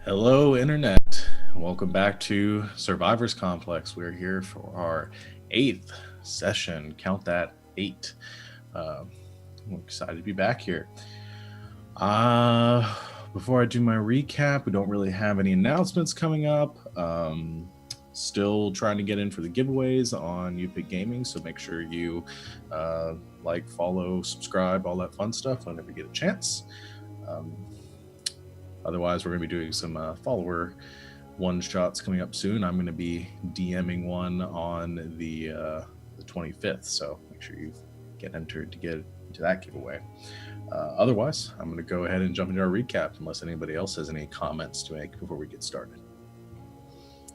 Hello, Internet. Welcome back to Survivors Complex. We're here for our 8th session. Count that, 8. I'm excited to be back here. Before I do my recap, we don't really have any announcements coming up. Still trying to get in for the giveaways on YouPickGaming, so make sure you like, follow, subscribe, all that fun stuff whenever you get a chance. Otherwise, we're going to be doing some follower one-shots coming up soon. I'm going to be DMing one on the 25th, so make sure you get entered to get into that giveaway. Otherwise, I'm going to go ahead and jump into our recap unless anybody else has any comments to make before we get started.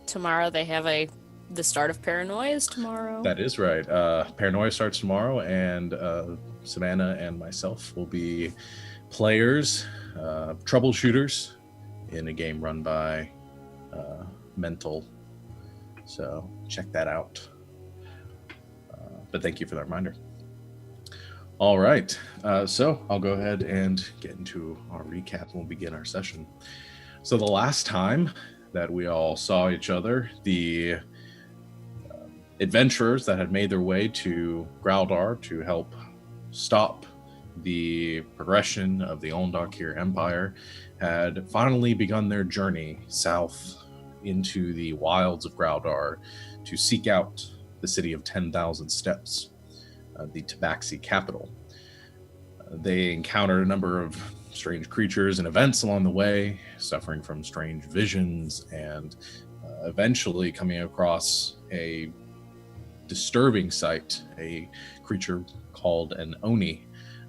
Tomorrow they have the start of Paranoia is tomorrow. That is right. Paranoia starts tomorrow, and Savannah and myself will be players, troubleshooters in a game run by Mental. So check that out. But thank you for that reminder. All right. So I'll go ahead and get into our recap and we'll begin our session. So the last time that we all saw each other, the adventurers that had made their way to Graldar to help stop the progression of the Olndokir Empire had finally begun their journey south into the wilds of Graldar to seek out the city of 10,000 Steps, the Tabaxi capital. They encountered a number of strange creatures and events along the way, suffering from strange visions, and eventually coming across a disturbing sight, a creature called an Oni,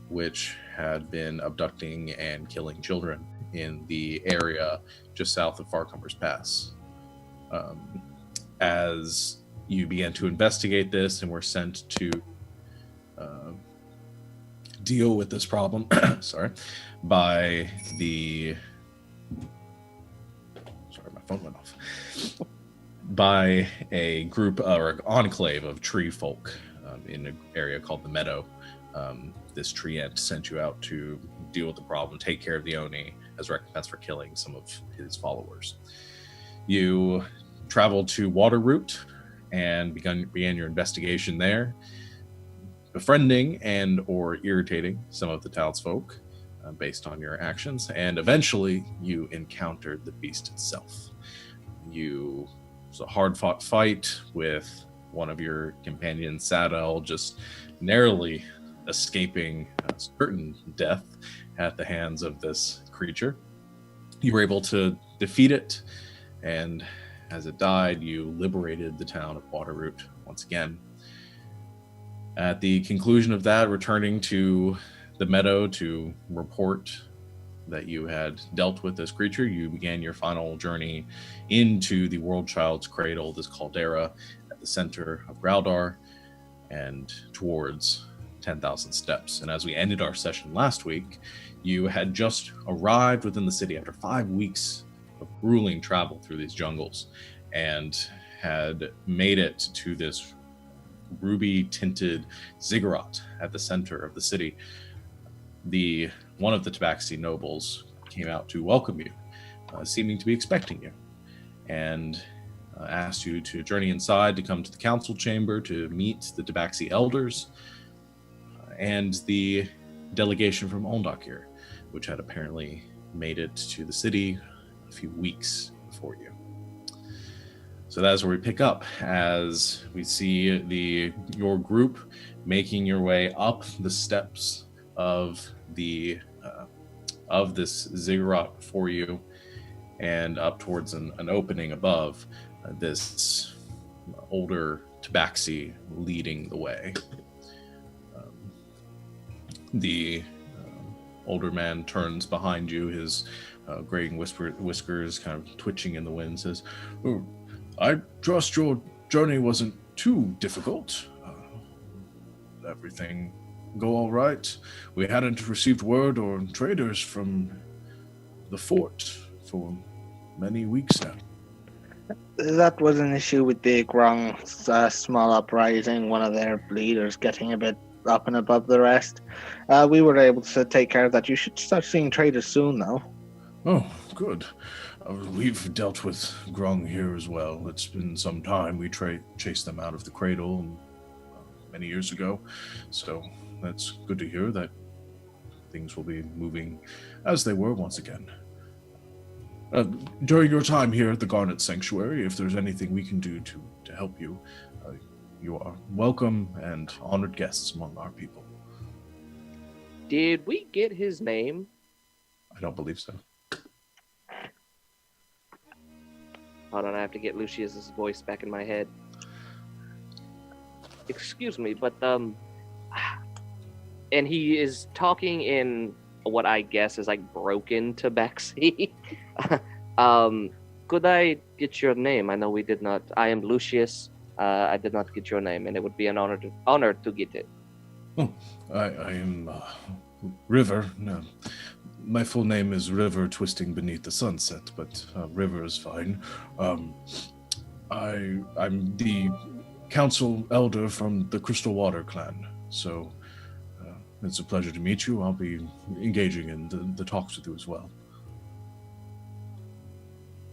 which had been abducting and killing children in the area just south of Farcomber's Pass. As you began to investigate this and were sent to deal with this problem, by the... my phone went off. By a group or enclave of tree folk in an area called the Meadow. This treant sent you out to deal with the problem, take care of the Oni as recompense for killing some of his followers. You traveled to Waterroot and began your investigation there, befriending and or irritating some of the townsfolk based on your actions, and eventually you encountered the beast itself. It was a hard-fought fight with one of your companions, Sadel, just narrowly escaping certain death at the hands of this creature. You were able to defeat it, and as it died, you liberated the town of Waterroot once again. At the conclusion of that, returning to the Meadow to report that you had dealt with this creature, you began your final journey into the World Child's Cradle, this caldera at the center of Graldar, and towards 10,000 Steps. And as we ended our session last week, you had just arrived within the city after 5 weeks of grueling travel through these jungles, and had made it to this ruby-tinted ziggurat at the center of the city. One of the Tabaxi nobles came out to welcome you, seeming to be expecting you, and asked you to journey inside to come to the council chamber to meet the Tabaxi elders and the delegation from Olndokir, which had apparently made it to the city a few weeks before you. So that's where we pick up, as we see your group making your way up the steps of this ziggurat before you, and up towards an opening above, this older Tabaxi leading the way. The older man turns behind you, his graying whiskers kind of twitching in the wind, says, "Oh, I trust your journey wasn't too difficult. Everything go all right? We hadn't received word or traders from the fort for many weeks now." That was an issue with the Grong small uprising, one of their leaders getting a bit up and above the rest. We were able to take care of that. You should start seeing traders soon, though. Oh, good. We've dealt with Grung here as well. It's been some time. We chased them out of the cradle many years ago. So that's good to hear that things will be moving as they were once again. During your time here at the Garnet Sanctuary, if there's anything we can do to help you, you are welcome and honored guests among our people. Did we get his name? I don't believe so. Hold on, I have to get Lucius's voice back in my head. Excuse me, but and he is talking in what I guess is like broken tabaxi. Could I get your name? I know we did not. I am Lucius. I did not get your name, and it would be an honor to get it. Oh, I am River. No, my full name is River Twisting Beneath the Sunset, but River is fine. I'm the council elder from the Crystal Water clan, so it's a pleasure to meet you. I'll be engaging in the talks with you as well.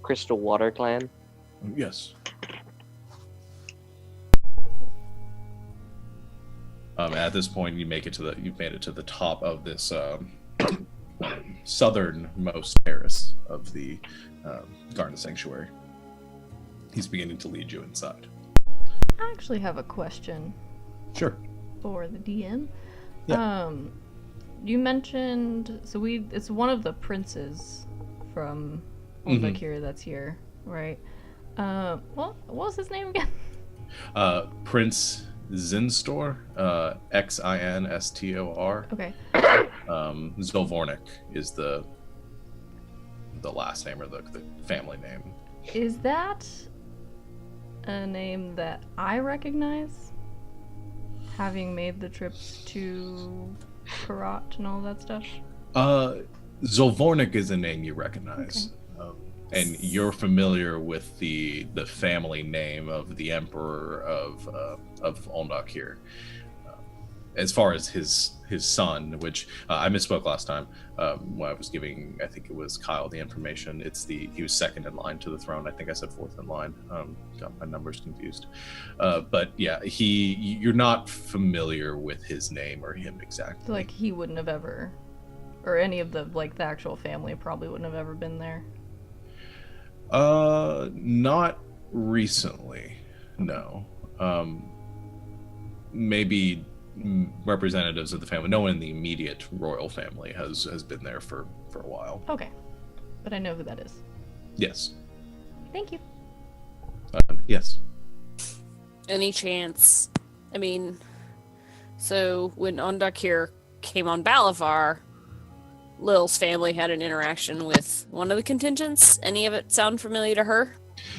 Crystal Water clan? Yes. At this point, you've made it to the top of this southernmost terrace of the Garden Sanctuary. He's beginning to lead you inside. I actually have a question. Sure. For the DM. Yeah. You mentioned it's one of the princes from Olndokir that's here, right? What was his name again? Prince Zinstor, Xinstor. Okay. Zolvornik is the last name or the family name. Is that a name that I recognize? Having made the trips to Karat and all that stuff? Zolvornik is a name you recognize. Okay. And you're familiar with the family name of the Emperor of Olndokir. As far as his son, which I misspoke last time when I was giving, I think it was Kyle, the information. He was second in line to the throne. I think I said fourth in line. Got my numbers confused. But yeah, you're not familiar with his name or him exactly. Like he wouldn't have ever, or any of the actual family probably wouldn't have ever been there. Not recently, no. Maybe representatives of the family. No one in the immediate royal family has been there for a while. Okay, but I know who that is. Yes. Thank you. Yes. Any chance? I mean, so when Olndokir came on Balavar, Lil's family had an interaction with one of the contingents. Any of it sound familiar to her?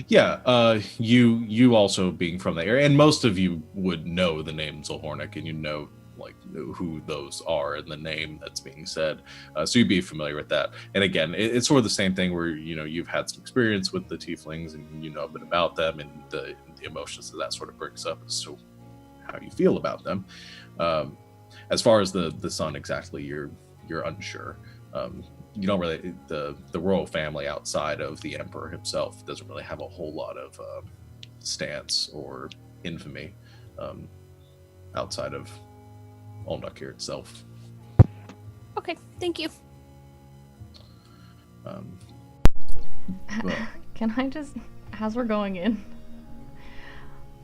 Yeah, you also being from the area, and most of you would know the name Zolvornik, and you know like who those are and the name that's being said, so you'd be familiar with that. And again, it's sort of the same thing where you've had some experience with the tieflings and you know a bit about them, and the emotions that sort of brings up as to how you feel about them. As far as the son exactly, you're unsure. You don't really the royal family outside of the emperor himself doesn't really have a whole lot of stance or infamy outside of Olndokir itself. Okay, thank you. Well, Can I just, as we're going in,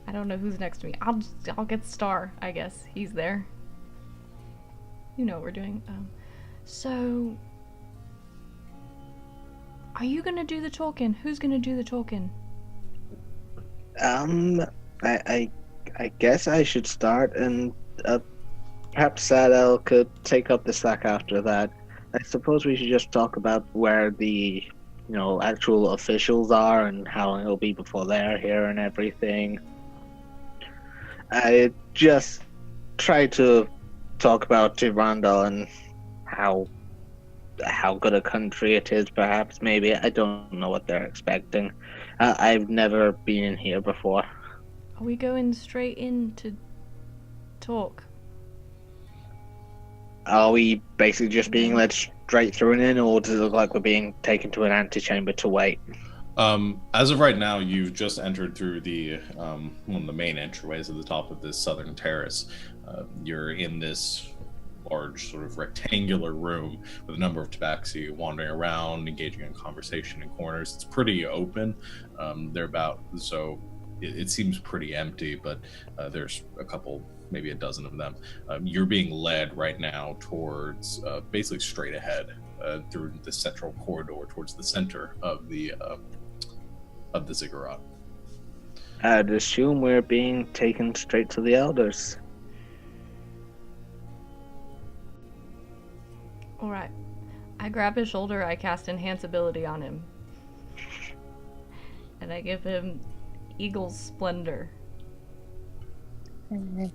I don't know who's next to me. I'll get Star, I guess. He's there. You know what we're doing. So, are you gonna do the talking? Who's gonna do the talking? I guess I should start, and perhaps Sadel could take up the slack after that. I suppose we should just talk about where the, actual officials are and how long it'll be before they're here and everything. I just try to talk about Tirandal and how good a country it is, perhaps, maybe. I don't know what they're expecting. I've never been in here before. Are we going straight in to talk? Are we basically just being led straight through and in, or does it look like we're being taken to an antechamber to wait? As of right now, you've just entered through the one of the main entryways at the top of this southern terrace. You're in this large sort of rectangular room with a number of tabaxi wandering around, engaging in conversation in corners. It's pretty open. It seems pretty empty, but there's a couple, maybe a dozen of them. You're being led right now towards basically straight ahead through the central corridor towards the center of the ziggurat. I'd assume we're being taken straight to the elders. Alright. I grab his shoulder, I cast Enhance Ability on him. And I give him Eagle's Splendor. And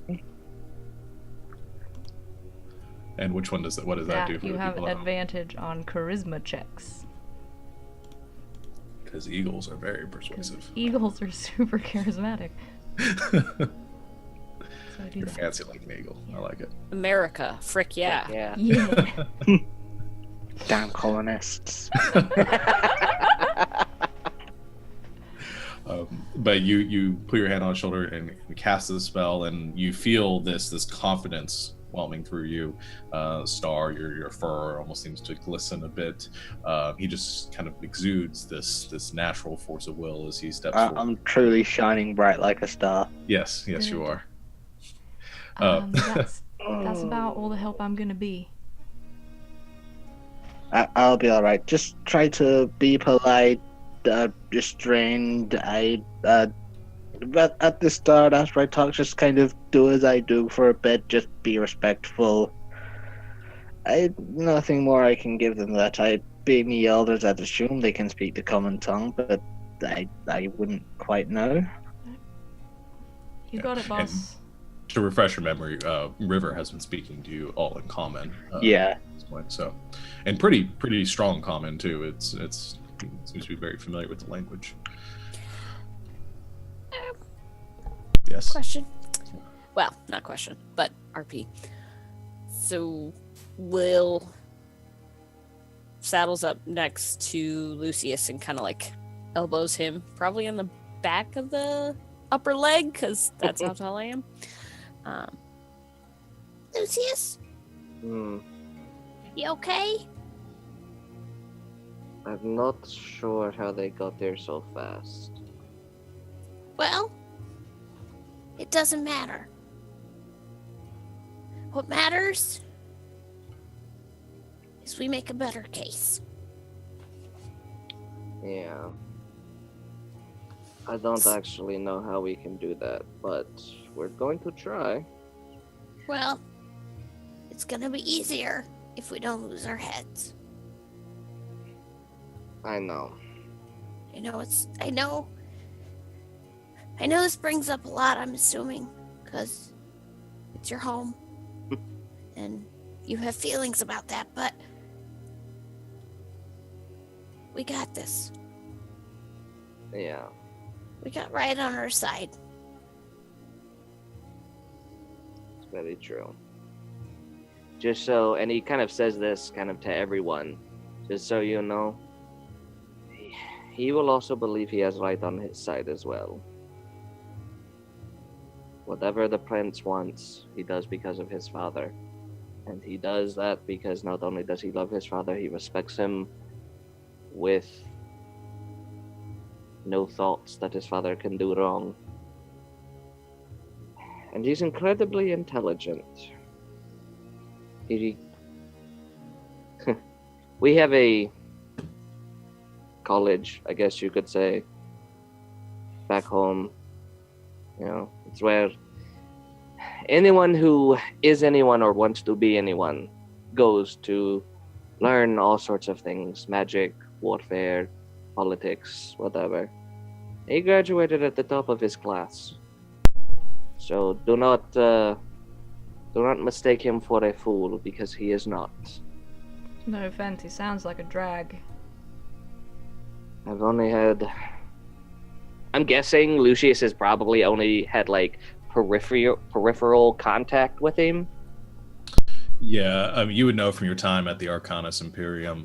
which one does that? What does that do for you the have people at home? advantage on charisma checks. Because eagles are very persuasive. Eagles are super charismatic. So I do You're that. fancy like an eagle. I like it. America, frick yeah. Yeah. Yeah. Damn colonists. But you put your hand on his shoulder and cast the spell, and you feel this confidence whelming through you. Star, your fur almost seems to glisten a bit. He just kind of exudes this natural force of will as he steps forward. I'm truly shining bright like a star. Yes, Good. you are. That's about all the help I'm gonna be. I'll be alright. Just try to be polite, restrained. But at the start, after I talk, just kind of do as I do for a bit. Just be respectful. Nothing more I can give than that. Being the elders, I'd assume they can speak the common tongue, but I wouldn't quite know. You got it, boss. To refresh your memory, River has been speaking to you all in common. Yeah. At this point, so, and pretty strong common too. It seems to be very familiar with the language. Yes. Question. Well, not question, but RP. So, Lil saddles up next to Lucius and kind of like elbows him, probably on the back of the upper leg, because that's how tall I am. Lucius, you okay? I'm not sure how they got there so fast. Well, it doesn't matter. What matters is we make a better case. Yeah. I don't actually know how we can do that, but we're going to try. Well, it's gonna be easier if we don't lose our heads. I know. I know this brings up a lot, I'm assuming, because it's your home. And you have feelings about that, but we got this. Yeah. We got right on our side. It's very true. Just so, and he kind of says this kind of to everyone, just so you know, he will also believe he has right on his side as well. Whatever the prince wants, he does because of his father. And he does that because not only does he love his father, he respects him with no thoughts that his father can do wrong. And he's incredibly intelligent. We have a college, I guess you could say, back home. You know, it's where anyone who is anyone or wants to be anyone goes to learn all sorts of things: magic, warfare, politics, whatever. He graduated at the top of his class. So do not mistake him for a fool, because he is not. No offense, he sounds like a drag. I've only had... I'm guessing Lucius has probably only had, like, peripheral contact with him. Yeah, you would know from your time at the Arcanus Imperium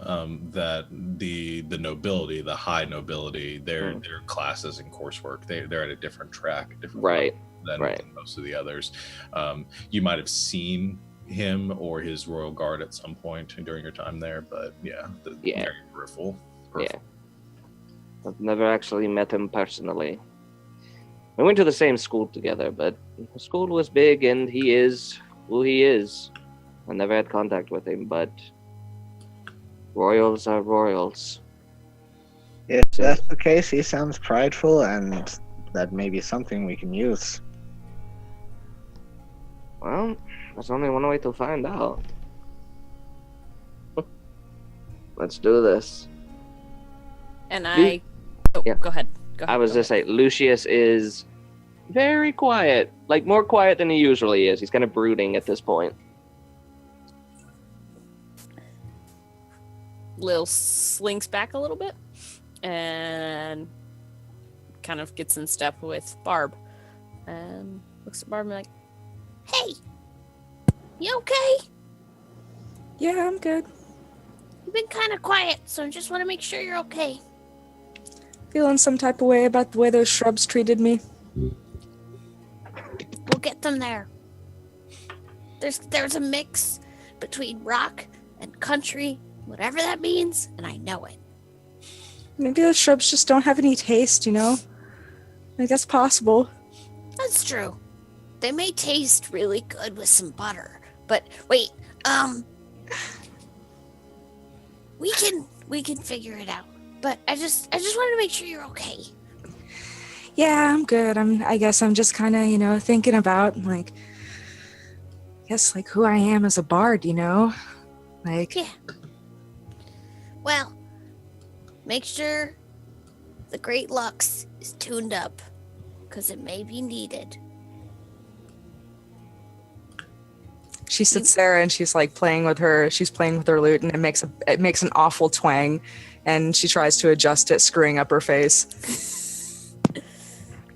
that the nobility, the high nobility, their classes and coursework, they're at a different track, different level than most of the others. You might have seen him or his royal guard at some point during your time there, but very peripheral. Yeah, I've never actually met him personally. We went to the same school together, but the school was big, and he is who he is. I never had contact with him, but royals are royals. If that's the case, he sounds prideful, and that may be something we can use. Well, there's only one way to find out. Let's do this. And go ahead. I was just saying, Lucius is very quiet, like more quiet than he usually is. He's kind of brooding at this point. Lil slinks back a little bit and kind of gets in step with Barb and looks at Barb and like, hey, you okay? Yeah, I'm good. You've been kind of quiet, so I just want to make sure you're okay. Feeling some type of way about the way those shrubs treated me. We'll get them there. There's a mix between rock and country, whatever that means, and I know it. Maybe those shrubs just don't have any taste, you know? Like, that's possible. That's true. They may taste really good with some butter, but wait, we can figure it out. But I just wanted to make sure you're okay. Yeah, I'm good. I guess I'm just kind of, thinking about, like, who I am as a bard, Like, yeah. Well, make sure the Great Lux is tuned up, because it may be needed. She sits there and she's like playing with her lute, and it makes an awful twang, and she tries to adjust it, screwing up her face.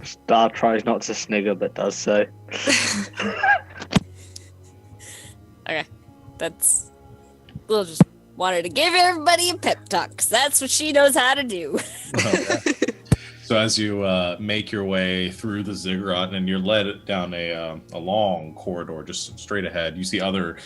Star tries not to snigger, but does so. Okay, we'll just wanted to give everybody a pep talk, because that's what she knows how to do. Okay. So as you make your way through the ziggurat and you're led down a long corridor just straight ahead, you see other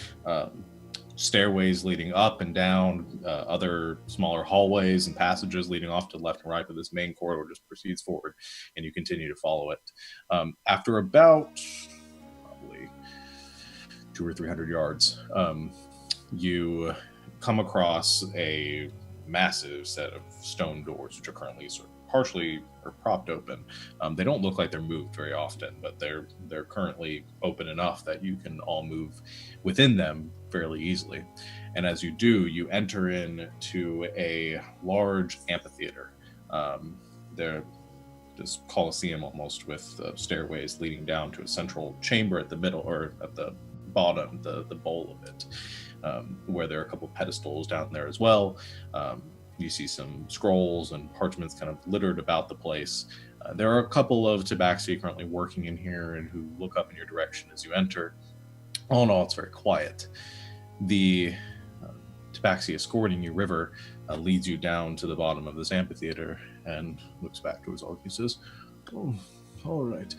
stairways leading up and down, other smaller hallways and passages leading off to the left and right, but this main corridor just proceeds forward and you continue to follow it. After about probably 200 or 300 yards, you come across a massive set of stone doors, which are currently sort of partially or propped open. They don't look like they're moved very often, but they're currently open enough that you can all move within them fairly easily. And as you do, you enter into a large amphitheater. They're this coliseum almost, with stairways leading down to a central chamber at the middle, or at the bottom, the bowl of it, where there are a couple pedestals down there as well. You see some scrolls and parchments kind of littered about the place. There are a couple of tabaxi currently working in here and who look up in your direction as you enter. All in all, it's very quiet. The tabaxi escorting you, River, leads you down to the bottom of this amphitheater and looks back towards all. He says, "Oh, all right.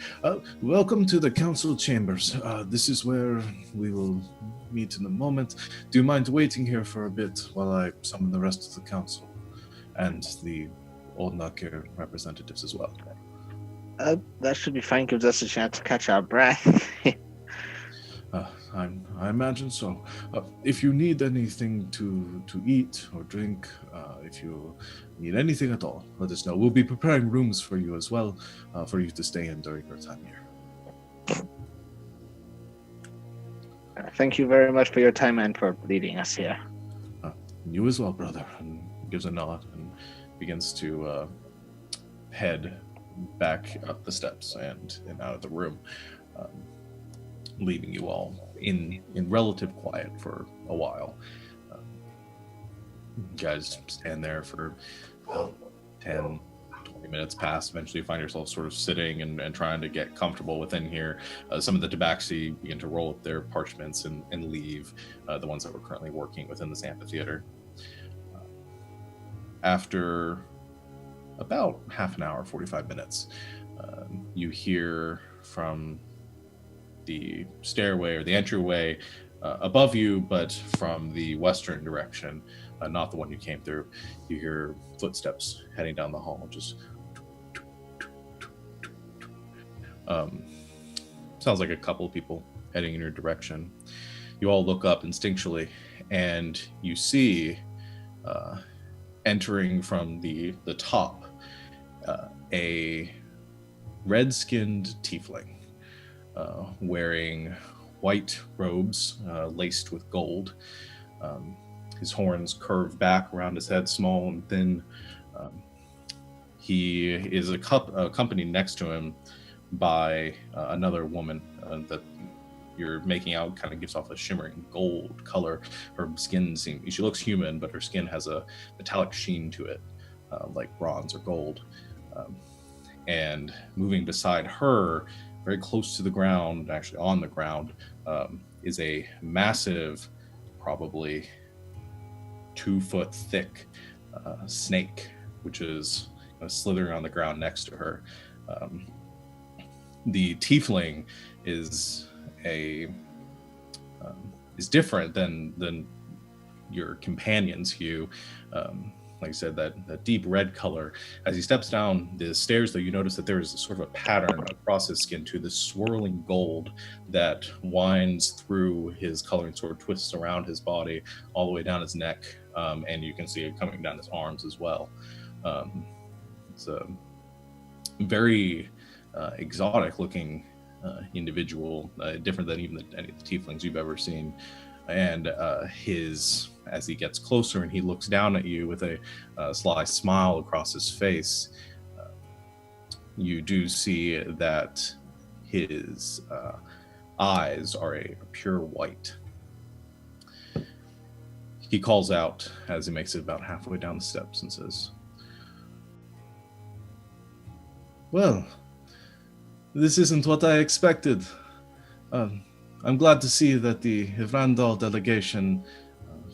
Welcome to the council chambers. This is where we will meet in a moment. Do you mind waiting here for a bit while I summon the rest of the council and the Olndokir representatives as well?" That should be fine. Gives us a chance to catch our breath. I imagine so. If you need anything to eat or drink, if you need anything at all, let us know. We'll be preparing rooms for you as well, for you to stay in during your time here. Thank you very much for your time and for leading us here. You as well, brother. And gives a nod and begins to head back up the steps and out of the room, leaving you all in relative quiet for a while. You guys stand there for 10, 20 few minutes pass. Eventually, you find yourself sort of sitting and trying to get comfortable within here. Some of the tabaxi begin to roll up their parchments and leave, the ones that were currently working within this amphitheater. After about half an hour, 45 minutes, you hear from the stairway or the entryway above you, but from the western direction, not the one you came through. You hear footsteps heading down the hall. Just sounds like a couple of people heading in your direction. You all look up instinctually, and you see entering from the top a red-skinned tiefling wearing white robes laced with gold. His horns curve back around his head, small and thin. He is accompanied next to him by another woman that you're making out kind of gives off a shimmering gold color. Her skin she looks human, but her skin has a metallic sheen to it, like bronze or gold. And moving beside her, very close to the ground, actually on the ground, is a massive, probably 2 foot thick snake, which is slithering on the ground next to her. The tiefling is different than your companion's hue. Like I said, that deep red color. As he steps down the stairs, though, you notice that there is sort of a pattern across his skin to this swirling gold that winds through his color and sort of twists around his body all the way down his neck, and you can see it coming down his arms as well. It's a very exotic-looking individual, different than even any of the tieflings you've ever seen. And as he gets closer and he looks down at you with a sly smile across his face, you do see that his eyes are a pure white. He calls out as he makes it about halfway down the steps and says, "Well, this isn't what I expected. I'm glad to see that the Evrandal delegation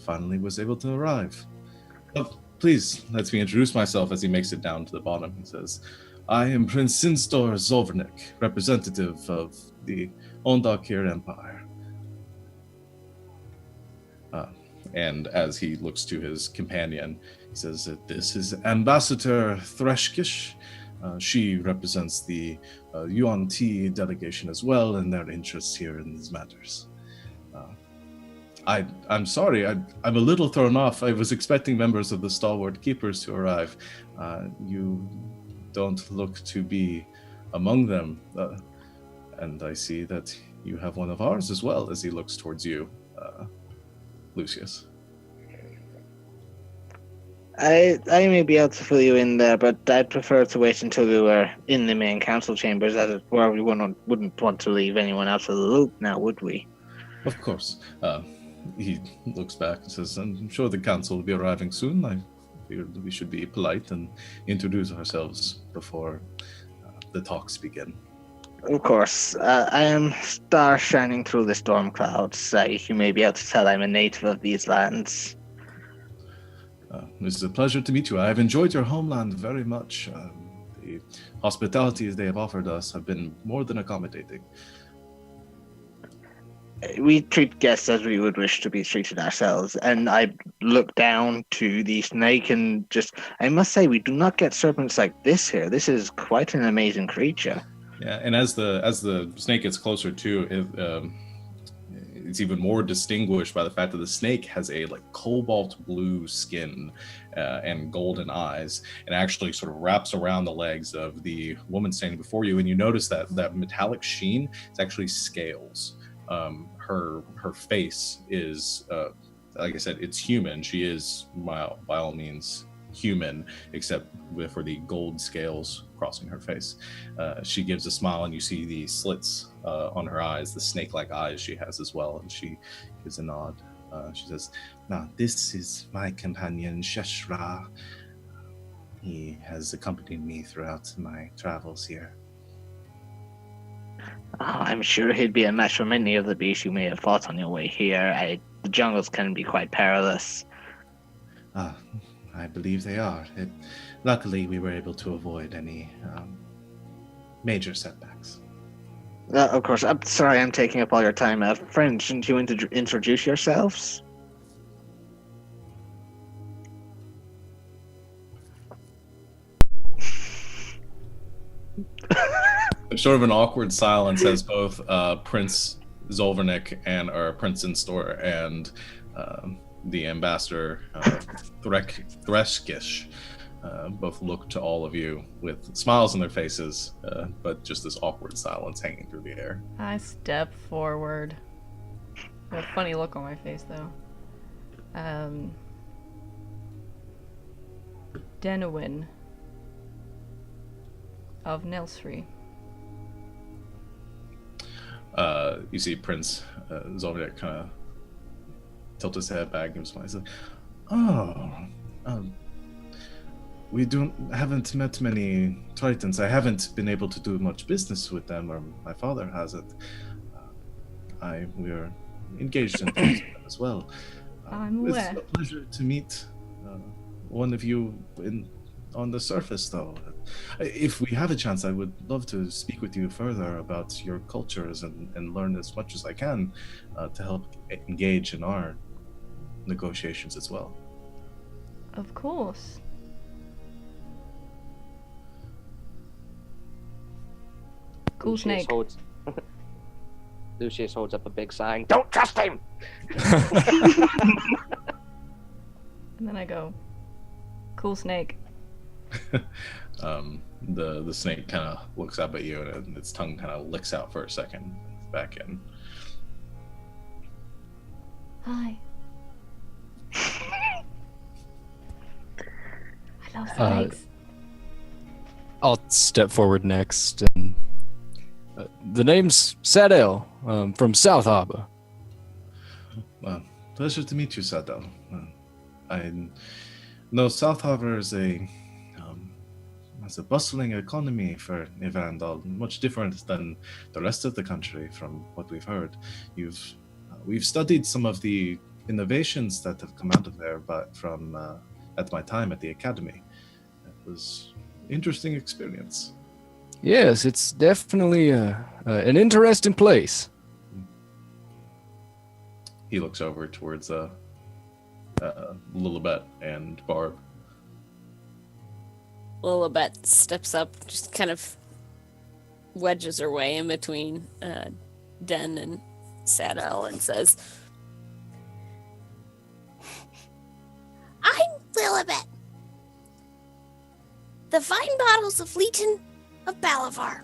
finally was able to arrive. Please, let me introduce myself," as he makes it down to the bottom. He says, "I am Prince Sinstor Zovnik, representative of the Olndokir Empire." And as he looks to his companion, he says that this is Ambassador Threshkish. She represents the UNT delegation as well, and their interests here in these matters. I'm sorry, I'm a little thrown off. I was expecting members of the Stalwart Keepers to arrive. You don't look to be among them. And I see that you have one of ours as well, as he looks towards you, Lucius. I may be able to fill you in there, but I'd prefer to wait until we were in the main council chambers, as it were. We wouldn't want to leave anyone out of the loop now, would we? Of course. He looks back and says, "I'm sure the council will be arriving soon. I figured we should be polite and introduce ourselves before the talks begin." Of course. I am star shining through the storm clouds. You may be able to tell I'm a native of these lands. This is a pleasure to meet you. I have enjoyed your homeland very much. The hospitalities they have offered us have been more than accommodating. We treat guests as we would wish to be treated ourselves. And I look down to the snake and I must say, we do not get serpents like this here. This is quite an amazing creature. Yeah, and as the snake gets closer to it, it's even more distinguished by the fact that the snake has a cobalt blue skin and golden eyes, and actually sort of wraps around the legs of the woman standing before you. And you notice that metallic sheen is actually scales. Her face is, like I said, it's human. She is by all means human, except for the gold scales crossing her face. She gives a smile, and you see the slits on her eyes, the snake-like eyes she has as well, and she gives a nod. She says, "Now, this is my companion, Sheshra. He has accompanied me throughout my travels here. Oh, I'm sure he'd be a match for many of the beasts you may have fought on your way here. The jungles can be quite perilous. Ah, I believe they are. Luckily, we were able to avoid any major setbacks. Of course, I'm sorry I'm taking up all your time. Friend, shouldn't you introduce yourselves? Sort of an awkward silence as both Prince Zolvernik or Prince Instor and the ambassador Threskish both look to all of you with smiles on their faces, but just this awkward silence hanging through the air. I step forward. A funny look on my face, though. Denowin of Nelsfree. You see Prince Zolvernik kind of tilt his head back and smile. He's like, we haven't met many Tritons. I haven't been able to do much business with them, or my father hasn't. We are engaged in things as well. I'm It's aware. a pleasure to meet one of you on the surface, though. If we have a chance, I would love to speak with you further about your cultures and learn as much as I can to help engage in our negotiations as well. Of course. Cool snake. Lucius holds up a big sign. Don't trust him! And then I go, cool snake. The snake kind of looks up at you, and its tongue kind of licks out for a second, back in. Hi. I love snakes. I'll step forward next, and the name's Sadel, from South Harbor. Pleasure to meet you, Sadel. I know South Harbor is has a bustling economy for Evrandal, much different than the rest of the country from what we've heard. We've studied some of the innovations that have come out of there, but from at my time at the academy. It was an interesting experience. Yes, it's definitely an interesting place. He looks over towards Lilibet and Barb. Lilibet steps up, just kind of wedges her way in between Den and Sadel and says, I'm Lilibet, the vine bottles of Legion of Balavar.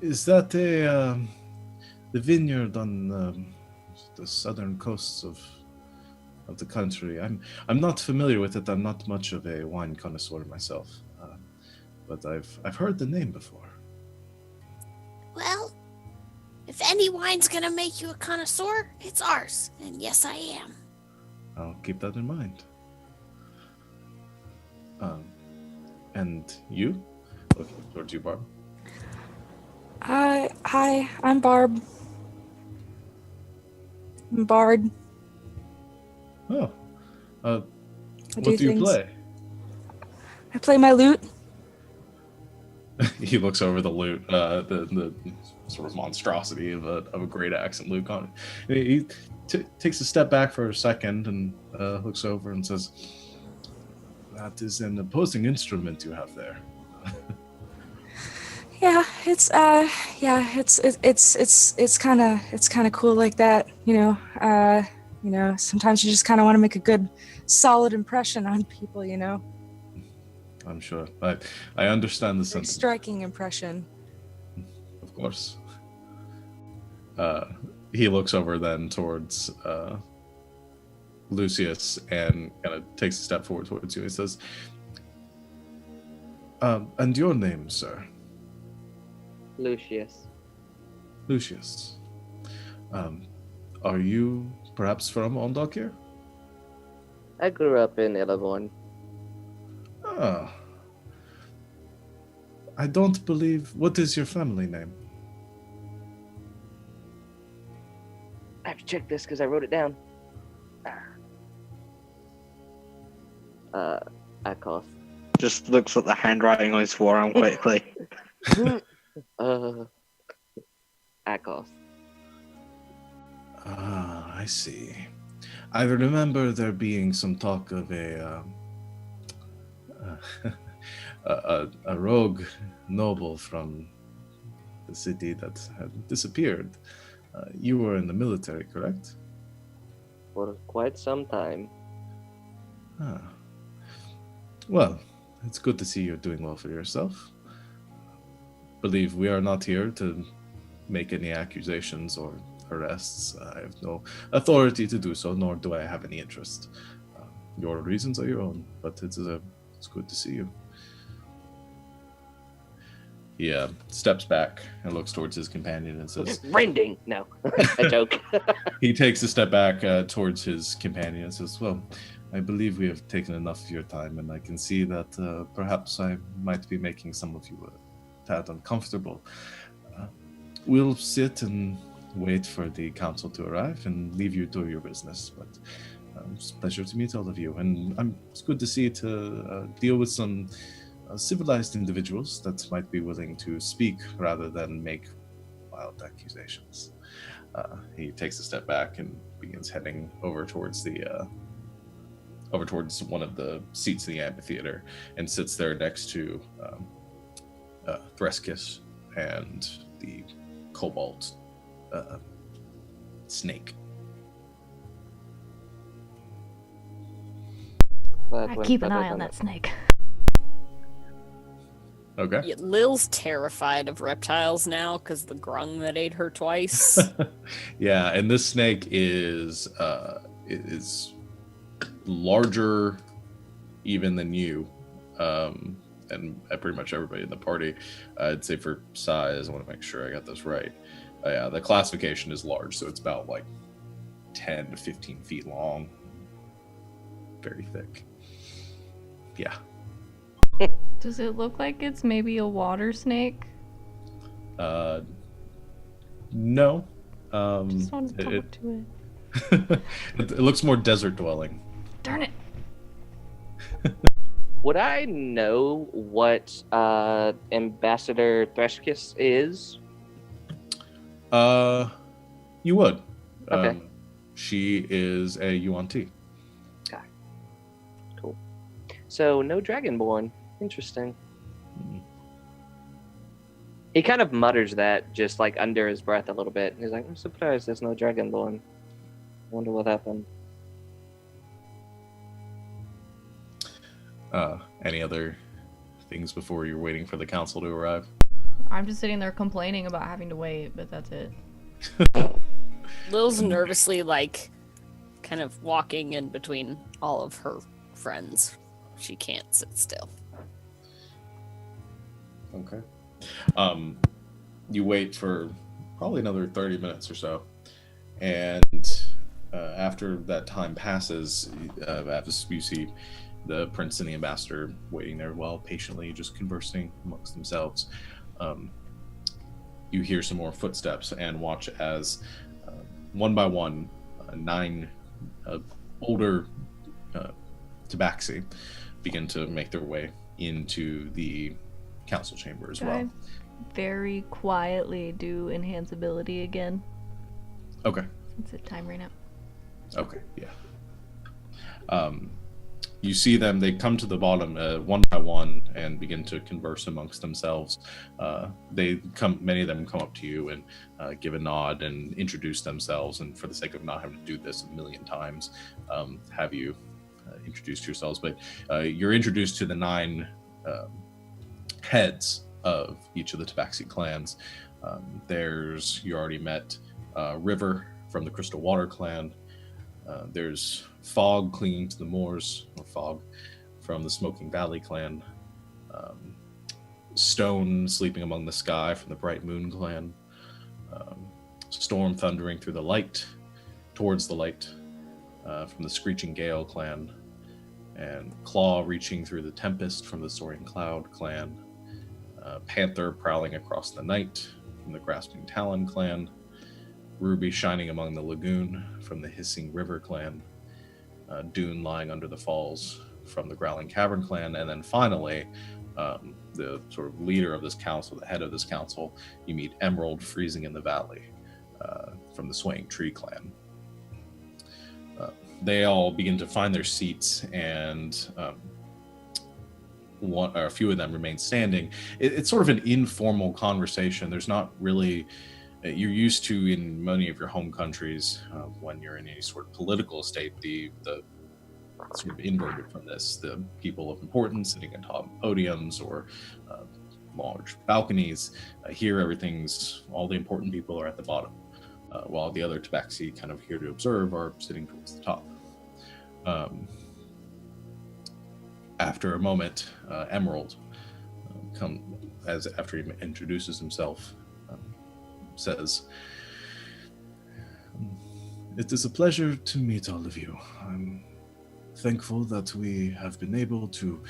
Is that the vineyard on the southern coasts of the country? I'm not familiar with it. I'm not much of a wine connoisseur myself, but I've heard the name before. Well, if any wine's gonna make you a connoisseur, it's ours. And yes, I am. I'll keep that in mind. And you? Looking towards you, Barb. Hi, I'm Barb. I'm Bard. Oh. What do do you things. play? I play my lute. He looks over the lute, the sort of monstrosity of a great axe and lute. He takes a step back for a second and looks over and says, "That is an opposing instrument you have there." Yeah, it's kind of cool like that, sometimes you just kind of want to make a good solid impression on people, I'm sure. I understand the Very sentiment. striking impression. Of course. He looks over then towards Lucius and kind of takes a step forward towards you. He says, and your name, sir? Lucius. Lucius. Are you perhaps from Olndokir? I grew up in Illaborn. Oh. I don't believe. What is your family name? I have to check this because I wrote it down. Akos. Just looks at the handwriting on his forearm quickly. Akos. Ah, I see. I remember there being some talk of a rogue noble from the city that had disappeared. You were in the military, correct? For quite some time. Ah. Well, it's good to see you're doing well for yourself. Believe we are not here to make any accusations or arrests. I have no authority to do so, nor do I have any interest. Your reasons are your own, but it's good to see you. He steps back and looks towards his companion and says, Rending! No, a joke. He takes a step back towards his companion and says, well, I believe we have taken enough of your time, and I can see that perhaps I might be making some of you a tad uncomfortable. We'll sit and wait for the council to arrive and leave you to your business, but it's a pleasure to meet all of you, and it's good to see to deal with some civilized individuals that might be willing to speak rather than make wild accusations. He takes a step back and begins heading over towards one of the seats in the amphitheater and sits there next to Threskis and the cobalt snake. I keep an eye on that snake. Okay. Yeah, Lil's terrified of reptiles now because the grung that ate her twice. Yeah, and this snake is larger even than you, and pretty much everybody in the party. I'd say for size, I want to make sure I got this right. Yeah, the classification is large, so it's about like 10 to 15 feet long. Very thick. Yeah. Does it look like it's maybe a water snake? No. Just want to talk to it. It looks more desert dwelling. Darn it. Would I know what Ambassador Threskis is? You would. Okay. She is a UNT. Okay. Cool. So no Dragonborn. Interesting. He kind of mutters that just like under his breath a little bit. He's like, I'm surprised there's no Dragonborn. Wonder what happened. Any other things before you're waiting for the council to arrive? I'm just sitting there complaining about having to wait, but that's it. Lil's nervously, like, kind of walking in between all of her friends. She can't sit still. Okay. You wait for probably another 30 minutes or so, and after that time passes, you see the prince and the ambassador waiting there while patiently just conversing amongst themselves. You hear some more footsteps and watch as one by one 9 older tabaxi begin to make their way into the council chamber as well. Very quietly do enhance ability again. Okay. Since it time right now. Okay, yeah. You see them, they come to the bottom one by one and begin to converse amongst themselves. Many of them come up to you and give a nod and introduce themselves, and for the sake of not having to do this a million times, have you introduce yourselves. But you're introduced to the 9 heads of each of the Tabaxi clans. You already met River from the Crystal Water clan. There's Fog clinging to the moors, or Fog from the Smoking Valley clan. Stone sleeping among the sky from the Bright Moon clan. Storm thundering through the light, towards the light, from the Screeching Gale clan. and Claw reaching through the tempest from the Soaring Cloud clan, Panther prowling across the night from the Grasping Talon clan, Ruby shining among the lagoon from the Hissing River clan, Dune lying under the falls from the Growling Cavern clan, and then finally, the sort of leader of this council, the head of this council, you meet Emerald freezing in the valley from the Swaying Tree clan. They all begin to find their seats, and one or a few of them remain standing. It's sort of an informal conversation. There's not really, you're used to in many of your home countries when you're in any sort of political state, the sort of inverted from this, the people of importance sitting atop podiums or large balconies. Here, all the important people are at the bottom, while the other tabaxi, kind of here to observe, are sitting towards the top. After a moment, Emerald after he introduces himself, says, "It is a pleasure to meet all of you. I'm thankful that we have been able to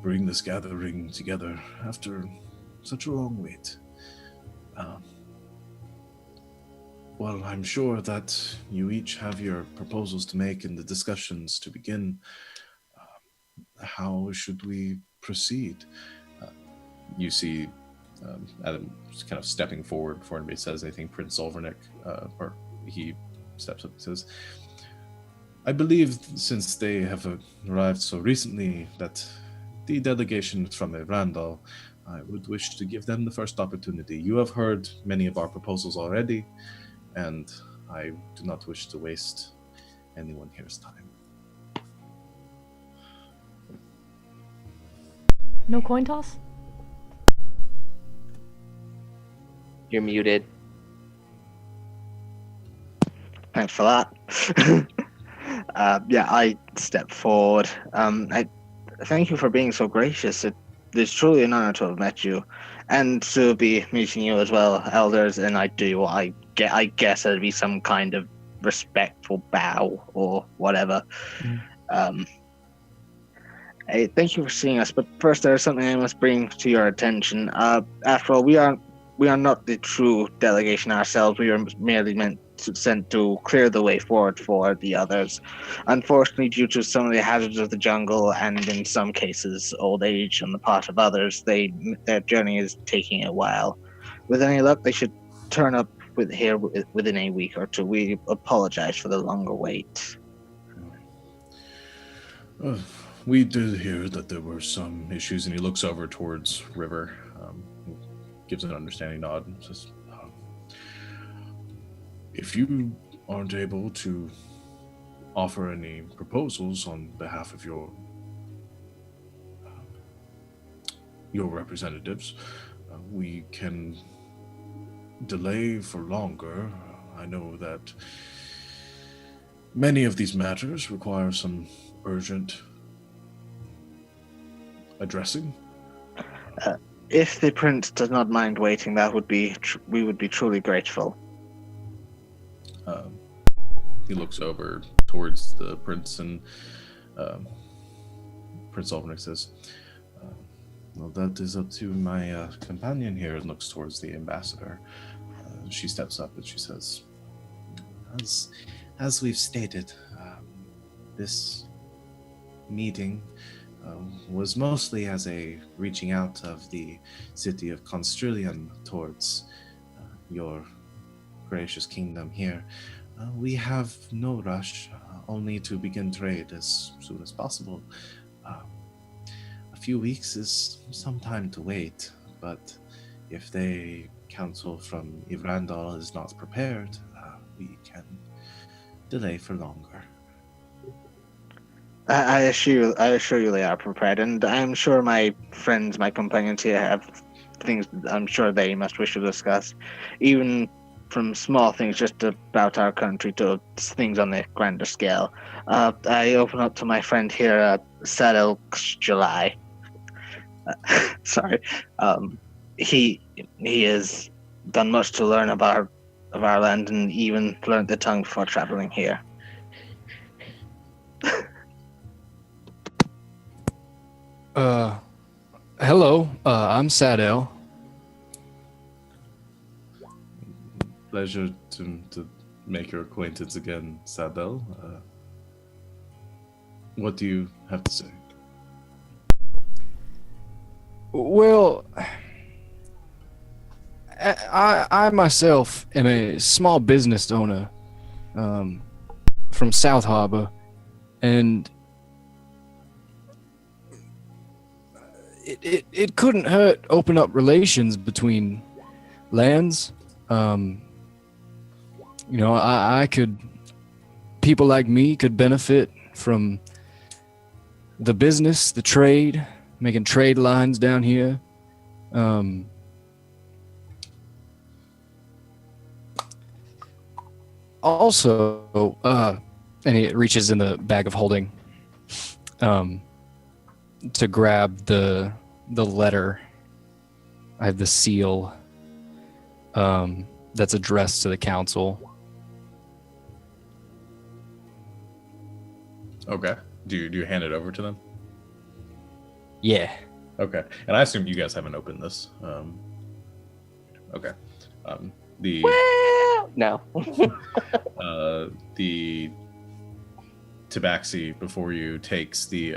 bring this gathering together after such a long wait. Well, I'm sure that you each have your proposals to make and the discussions to begin. How should we proceed?" You see Adam kind of stepping forward before anybody says anything. Prince Olvernick, or he steps up and says, "I believe since they have arrived so recently that the delegation from Evrandal, I would wish to give them the first opportunity. You have heard many of our proposals already, and I do not wish to waste anyone here's time." No coin toss? You're muted. Thanks for that. I step forward. I thank you for being so gracious. It's truly an honor to have met you, and to be meeting you as well, elders. And I guess it'd be some kind of respectful bow or whatever. Hey, thank you for seeing us. But first, there is something I must bring to your attention. After all, we are not the true delegation ourselves. We are merely sent to clear the way forward for the others. Unfortunately, due to some of the hazards of the jungle and in some cases old age on the part of others, their journey is taking a while. With any luck, they should turn up here within a week or two. We apologize for the longer wait. We did hear that there were some issues, and he looks over towards River, gives an understanding nod, and says, "If you aren't able to offer any proposals on behalf of your representatives, we can delay for longer. I know that many of these matters require some urgent addressing." If the prince does not mind waiting, we would be truly grateful. He looks over towards the prince, and Prince Olvernick says, "Well, that is up to my companion here," and looks towards the ambassador. She steps up and she says, as we've stated, this meeting was mostly as a reaching out of the city of Constrillion towards your gracious kingdom here. We have no rush, only to begin trade as soon as possible. A few weeks is some time to wait, but if the council from Evrandal is not prepared, we can delay for longer. I assure you they are prepared, and I'm sure my friends, my companions here have things I'm sure they must wish to discuss, even from small things just about our country to things on the grander scale. I open up to my friend here, Sadel July. Sorry. He has done much to learn of our land, and even learned the tongue before traveling here. Hello. I'm Sadel. Pleasure to make your acquaintance again, Sadel. What do you have to say? Well, I myself am a small business owner from South Harbor, and it couldn't hurt open up relations between lands. I could, people like me could benefit from the business, the trade, making trade lines down here. Also, and he reaches in the bag of holding to grab the letter. I have the seal that's addressed to the council. Okay. Do you hand it over to them? Yeah. Okay. And I assume you guys haven't opened this. Okay. The Well, no. the tabaxi before you takes the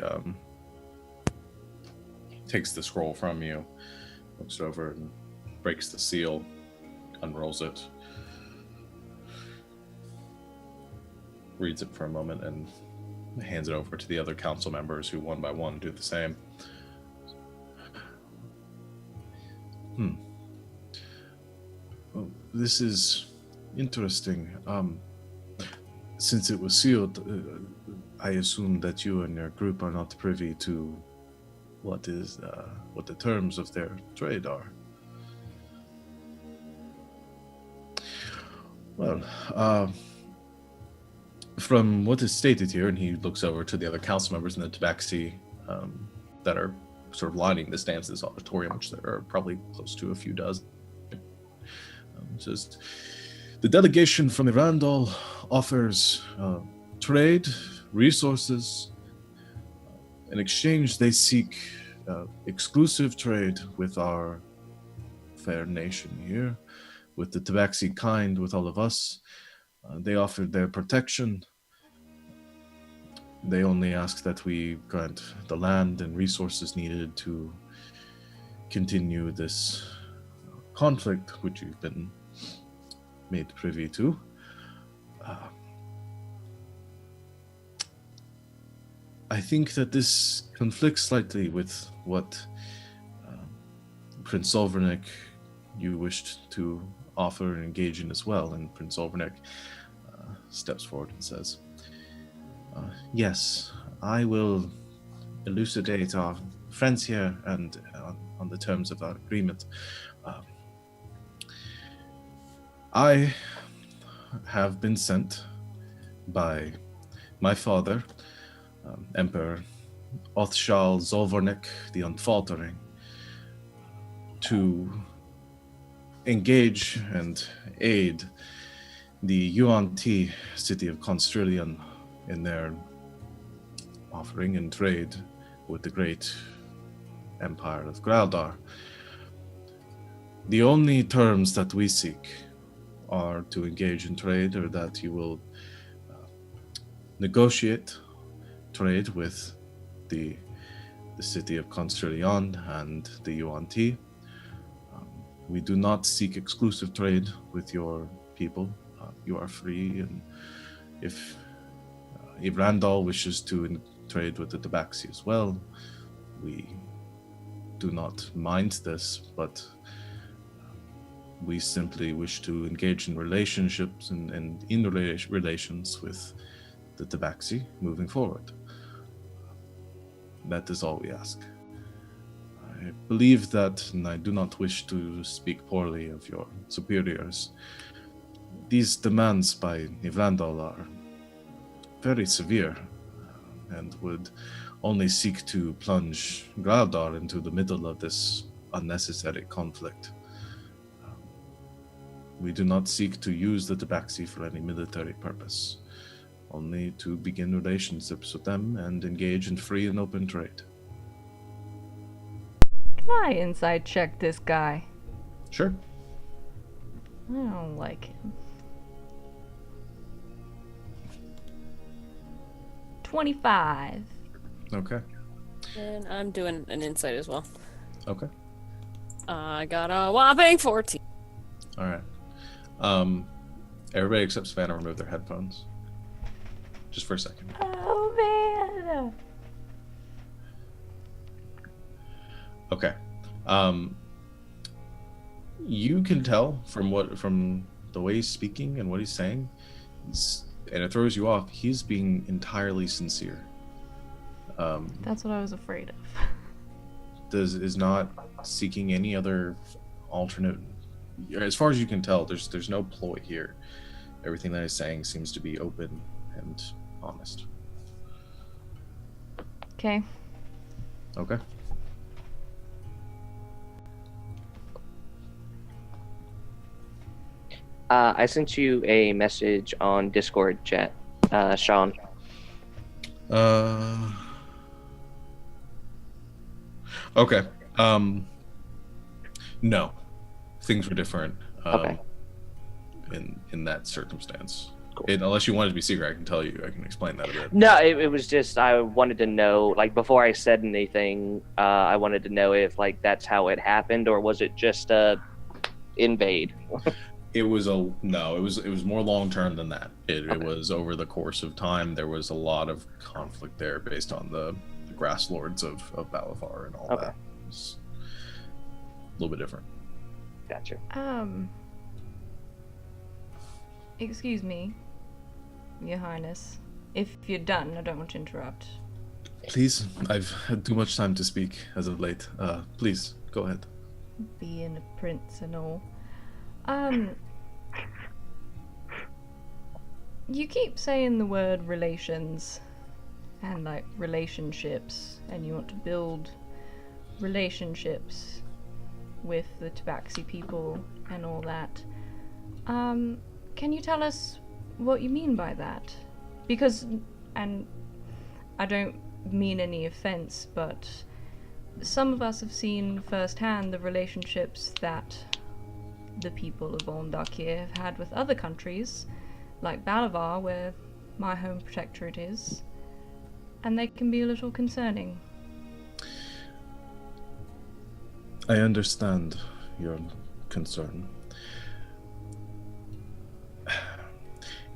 scroll from you, looks over and breaks the seal, unrolls it, reads it for a moment, and hands it over to the other council members, who one by one do the same. Well, this is interesting. Since it was sealed, I assume that you and your group are not privy to what the terms of their trade are. Well, from what is stated here, and he looks over to the other council members in the tabaxi that are sort of lining the stands of this auditorium, which there are probably close to a few dozen. Just the delegation from Irandal offers trade, resources. In exchange, they seek exclusive trade with our fair nation here, with the tabaxi kind, with all of us. They offered their protection. They only ask that we grant the land and resources needed to continue this conflict, which you've been made privy to. I think that this conflicts slightly with what Prince Olvernick you wished to offer and engage in as well. And Prince Olvernick steps forward and says, yes, I will elucidate our friends here and on the terms of our agreement. I have been sent by my father, Emperor Othshal Zolvornik the Unfaltering, to engage and aid the Yuan-Ti city of Constrillion in their offering and trade with the great empire of Graldar. The only terms that we seek are to engage in trade, or that you will negotiate trade with the city of Constrillion and the Yuan-Ti. We do not seek exclusive trade with your people. You are free, and if Randall wishes to trade with the Tabaxi as well, we do not mind this, but we simply wish to engage in relationships and in relations with the Tabaxi moving forward. That is all we ask. I believe that, and I do not wish to speak poorly of your superiors, these demands by Ivrandal are very severe and would only seek to plunge Graldar into the middle of this unnecessary conflict. We do not seek to use the Tabaxi for any military purpose, only to begin relationships with them and engage in free and open trade. Can I inside check this guy? Sure. I don't like him. 25. Okay. And I'm doing an insight as well. Okay. I got a whopping 14. All right. Everybody except Savannah remove their headphones. Just for a second. Oh man. Okay. You can tell from the way he's speaking and what he's saying, and it throws you off. He's being entirely sincere. That's what I was afraid of. Is not seeking any other alternate. As far as you can tell, there's no ploy here. Everything that he's saying seems to be open and honest. Okay. Okay. I sent you a message on Discord chat, Sean. Okay. No, things were different. Okay. In that circumstance, Cool. Unless you wanted to be secret, I can tell you. I can explain that a bit. No, it was just I wanted to know, like, before I said anything, I wanted to know if, like, that's how it happened, or was it just a invade? It was more long term than that. It Okay. was over the course of time. There was a lot of conflict there based on the grass lords of Balafar and all Okay. that. It was a little bit different. Gotcha. Excuse me, Your Highness. If you're done, I don't want to interrupt. Please, I've had too much time to speak as of late. Please, go ahead. Being a prince and all. You keep saying the word relations and like relationships, and you want to build relationships with the Tabaxi people and all that. Can you tell us what you mean by that? Because, and I don't mean any offense, but some of us have seen firsthand the relationships that the people of Olndokir have had with other countries, like Balavar, where my home protectorate is, and they can be a little concerning. I understand your concern.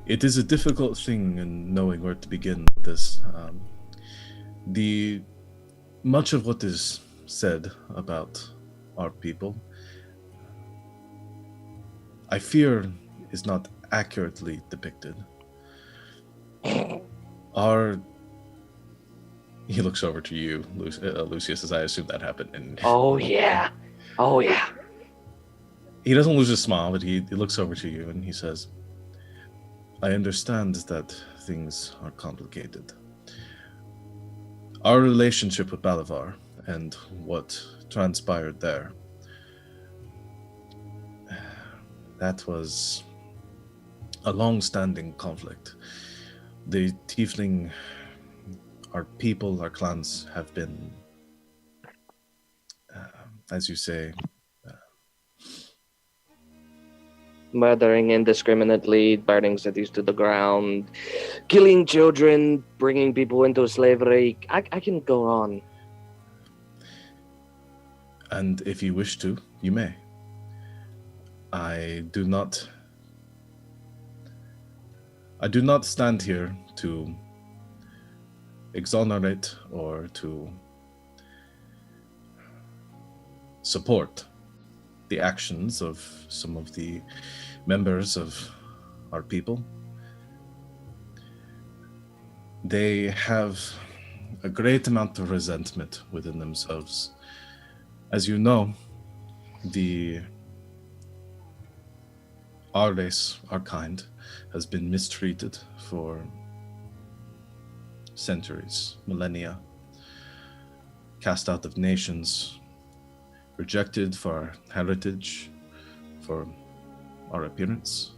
It is a difficult thing in knowing where to begin with this. Much of what is said about our people, I fear, is not accurately depicted. He looks over to you, Lucius, as I assume that happened. And Oh yeah. he doesn't lose his smile, but he looks over to you and he says, I understand that things are complicated. Our relationship with Balavar and what transpired there, that was a long-standing conflict. The Tiefling, our people, our clans have been, as you say, Murdering indiscriminately, burning cities to the ground, killing children, bringing people into slavery. I can go on. and if you wish to, you may. I do not stand here to exonerate or to support the actions of some of the members of our people. They have a great amount of resentment within themselves. As you know, our race, our kind, has been mistreated for centuries, millennia, cast out of nations, rejected for our heritage, for our appearance.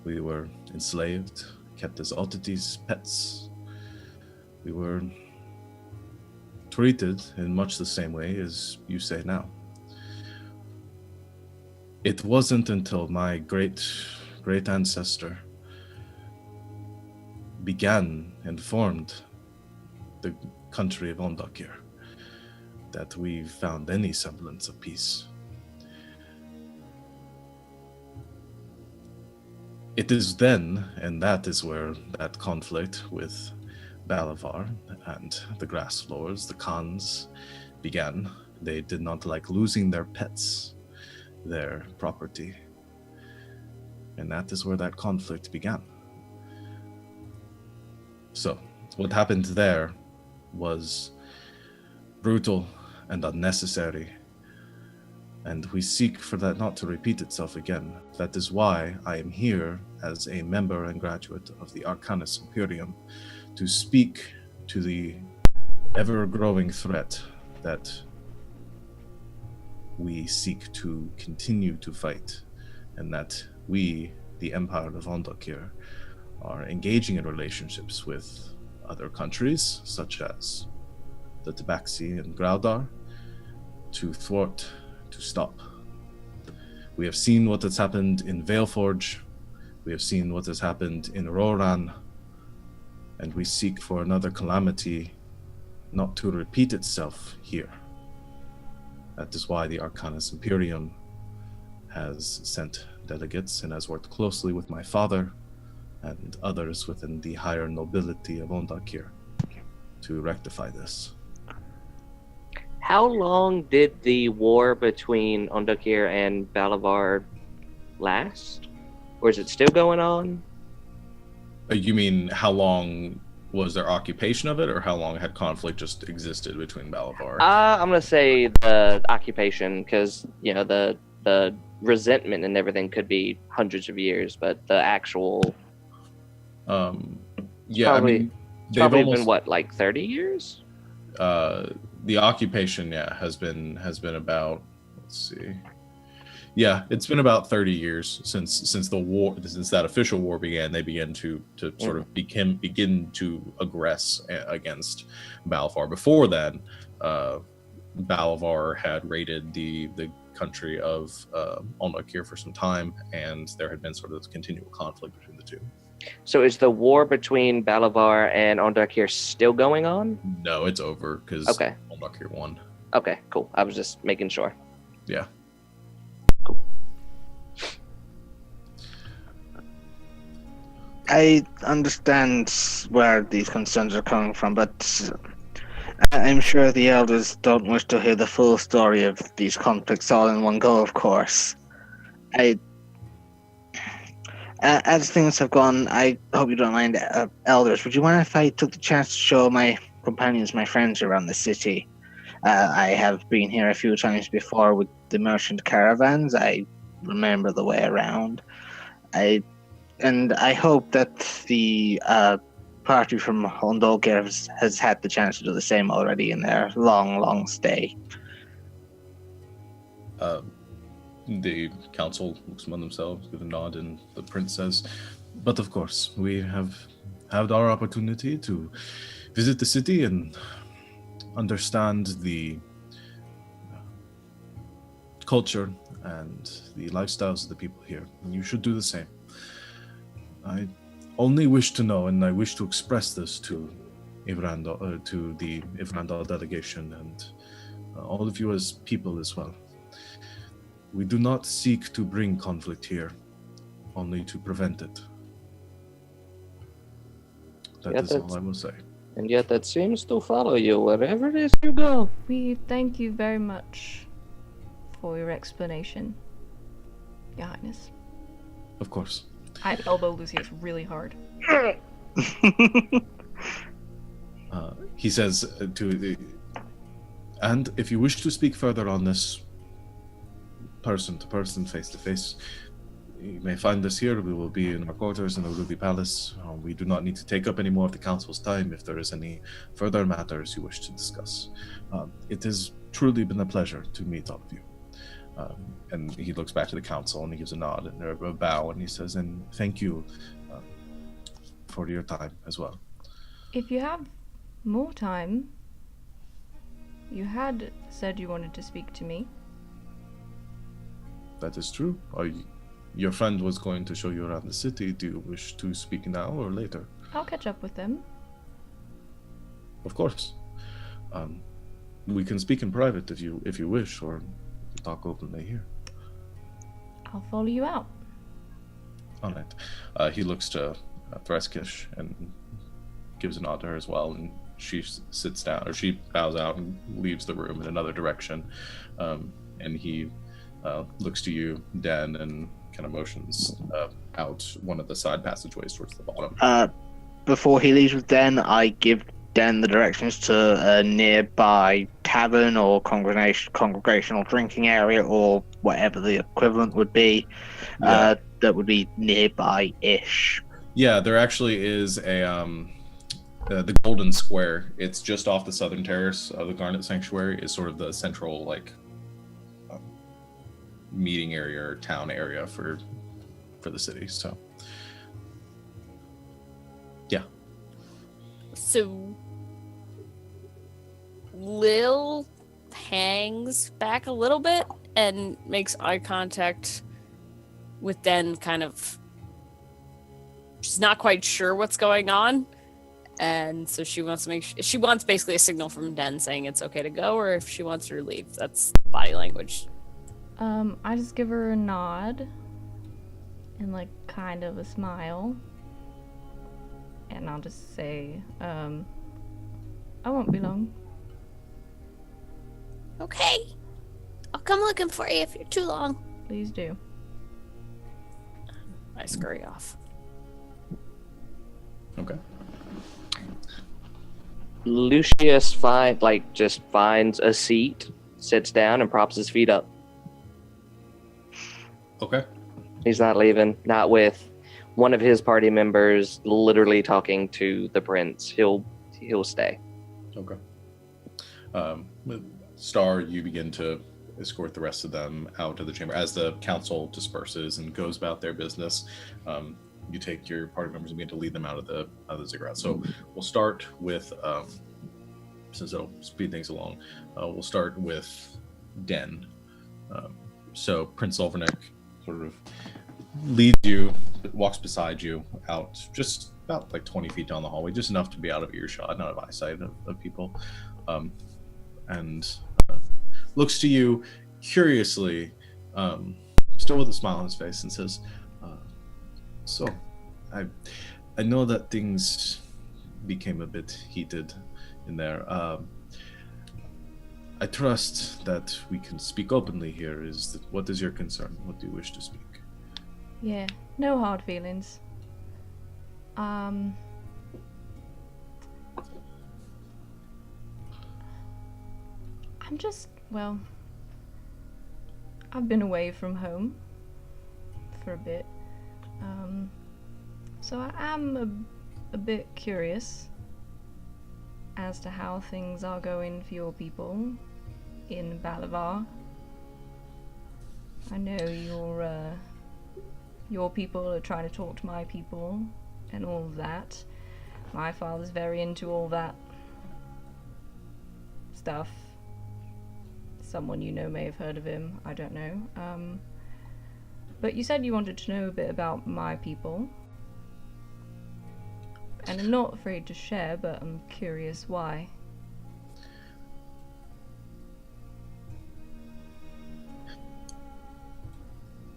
We were enslaved, kept as oddities, pets. We were treated in much the same way as you say now. It wasn't until my great ancestor began and formed the country of Olndokir that we found any semblance of peace. It is then, and that is where that conflict with Balavar and the grass lords, the Khans, began. They did not like losing their pets, their property. And that is where that conflict began. So, what happened there was brutal and unnecessary, and we seek for that not to repeat itself again. That is why I am here as a member and graduate of the Arcanus Imperium to speak to the ever-growing threat that we seek to continue to fight, and that we, the Empire of Olndokir, are engaging in relationships with other countries, such as the Tabaxi and Graudar, to thwart, to stop. We have seen what has happened in Valeforge, we have seen what has happened in Roran, and we seek for another calamity not to repeat itself here. That is why the Arcanus Imperium has sent delegates and has worked closely with my father and others within the higher nobility of Olndokir to rectify this. How long did the war between Olndokir and Balavar last? Or is it still going on? You mean how long was their occupation of it, or how long had conflict just existed between Balavar? I'm gonna say the occupation, because the resentment and everything could be hundreds of years, but the actual yeah, probably, I mean, probably been what, like 30 years? The occupation, has been about, let's see. Yeah, it's been about 30 years since the war, since that official war began. They began to sort of begin to aggress against Balavar. Before then, Balavar had raided the country of Olndokir for some time, and there had been sort of this continual conflict between the two. So is the war between Balavar and Olndokir still going on? No, it's over because Olndokir won. Okay, cool. I was just making sure. Yeah. I understand where these concerns are coming from, but I'm sure the elders don't wish to hear the full story of these conflicts all in one go, of course. As things have gone, I hope you don't mind, elders, would you mind if I took the chance to show my companions, my friends around the city? I have been here a few times before with the merchant caravans. I remember the way around. And I hope that the party from Olndokir has had the chance to do the same already in their long stay. The council looks among themselves, give a nod, and the prince says, "But of course, we have had our opportunity to visit the city and understand the culture and the lifestyles of the people here. And you should do the same. I only wish to know, and I wish to express this to Ivrandal, to the Ivrandal delegation, and all of you as people as well. We do not seek to bring conflict here, only to prevent it. That is all I will say. And yet that seems to follow you wherever it is you go. We thank you very much for your explanation, Your Highness. Of course. I elbow Lucius really hard. He says and if you wish to speak further on this, person to person, face to face, you may find us here. We will be in our quarters in the Ruby Palace. We do not need to take up any more of the council's time if there is any further matters you wish to discuss. It has truly been a pleasure to meet all of you. And he looks back to the council and he gives a nod and a bow, and he says, and thank you for your time as well. If you have more time, You had said you wanted to speak to me. That is true. Your friend was going to show you around the city. Do you wish to speak now or later? I'll catch up with them. Of course. We can speak in private if you wish, or talk openly here. I'll follow you out. All right. He looks to Threskish and gives a nod to her as well, and she sits down, or she bows out and leaves the room in another direction. And he looks to you, Dan, and kind of motions out one of the side passageways towards the bottom. Before he leaves with Den, I give Den the directions to a nearby tavern or congregational drinking area, or whatever the equivalent would be. Yeah. That would be nearby-ish. Yeah, there actually is the Golden Square. It's just off the southern terrace of the Garnet Sanctuary. Is sort of the central meeting area or town area for the city. So yeah. So Lil hangs back a little bit and makes eye contact with Den, kind of. She's not quite sure what's going on, and so she wants to she wants basically a signal from Den saying it's okay to go, or if she wants her to leave. That's body language. I just give her a nod and kind of a smile, and I'll just say, I won't be long. Okay, I'll come looking for you if you're too long. Please do. I scurry off. Okay. Lucius just finds a seat, sits down, and props his feet up. Okay. He's not leaving, not with one of his party members literally talking to the prince. He'll stay. Okay. With Star, you begin to escort the rest of them out of the chamber as the council disperses and goes about their business. You take your party members and begin to lead them out of the ziggurat. So we'll start with, since it'll speed things along, we'll start with Den. So Prince Ulverneck sort of leads you, walks beside you out just about 20 feet down the hallway, just enough to be out of earshot, not of eyesight of people, and looks to you curiously, still with a smile on his face, and says, so I know that things became a bit heated in there. I trust that we can speak openly here. What is your concern? What do you wish to speak? Yeah, no hard feelings. I'm just, well, I've been away from home for a bit. So I am a bit curious as to how things are going for your people in Balavar. I know your people are trying to talk to my people and all of that. My father's very into all that stuff. Someone you know may have heard of him, I don't know. But you said you wanted to know a bit about my people. And I'm not afraid to share, but I'm curious why.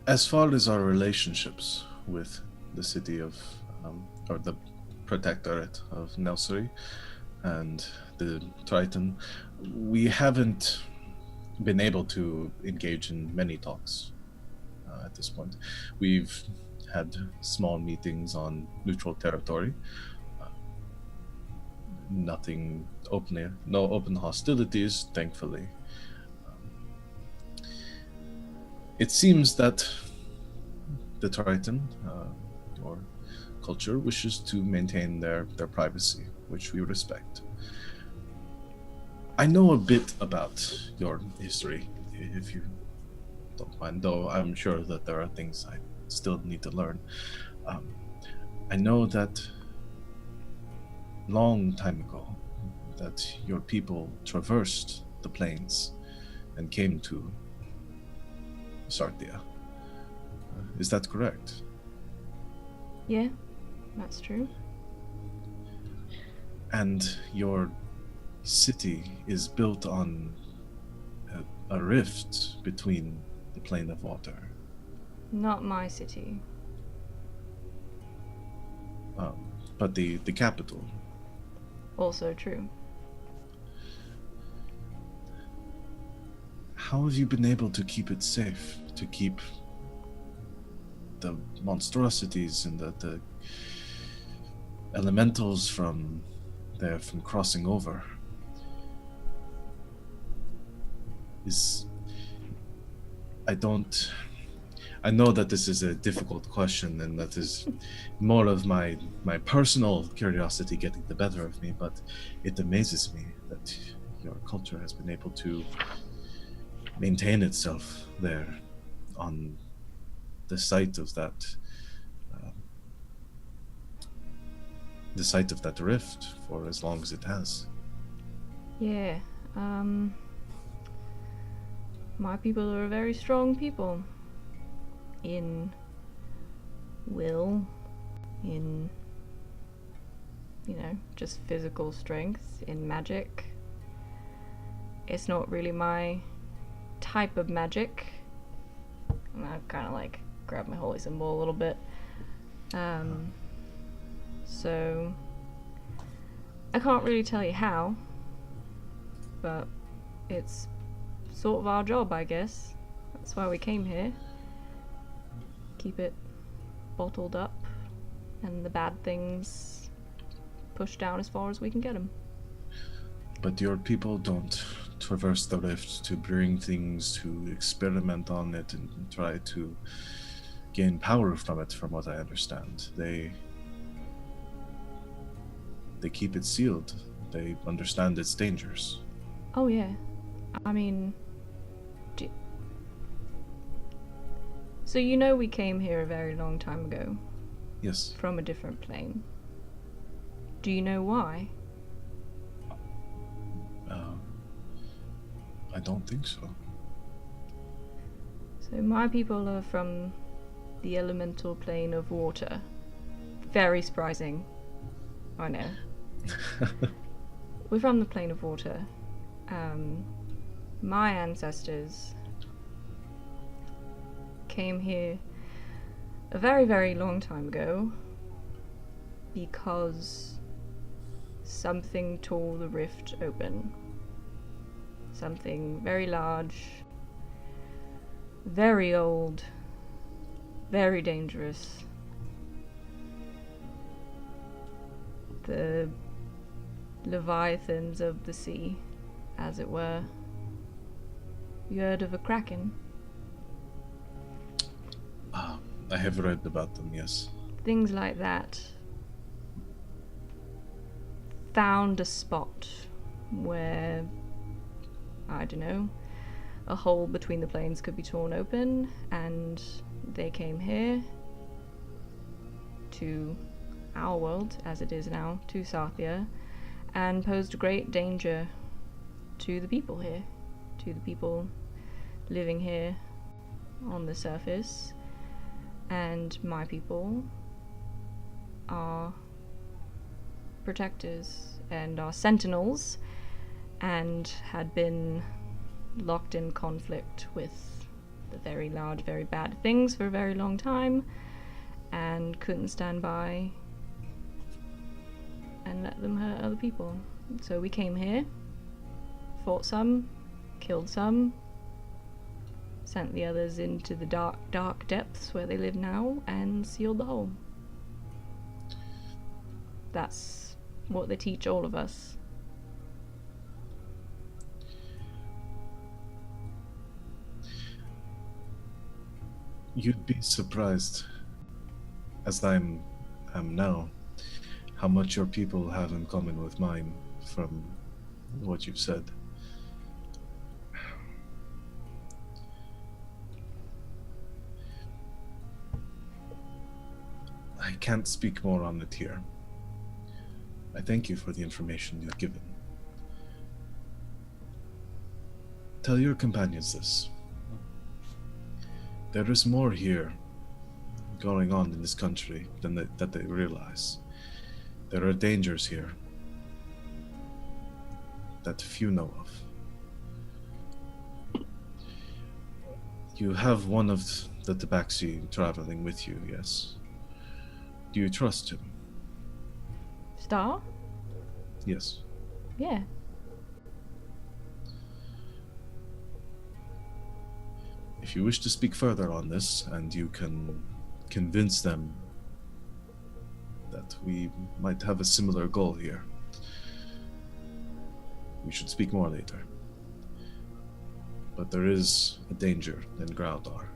As far as our relationships with the city of, or the protectorate of Nelsary and the Triton, we haven't been able to engage in many talks at this point. We've had small meetings on neutral territory. Nothing openly, no open hostilities, thankfully. It seems that the Triton, or culture, wishes to maintain their privacy, which we respect. I know a bit about your history, if you don't mind, though I'm sure that there are things I still need to learn. I know that long time ago that your people traversed the plains and came to Sartia. Is that correct? Yeah, that's true. And your city is built on a rift between the plane of water. Not my city. But the capital. Also true. How have you been able to keep it safe? To keep the monstrosities and the elementals from crossing over? I know that this is a difficult question, and that is more of my personal curiosity getting the better of me, but it amazes me that your culture has been able to maintain itself there on the site of that rift for as long as it has. Yeah, my people are a very strong people. In will, in, just physical strength, in magic. It's not really my type of magic. And I kind of like grab my holy symbol a little bit. So I can't really tell you how, but it's sort of our job, I guess. That's why we came here. Keep it bottled up and the bad things pushed down as far as we can get them. But your people don't traverse the rift to bring things, to experiment on it and try to gain power from it, from what I understand. They keep it sealed. They understand its dangers. Oh yeah. I mean, so we came here a very long time ago. Yes. From a different plane. Do you know why? I don't think so. So my people are from the elemental plane of water. Very surprising. I know. We're from the plane of water. My ancestors came here a very, very long time ago because something tore the rift open. Something very large, very old, very dangerous. The leviathans of the sea, as it were. You heard of a kraken? I have read about them, yes. Things like that found a spot where, I don't know, a hole between the planes could be torn open, and they came here to our world, as it is now, to Sarthia, and posed a great danger to the people here, to the people living here on the surface. And my people are protectors and are sentinels, and had been locked in conflict with the very large, very bad things for a very long time, and couldn't stand by and let them hurt other people. So we came here, fought some, killed some, sent the others into the dark, dark depths where they live now, and sealed the hole. That's what they teach all of us. You'd be surprised, as I am now, how much your people have in common with mine from what you've said. I can't speak more on it here. I thank you for the information you've given. Tell your companions this. There is more here going on in this country than that they realize. There are dangers here that few know of. You have one of the Tabaxi traveling with you, yes? Do you trust him? Star? Yes. Yeah. If you wish to speak further on this, and you can convince them that we might have a similar goal here, we should speak more later. But there is a danger in Graudar,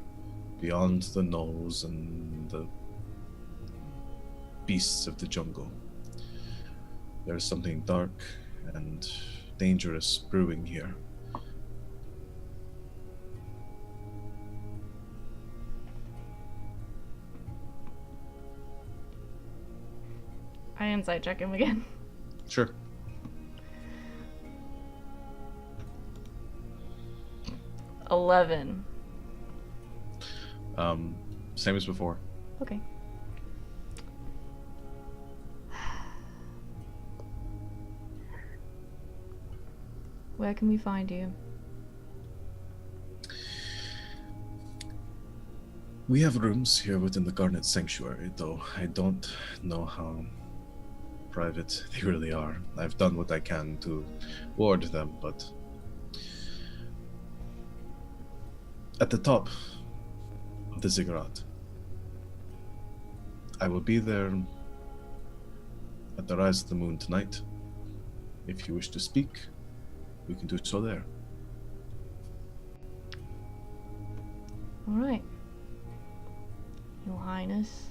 beyond the gnolls and the beasts of the jungle. There is something dark and dangerous brewing here. I insight check him again. Sure. $11. Same as before. Okay. Where can we find you? We have rooms here within the Garnet Sanctuary, though I don't know how private they really are. I've done what I can to ward them, but at the top of the ziggurat. I will be there at the rise of the moon tonight. If you wish to speak, we can do so there. All right. Your Highness.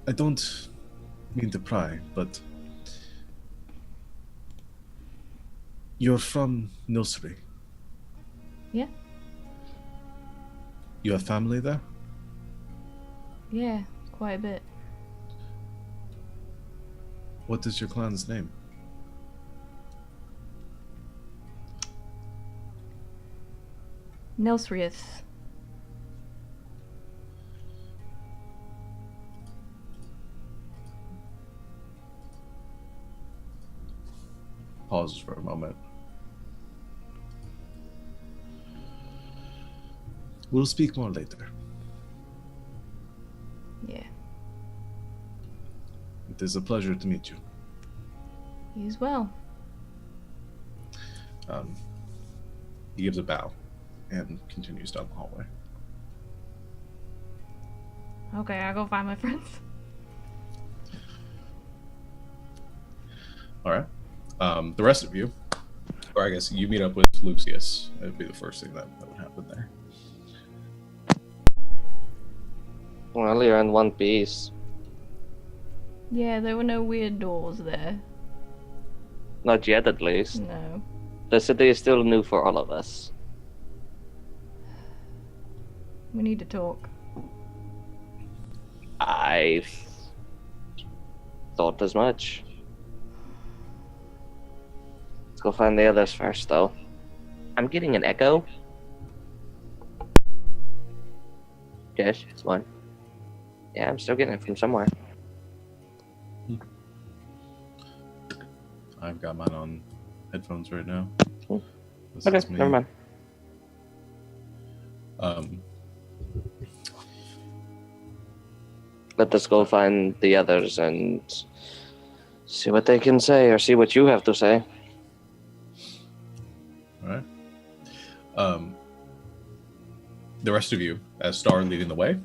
I don't mean to pry, but you're from Nilsri. Yeah? You have family there? Yeah, quite a bit. What is your clan's name? Nelsrius. Pauses for a moment. We'll speak more later. Yeah. It is a pleasure to meet you. You as well. He gives a bow and continues down the hallway. Okay, I'll go find my friends. All right. The rest of you, or I guess you meet up with Lucius. That would be the first thing that would happen there. Well, you're in one piece. Yeah, there were no weird doors there. Not yet, at least. No. The city is still new for all of us. We need to talk. I thought as much. Let's go find the others first, though. I'm getting an echo. Yes, it's one. Yeah, I'm still getting it from somewhere. I've got mine on headphones right now. This Okay, is me. never mind. Let us go find the others and see what they can say, or see what you have to say. All right. The rest of you, as Star leading the way,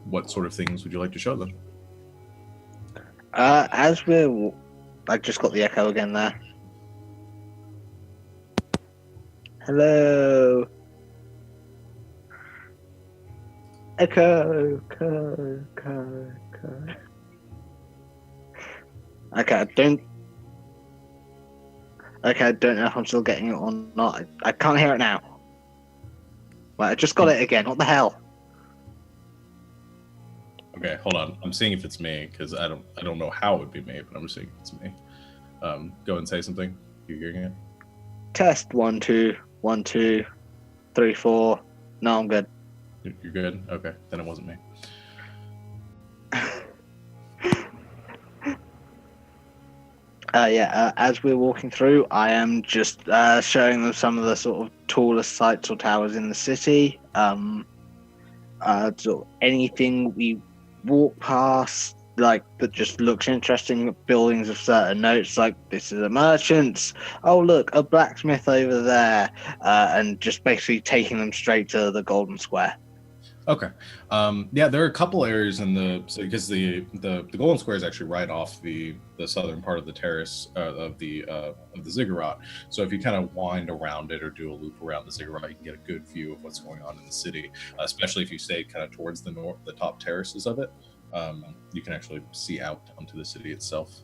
what sort of things would you like to show them? As we're... I just got the echo again there. Hello. Echo. Echo. Okay, I don't know if I'm still getting it or not. I can't hear it now. Right, I just got it again. What the hell? Okay, hold on. I'm seeing if it's me because I don't know how it would be me, but I'm seeing if it's me. go and say something. You hearing it? Test 1 2 1 2 3 4. No, I'm good. You're good. Okay, then it wasn't me. As we're walking through, I am just showing them some of the sort of tallest sites or towers in the city. So anything we walk past, like, that just looks interesting, buildings of certain notes, like, this is a merchant's, oh look, a blacksmith over there, and just basically taking them straight to the Golden Square. Okay. Yeah, there are a couple areas in because the Golden Square is actually right off the southern part of the terrace of the ziggurat. So if you kind of wind around it or do a loop around the ziggurat, you can get a good view of what's going on in the city. Especially if you stay kind of towards the north, the top terraces of it, you can actually see out onto the city itself.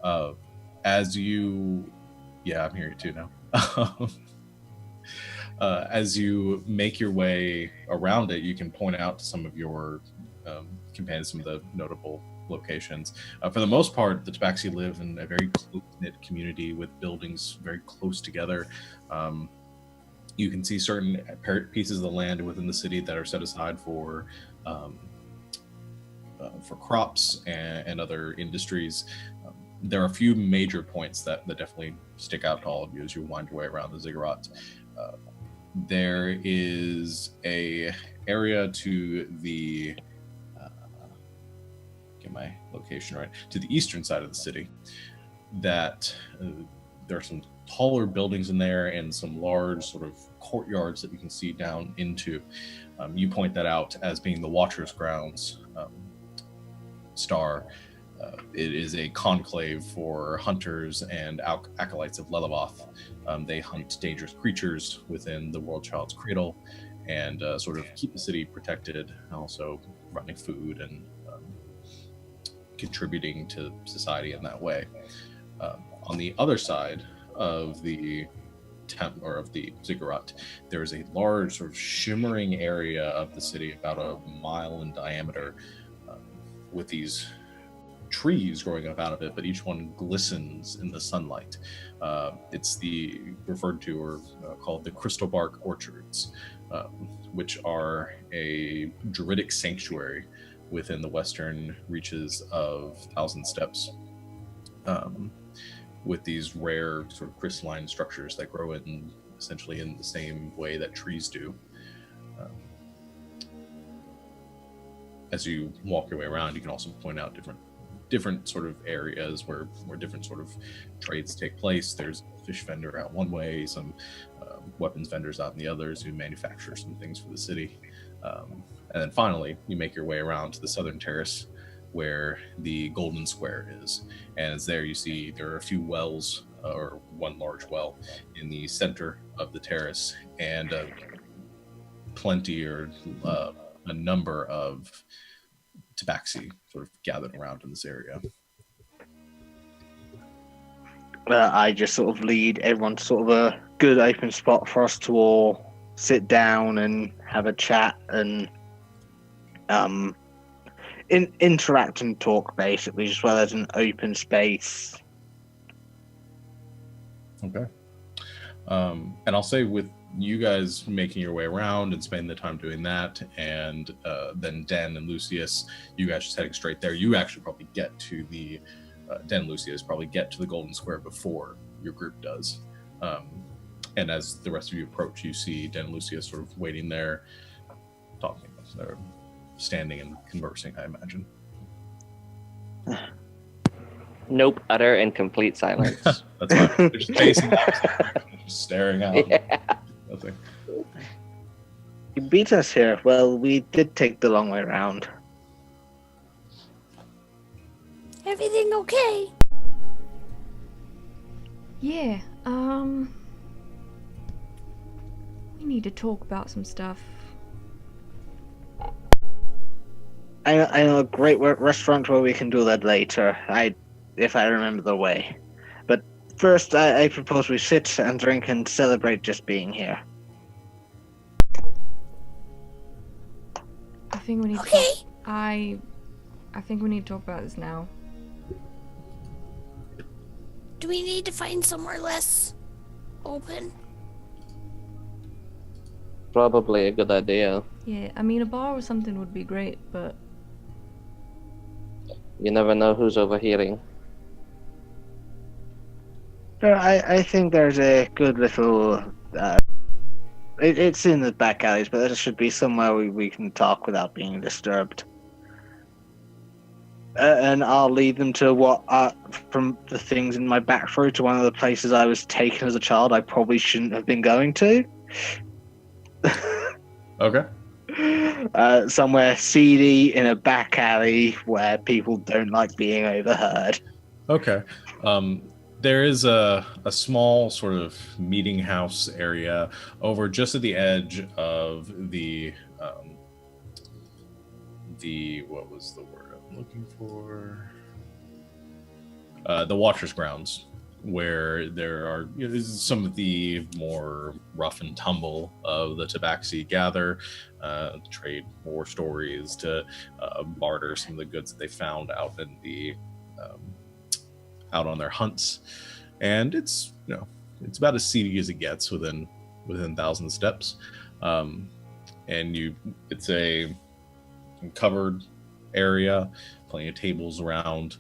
I'm here too now. As you make your way around it, you can point out to some of your companions some of the notable locations. For the most part, the Tabaxi live in a very close-knit community with buildings very close together. You can see certain pieces of the land within the city that are set aside for crops and other industries. There are a few major points that definitely stick out to all of you as you wind your way around the ziggurat. There is a area to the get my location right, to the eastern side of the city that there are some taller buildings in there and some large sort of courtyards that you can see down into. You point that out as being the Watcher's Grounds Star. It is a conclave for hunters and acolytes of Lelevoth. They hunt dangerous creatures within the World Child's cradle and sort of keep the city protected, and also running food and contributing to society in that way. On the other side of the ziggurat, there is a large sort of shimmering area of the city about a mile in diameter with these trees growing up out of it, but each one glistens in the sunlight. It's referred to or called the Crystal Bark Orchards, which are a druidic sanctuary within the western reaches of Thousand Steps, with these rare sort of crystalline structures that grow essentially in the same way that trees do. As you walk your way around, you can also point out different sort of areas where different sort of trades take place. There's a fish vendor out one way, some weapons vendors out in the others who manufacture some things for the city. And then finally, you make your way around to the southern terrace where the Golden Square is. And as there you see there are a few wells, or one large well in the center of the terrace, and plenty or a number of tabaxi sort of gathered around in this area. I just sort of lead everyone to sort of a good open spot for us to all sit down and have a chat and interact and talk, basically, just where there's an open space. Okay. And I'll say, with you guys making your way around and spending the time doing that, and then Den and Lucius, you guys just heading straight there. You actually probably get to the Den and Lucius probably get to the Golden Square before your group does. And as the rest of you approach, you see Den and Lucius sort of waiting there, talking. They're standing and conversing, I imagine. Nope, utter and complete silence. That's fine. They're just facing out, just staring out. Yeah. Nothing. You beat us here. Well, we did take the long way around. Everything okay? Yeah, we need to talk about some stuff. I know a great restaurant where we can do that later, if I remember the way. But first, I propose we sit and drink and celebrate just being here. I think we need Okay. to I think we need to talk about this now. Do we need to find somewhere less open? Probably a good idea. Yeah, I mean, a bar or something would be great, but You never know who's overhearing. I think there's a good little. It's in the back alleys, but there should be somewhere we can talk without being disturbed. And I'll lead them to what, from the things in my backstory, to one of the places I was taken as a child I probably shouldn't have been going to. Okay. Somewhere seedy in a back alley where people don't like being overheard. Okay. There is a small sort of meeting house area over just at the edge of the what was the word I'm looking for? The Watcher's Grounds, where there are some of the more rough and tumble of the Tabaxi gather, trade war stories, to barter some of the goods that they found out in the out on their hunts. And it's it's about as seedy as it gets within 1,000 steps. And it's a covered area, plenty of tables around,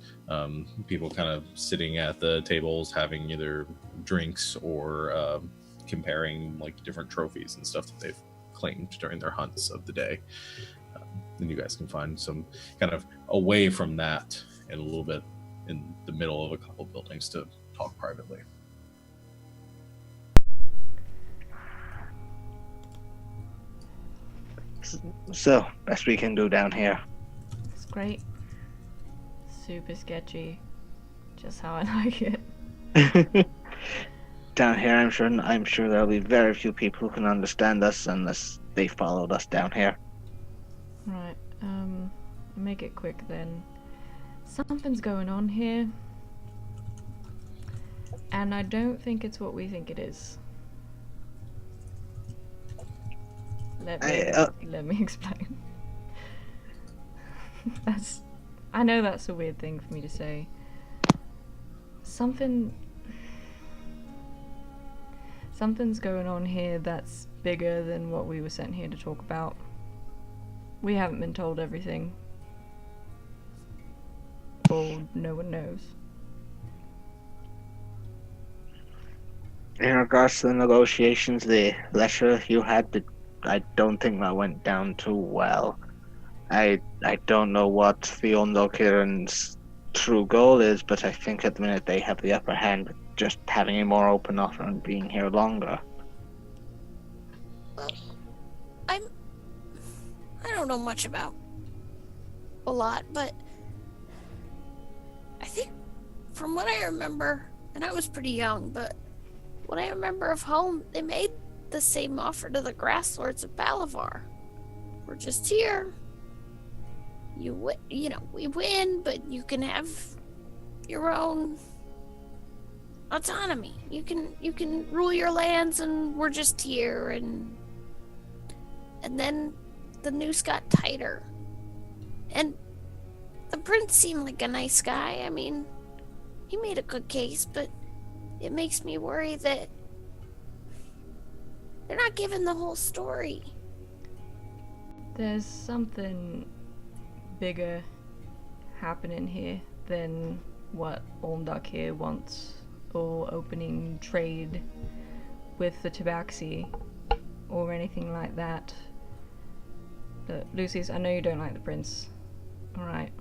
people kind of sitting at the tables having either drinks or comparing like different trophies and stuff that they've claimed during their hunts of the day. And you guys can find some kind of away from that and a little bit in the middle of a couple buildings to talk privately. So, best we can do down here. it's great. Super sketchy. Just how I like it. Down here, I'm sure there'll be very few people who can understand us unless they followed us down here. Right, make it quick then. Something's going on here. And I don't think it's what we think it is. Let me explain. I know that's a weird thing for me to say. Something's going on here that's bigger than what we were sent here to talk about. We haven't been told everything. Or no one knows. In regards to the negotiations, the letter you had, I don't think that went down too well. I don't know what the Olndokir's true goal is, but I think at the minute they have the upper hand with just having a more open offer and being here longer. Well, I don't know much about a lot, but I think from what I remember, and I was pretty young, but what I remember of home, they made the same offer to the Grass Lords of Balavar. We're just here. We win, but you can have your own autonomy. You can rule your lands, and we're just here. And then the noose got tighter, and the prince seemed like a nice guy. I mean, he made a good case, but it makes me worry that they're not giving the whole story. There's something bigger happening here than what Olndokir wants, or opening trade with the Tabaxi, or anything like that. But Lucius, I know you don't like the prince. Alright.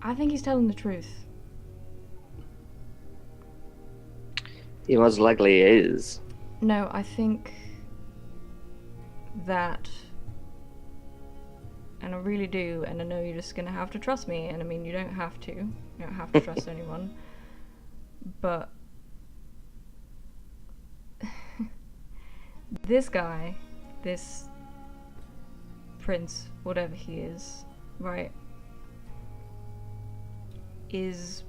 I think he's telling the truth. He most likely is. No, I think that, and I really do, and I know you're just gonna have to trust me, and I mean, you don't have to trust anyone, but this guy, this prince, whatever he is, right, is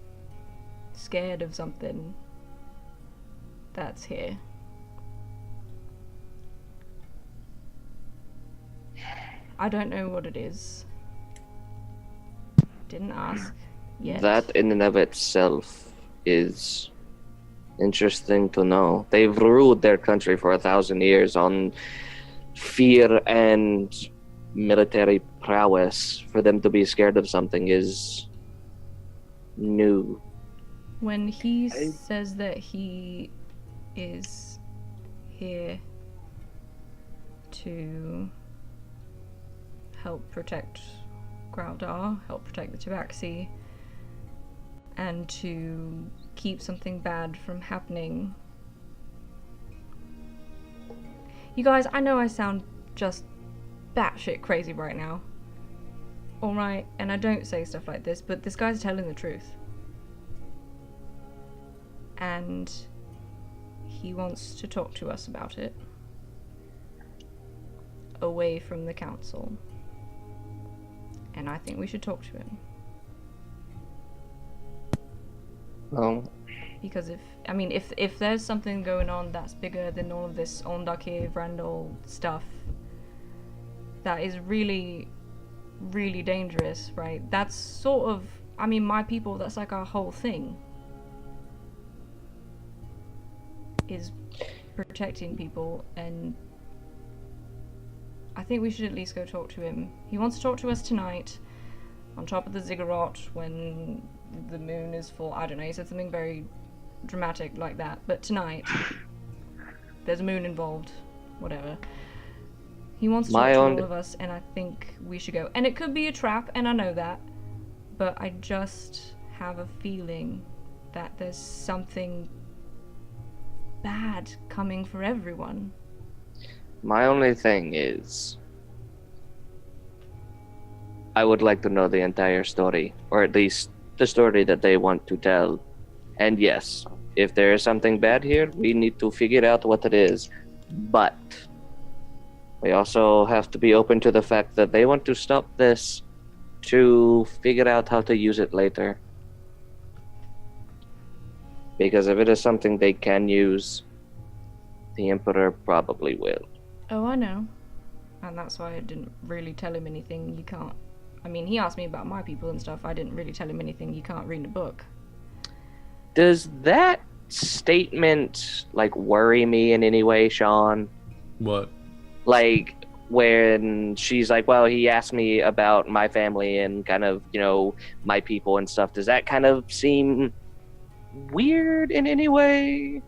scared of something that's here. I don't know what it is. Didn't ask yet. That in and of itself is interesting to know. They've ruled their country for 1,000 years on fear and military prowess. For them to be scared of something is new. When he says that he is here to help protect Graudar, help protect the Tabaxi, and to keep something bad from happening. You guys, I know I sound just batshit crazy right now. Alright, and I don't say stuff like this, but this guy's telling the truth. And he wants to talk to us about it. Away from the council. And I think we should talk to him. Well, Because if there's something going on that's bigger than all of this Olndokir, Vrandol stuff, that is really, really dangerous, right? That's sort of, my people, that's like our whole thing. Is protecting people, and I think we should at least go talk to him. He wants to talk to us tonight, on top of the ziggurat, when the moon is full. I don't know, he said something very dramatic like that, but tonight, there's a moon involved, whatever. He wants to talk to all of us, and I think we should go. And it could be a trap, and I know that, but I just have a feeling that there's something bad coming for everyone. my only thing is, I would like to know the entire story, or at least the story that they want to tell. And yes, if there is something bad here, we need to figure out what it is. But we also have to be open to the fact that they want to stop this to figure out how to use it later. Because if it is something they can use, the Emperor probably will. Oh, I know. And that's why I didn't really tell him anything you can't... he asked me about my people and stuff. I didn't really tell him anything you can't read in a book. Does that statement, worry me in any way, Sean? What? When she's like, well, he asked me about my family and kind of, my people and stuff. Does that kind of seem weird in any way?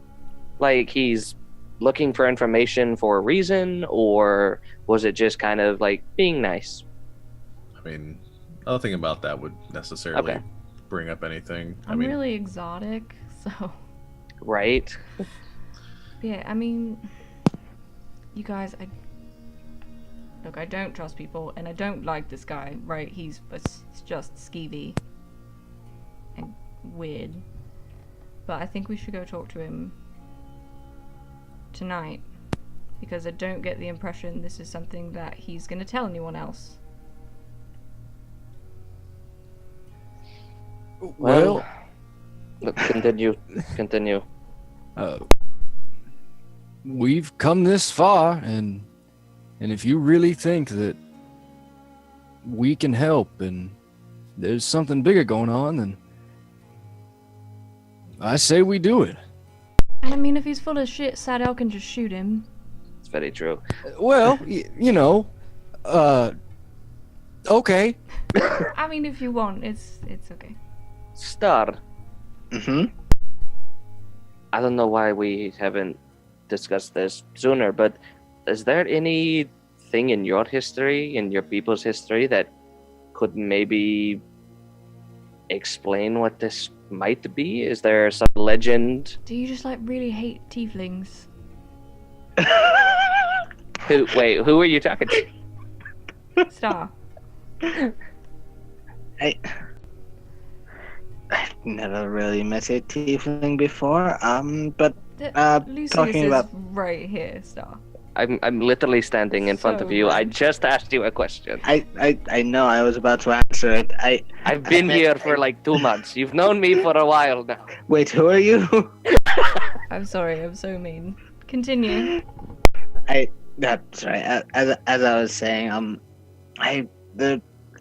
Like he's looking for information for a reason, or was it just kind of being nice? Nothing about that would necessarily bring up anything. I'm really exotic, so... Right? Yeah, you guys, I don't trust people, and I don't like this guy, right? He's just skeevy and weird. But I think we should go talk to him tonight, because I don't get the impression this is something that he's going to tell anyone else. Well, continue. We've come this far, and if you really think that we can help and there's something bigger going on, then I say we do it. And if he's full of shit, Sadel can just shoot him. It's very true. Well, okay. If you want, it's okay. Star. Mm-hmm. I don't know why we haven't discussed this sooner, but is there anything in your history, in your people's history, that could maybe explain what this might be? Is there some legend? Do you just really hate tieflings? Who are you talking to? Star. I've never really met a tiefling before, but Lucius talking is about... right here, Star. I'm literally standing in front of you. right. I just asked you a question. I know, I was about to answer it. I've been here for 2 months. You've known me for a while now. Wait, who are you? I'm sorry, I'm so mean. Continue. That's right. As I was saying, the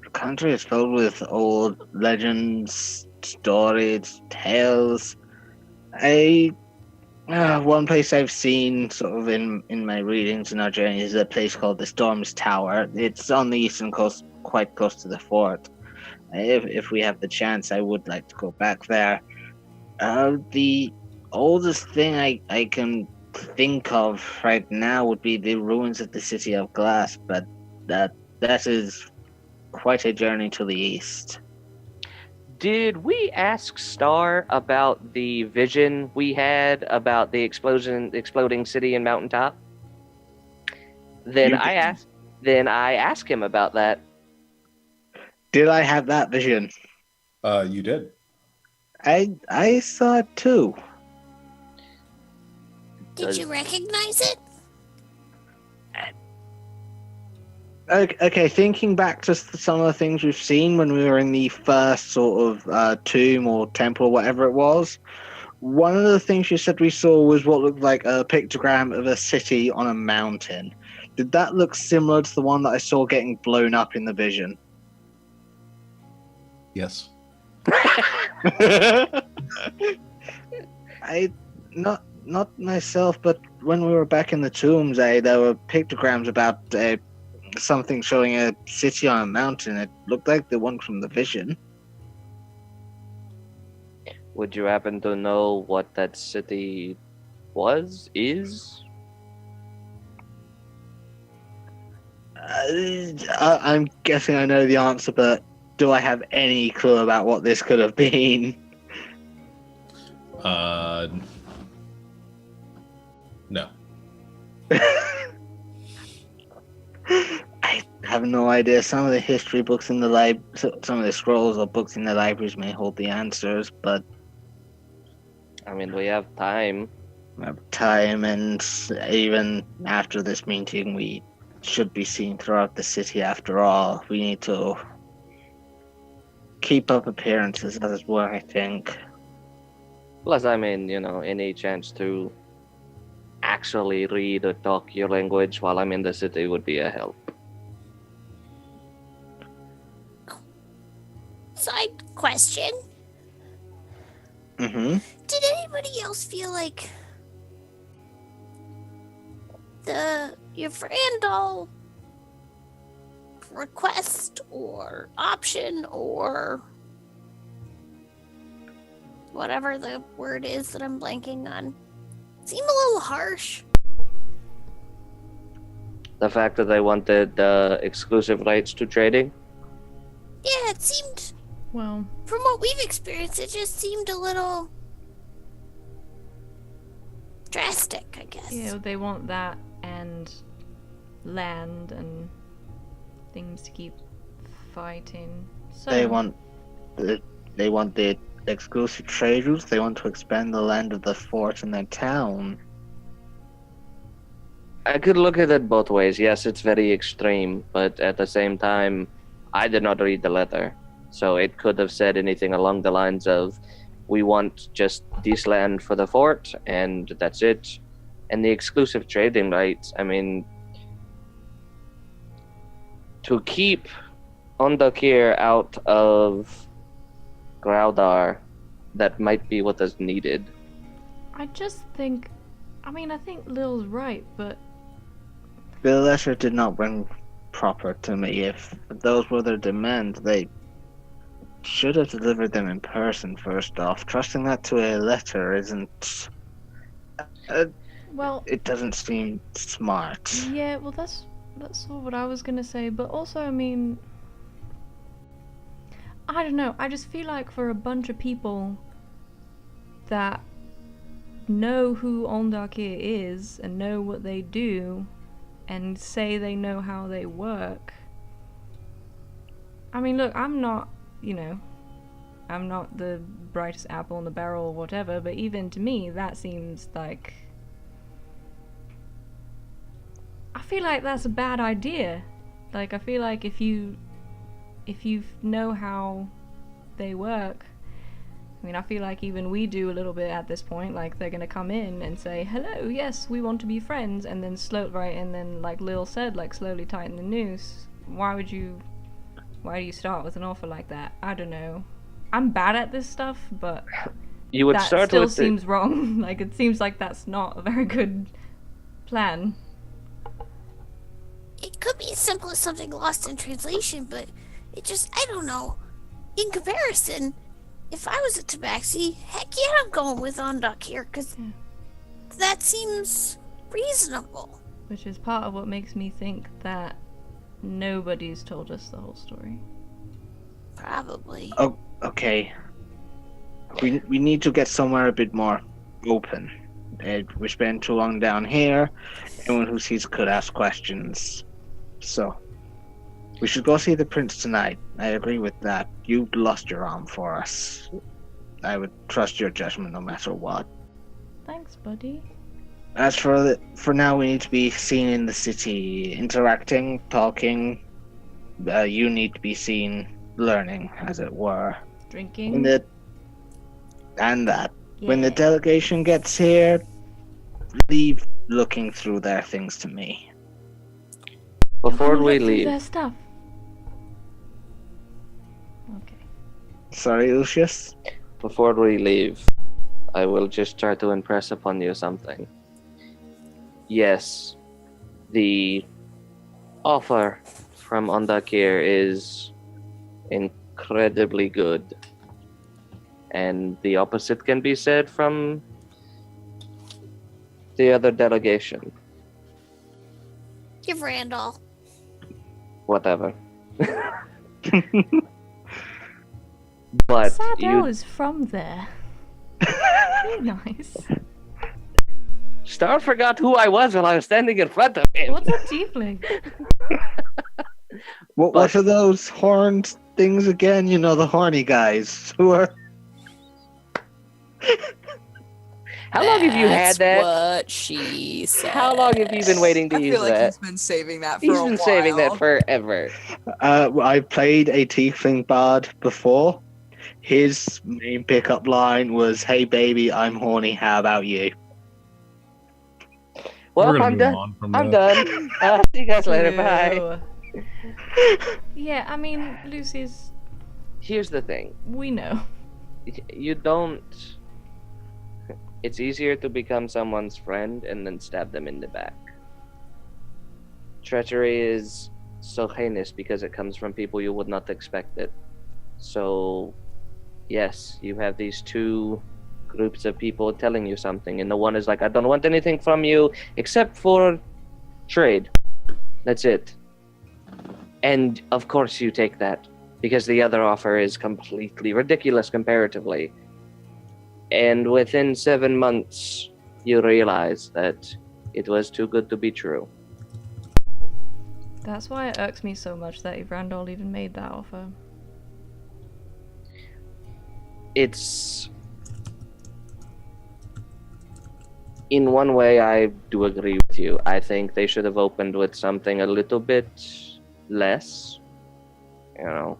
country is filled with old legends, stories, tales. One place I've seen sort of in my readings and our journey is a place called the Storm's Tower. It's on the eastern coast, quite close to the fort. If we have the chance, I would like to go back there. The oldest thing I can think of right now would be the ruins of the City of Glass, but that is quite a journey to the east. Did we ask Star about the vision we had about the exploding city and mountaintop? Then I asked him about that. Did I have that vision? You did. I saw it too. Did you recognize it? Okay, thinking back to some of the things we've seen when we were in the first sort of tomb or temple or whatever it was, one of the things you said we saw was what looked like a pictogram of a city on a mountain. Did that look similar to the one that I saw getting blown up in the vision? Yes. Not myself, but when we were back in the tombs, there were pictograms about something showing a city on a mountain. It looked like the one from the vision. Would you happen to know what that city is? I'm guessing I know the answer, but do I have any clue about what this could have been? No. I have no idea. Some of the history books in the some of the scrolls or books in the libraries may hold the answers, but I mean, we have time. And even after this meeting, we should be seen throughout the city after all. We need to keep up appearances, as well, I think. Plus, I mean, any chance to actually read or talk your language while I'm in the city would be a help. Side question. Mm-hmm. Did anybody else feel like your Frandal request or option or whatever the word is that I'm blanking on seem a little harsh? The fact that they wanted exclusive rights to trading? Yeah, it seemed, Well, from what we've experienced, it just seemed a little drastic, I guess. yeah, they want that and land and things to keep fighting. So They want the exclusive trade routes. They want to expand the land of the fort and their town. I could look at it both ways. Yes, it's very extreme, but at the same time, I did not read the letter. So it could have said anything along the lines of, we want just this land for the fort, and that's it. And the exclusive trading rights, I mean, to keep Olndokir out of Graudar, that might be what is needed. I just think, I think Lil's right, but The letter did not ring proper to me. If those were their demands, they should have delivered them in person first off. Trusting that to a letter isn't... well, it doesn't seem smart. yeah, well that's sort of what I was gonna say, but also I don't know, I just feel like for a bunch of people that know who Olndokir is and know what they do and say they know how they work. I mean, look, I'm not the brightest apple in the barrel or whatever, but even to me, that seems like... I feel like that's a bad idea. Like, I feel like if you know how they work, I feel like even we do a little bit at this point. Like, they're gonna come in and say, hello, yes, we want to be friends, and then like Lil said, like, slowly tighten the noose. Why would you Why do you start with an offer like that? I don't know. I'm bad at this stuff, but You would that start still with the, seems wrong. Like, it seems like that's not a very good plan. It could be as simple as something lost in translation, but it just, I don't know. In comparison, if I was a Tabaxi, heck yeah, I'm going with Olndokir, because that seems reasonable. Which is part of what makes me think that nobody's told us the whole story. Probably. Oh, okay. We need to get somewhere a bit more open. We spend too long down here. Anyone who sees could ask questions. So, we should go see the prince tonight. I agree with that. You lost your arm for us. I would trust your judgment no matter what. Thanks, buddy. As for now, we need to be seen in the city, interacting, talking. You need to be seen learning, as it were. Drinking. When the delegation gets here, leave looking through their things to me. before Don't we look through leave, their stuff. Okay. Sorry, Lucius? before we leave, I will just try to impress upon you something. Yes, the offer from Olndokir is incredibly good. And the opposite can be said from the other delegation. Give Randall. Whatever. But Sadell you is from there. Very nice. Star forgot who I was while I was standing in front of him. What's a tiefling? What are those horned things again? You know, the horny guys who are... How long have you had that? What she said. How long have you been waiting to I use feel like that? he's been saving that for He's a been while. saving that forever. I played a tiefling bard before. His main pickup line was, "Hey baby, I'm horny, how about you?" Well, We're gonna I'm move done. on from I'm that. done. See you guys later. Bye. Ew. Yeah, I mean, Lucy's. Here's the thing. We know. You don't... It's easier to become someone's friend and then stab them in the back. Treachery is so heinous because it comes from people you would not expect it. So, yes, you have these two groups of people telling you something, and the one is like, I don't want anything from you except for trade. That's it. And of course you take that, because the other offer is completely ridiculous comparatively. And within 7 months, you realize that it was too good to be true. That's why it irks me so much that Randall even made that offer. It's... In one way, I do agree with you. I think they should have opened with something a little bit less. You know,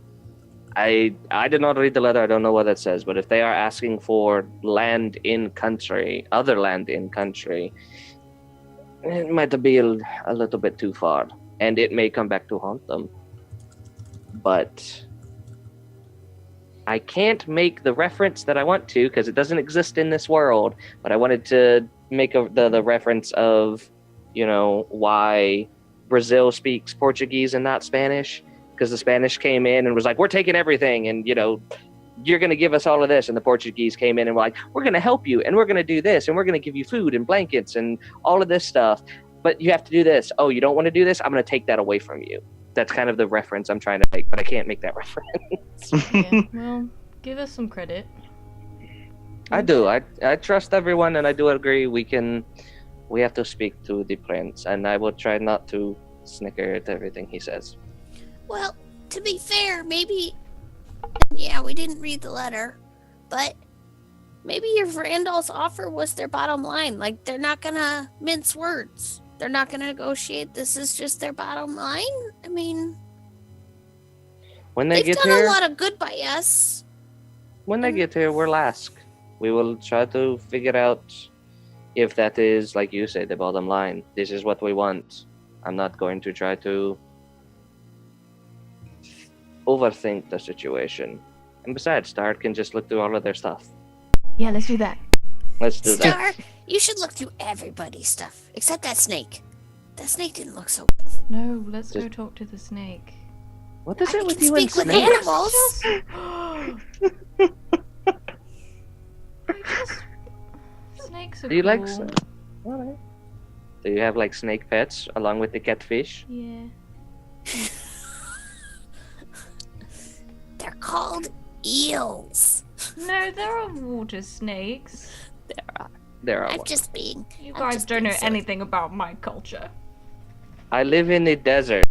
I did not read the letter. I don't know what it says. But if they are asking for land in country, other land in country, it might be a little bit too far. And it may come back to haunt them. But I can't make the reference that I want to because it doesn't exist in this world. But I wanted to make the reference of, you know, why Brazil speaks Portuguese and not Spanish, because the Spanish came in and was like, we're taking everything, and, you know, you're going to give us all of this. And the Portuguese came in and were like, we're going to help you, and we're going to do this, and we're going to give you food and blankets and all of this stuff, but you have to do this. Oh, you don't want to do this? I'm going to take that away from you. That's kind of the reference I'm trying to make, but I can't make that reference. Yeah, well, give us some credit. I do. I trust everyone, and I do agree we have to speak to the prince, and I will try not to snicker at everything he says. Well, to be fair, maybe... Yeah, we didn't read the letter, but maybe if Randall's offer was their bottom line. Like, they're not gonna mince words. They're not gonna negotiate. This is just their bottom line. I mean, When they they've get done here, a lot of good by us. when they get here, we'll ask. We will try to figure out if that is, like you say, the bottom line. This is what we want. I'm not going to try to overthink the situation. And besides, Star can just look through all of their stuff. Yeah, let's do that. Let's do that. Star, you should look through everybody's stuff, except that snake. That snake didn't look so. No, let's go Just- talk to the snake. What is I it with can you and speak with snakes? animals. Snakes are Do you like? cool. Alright. Do you have like snake pets along with the catfish? Yeah. They're called eels. No, there are water snakes. There are. I'm one. just being. You I'm guys just don't being know silly. anything about my culture. I live in the desert.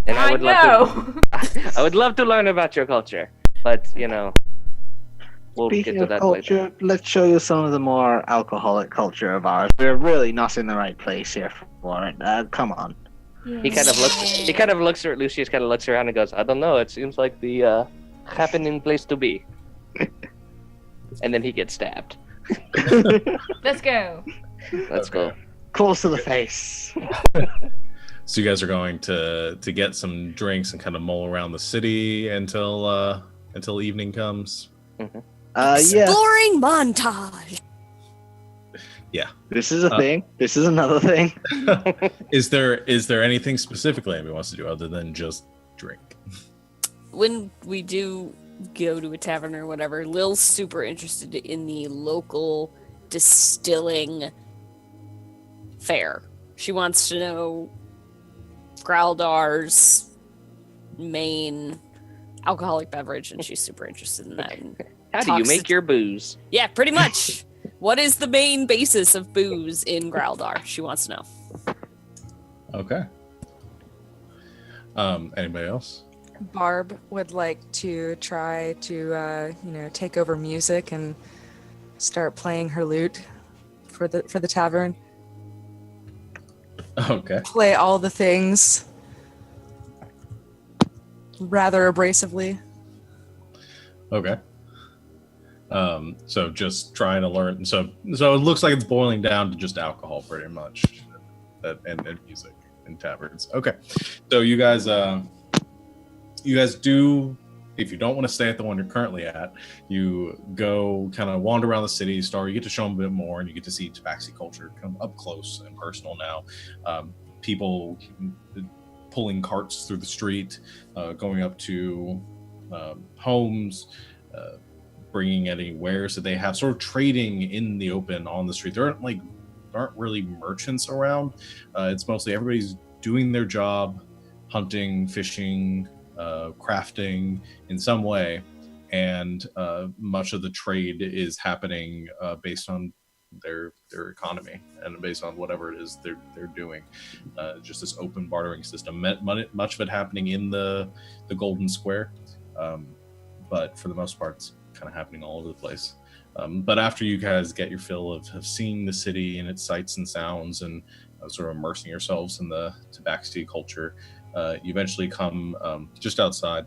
And I would love know. to. I would love to learn about your culture, but you know, we'll Speaking get to of that later. culture, let's show you some of the more alcoholic culture of ours. We're really not in the right place here for it. Come on. He kind of looks. He kind of looks at Lucius. Kind of looks around and goes, "I don't know. It seems like the happening place to be." And then he gets stabbed. Let's go. Let's go. Close to the face. So you guys are going to get some drinks and kind of mull around the city until evening comes. Yeah. Exploring montage. This is a thing. This is another thing. Is there anything specifically anybody wants to do other than just drink? When we do go to a tavern or whatever, Lil's super interested in the local distilling fair. She wants to know Growldar's main alcoholic beverage, and she's super interested in that. And How do you talks make to- your booze? yeah, pretty much. What is the main basis of booze in Growldar? She wants to know. Okay. Anybody else? Barb would like to try to, take over music and start playing her lute for the tavern. Okay. Play all the things rather abrasively. Okay. So just trying to learn. So it looks like it's boiling down to just alcohol, pretty much, and music in taverns. Okay. So you guys do. If you don't want to stay at the one you're currently at, you go kind of wander around the city. You get to show them a bit more, and you get to see Tabaxi culture come up close and personal now. People pulling carts through the street, going up to homes, bringing any wares that they have, sort of trading in the open on the street. There aren't really merchants around. It's mostly everybody's doing their job, hunting, fishing, crafting in some way, and much of the trade is happening based on their economy and based on whatever it is they're doing. Just this open bartering system. Much of it happening in the Golden Square, but for the most part, it's kind of happening all over the place. But after you guys get your fill of seeing the city and its sights and sounds, and sort of immersing yourselves in the Tabaxi culture, you eventually come just outside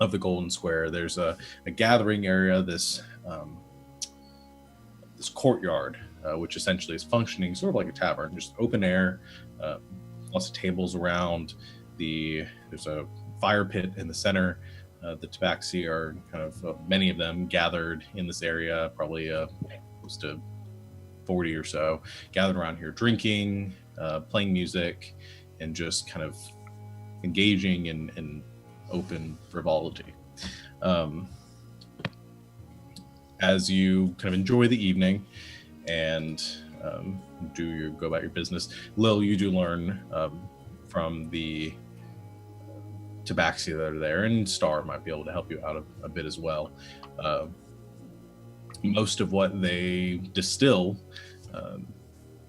of the Golden Square. There's a gathering area, this courtyard, which essentially is functioning sort of like a tavern, just open air, lots of tables around. There's a fire pit in the center. The Tabaxi are kind of many of them gathered in this area, probably close to 40 or so, gathered around here, drinking, playing music, and just kind of engaging in open frivolity. As you kind of enjoy the evening and go about your business, Lil, you do learn from the Tabaxi that are there, and Star might be able to help you out a bit as well. Most of what they distill,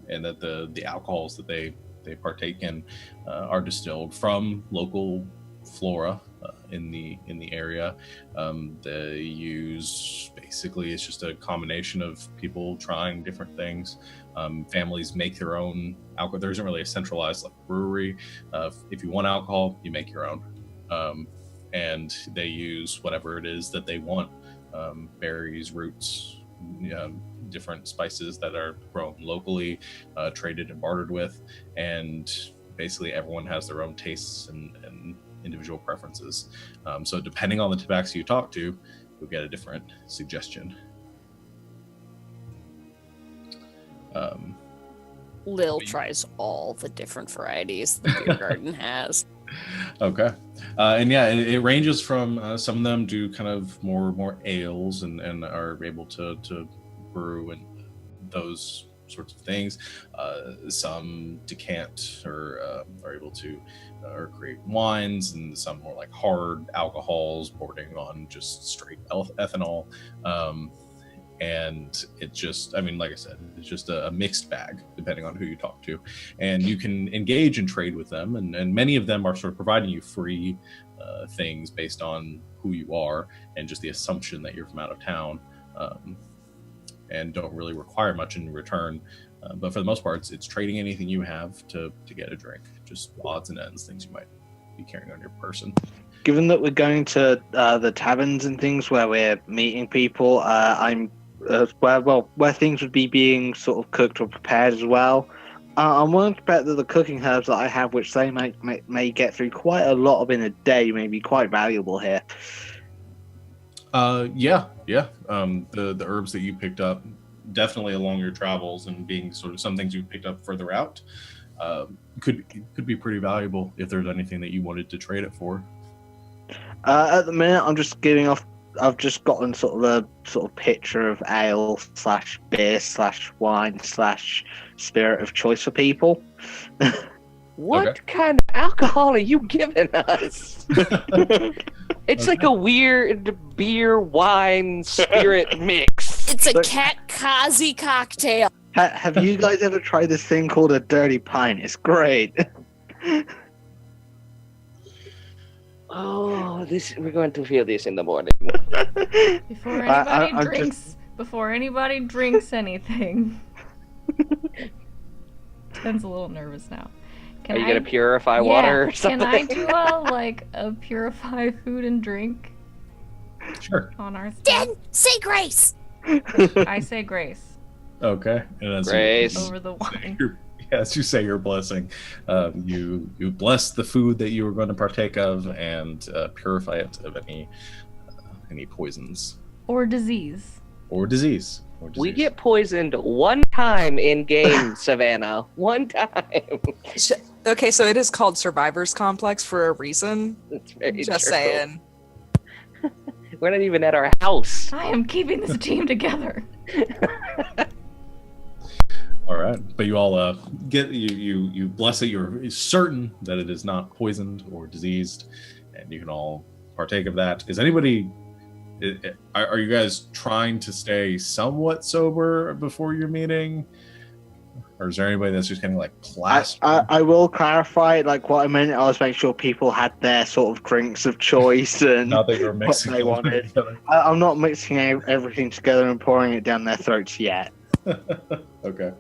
and that the alcohols that they partake in are distilled from local flora in the area. They use, basically, it's just a combination of people trying different things. Families make their own alcohol. There isn't really a centralized brewery. If you want alcohol, you make your own. And they use whatever it is that they want, berries, roots, different spices that are grown locally, traded and bartered with, and basically everyone has their own tastes and individual preferences. So depending on the tabaxi you talk to, you'll get a different suggestion. Lil tries all the different varieties the beer garden has. Okay. And yeah, it ranges from some of them do kind of more ales and are able to brew and those sorts of things. Some decant or are able to or create wines, and some more like hard alcohols bordering on just straight ethanol. And it just, I mean, like I said, it's just a mixed bag depending on who you talk to. And you can engage and trade with them. And many of them are sort of providing you free things based on who you are and just the assumption that you're from out of town, and don't really require much in return. But for the most part, it's trading anything you have to get a drink, just odds and ends, things you might be carrying on your person. Given that we're going to the taverns and things where we're meeting people, where things would be being sort of cooked or prepared as well. I'm willing to bet that the cooking herbs that I have, which they may get through quite a lot of in a day, may be quite valuable here. Yeah. The herbs that you picked up, definitely along your travels and being sort of some things you picked up further out, could be pretty valuable if there's anything that you wanted to trade it for. At the minute, I'm just giving off. I've just gotten sort of picture of ale / beer / wine / spirit of choice for people. What kind of alcohol are you giving us? It's like a weird beer, wine, spirit mix. It's a cat kazi cocktail. Have you guys ever tried this thing called a dirty pint? It's great. Oh, we're going to feel this in the morning. Before anybody drinks anything. Ten's a little nervous now. Are you gonna purify water or something? Can I do a purify food and drink? Sure. On our stuff? Dan, say grace. I say grace. Okay. And as grace over the wine. As you say your blessing, you bless the food that you were going to partake of and purify it of any poisons or disease. We get poisoned one time in game, Savannah. One time. Okay, so it is called Survivor's Complex for a reason. That's very Just true. saying. We're not even at our house. I am keeping this team together. All right, but you all you bless it. You're certain that it is not poisoned or diseased, and you can all partake of that. Is anybody? Are you guys trying to stay somewhat sober before your meeting, or is there anybody that's just getting like plastered? I will clarify. Like what I meant, I was making sure people had their sort of drinks of choice and not that you're mixing what they wanted. Together. I'm not mixing everything together and pouring it down their throats yet. Okay.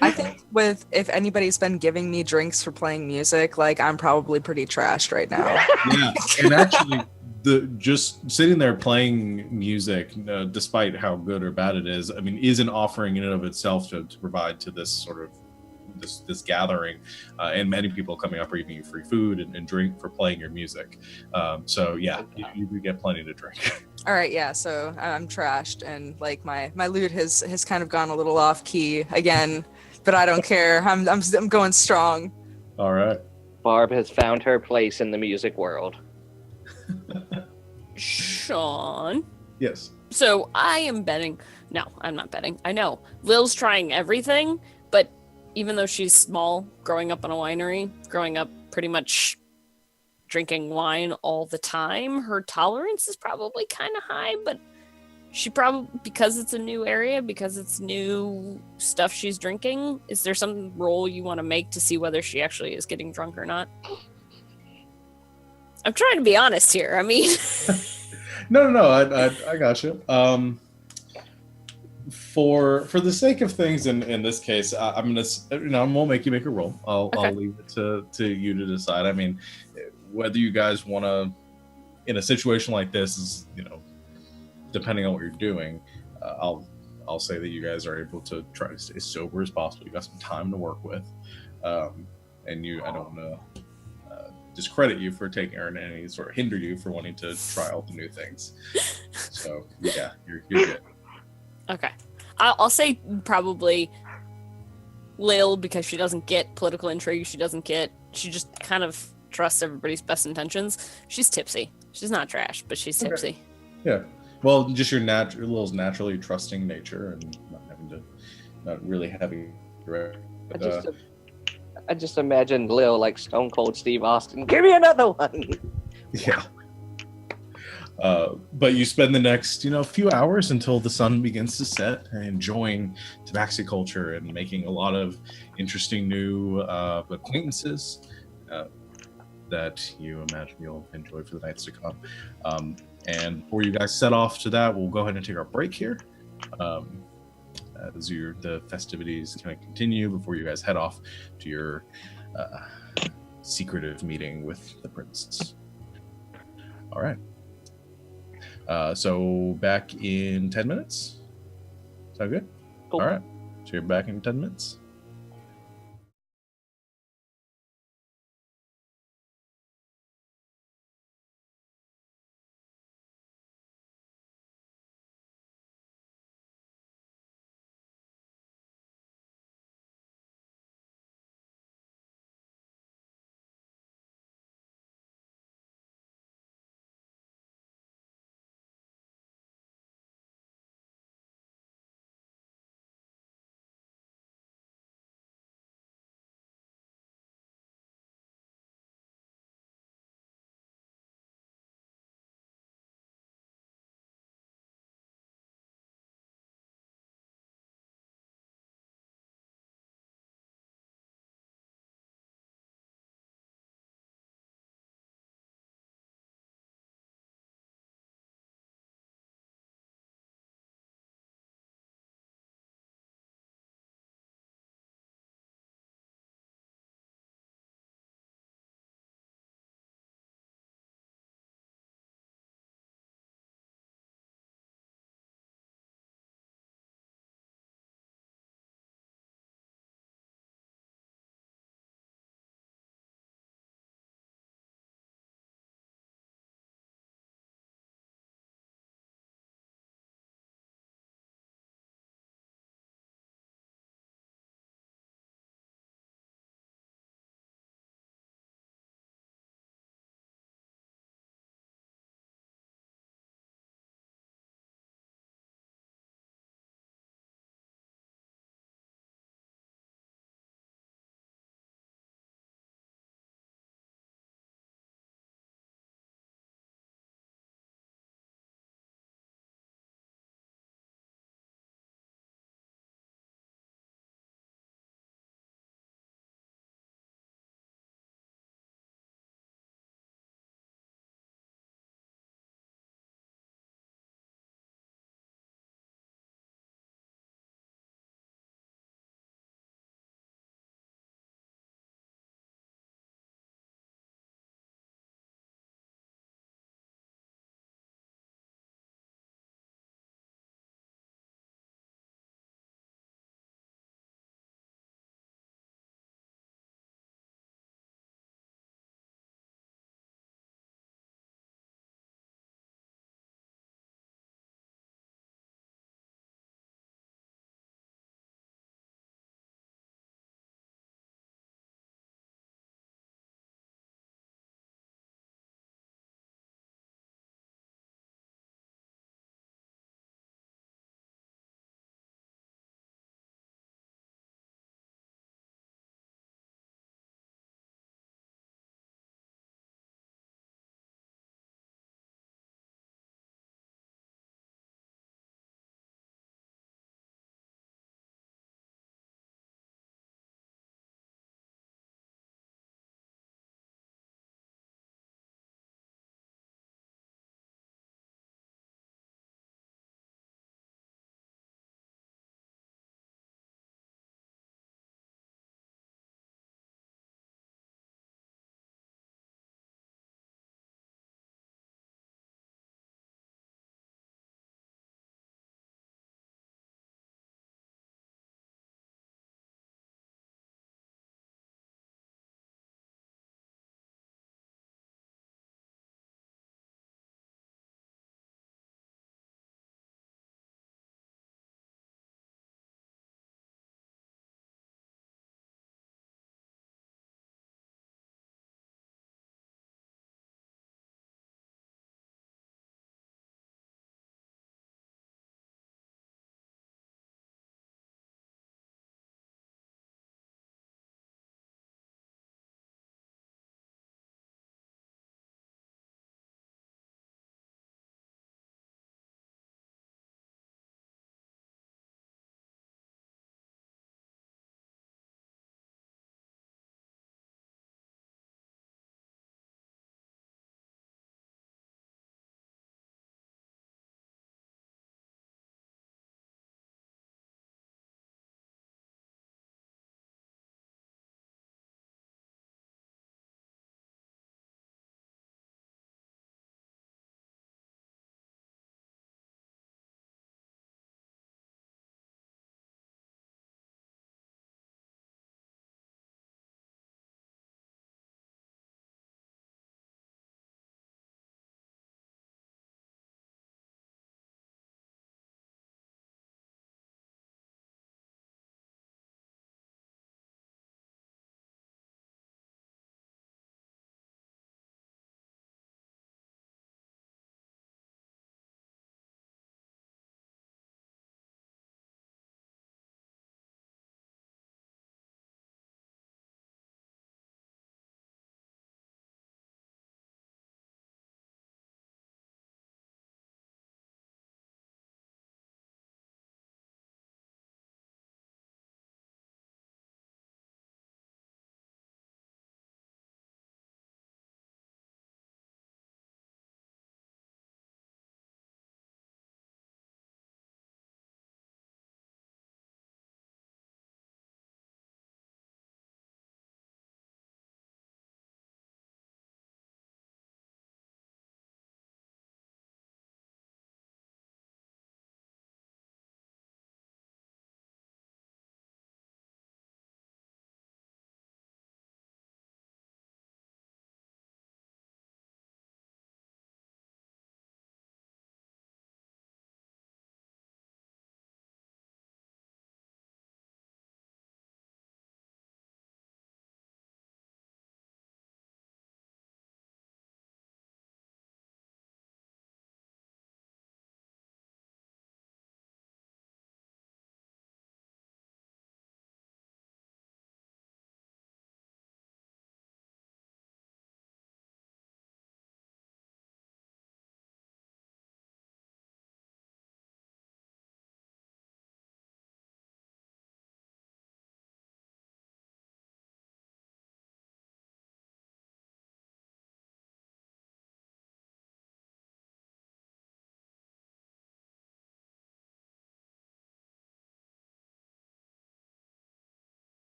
I think if anybody's been giving me drinks for playing music, like I'm probably pretty trashed right now. Yeah, and actually, just sitting there playing music, despite how good or bad it is, I mean, is an offering in and of itself to provide to this sort of this gathering, and many people coming up are giving you free food and drink for playing your music. So yeah, you get plenty to drink. All right, yeah. So I'm trashed, and like my loot has kind of gone a little off key again, but I don't care. I'm going strong. All right. Barb has found her place in the music world. Sean. Yes. So I am betting. No, I'm not betting. I know Lil's trying everything, but even though she's small, growing up in a winery, growing up pretty much drinking wine all the time, her tolerance is probably kind of high, but she probably, because it's a new area, because it's new stuff she's drinking, is there some roll you want to make to see whether she actually is getting drunk or not? I'm trying to be honest here. I mean... No, I got you. For the sake of things, in this case, I'm gonna, I won't make you make a roll. I'll leave it to you to decide. I mean, whether you guys want to, in a situation like this, is depending on what you're doing, I'll say that you guys are able to try to stay sober as possible. You got some time to work with, and I don't want to discredit you for taking or in any sort of hinder you for wanting to try all the new things. So yeah, you're good. Okay. I'll say probably Lil, because she doesn't get political intrigue. She just kind of trusts everybody's best intentions. She's tipsy. She's not trash, but she's tipsy. Yeah. Well, just your Lil's naturally trusting nature and not really having. I just imagine Lil like Stone Cold Steve Austin. Give me another one. Yeah. But you spend the next, few hours until the sun begins to set, enjoying tabaxi culture and making a lot of interesting new acquaintances that you imagine you'll enjoy for the nights to come. And before you guys set off to that, we'll go ahead and take our break here. As the festivities kind of continue before you guys head off to your secretive meeting with the prince. All right. So back in 10 minutes. Sound good? Cool. All right. So you're back in 10 minutes.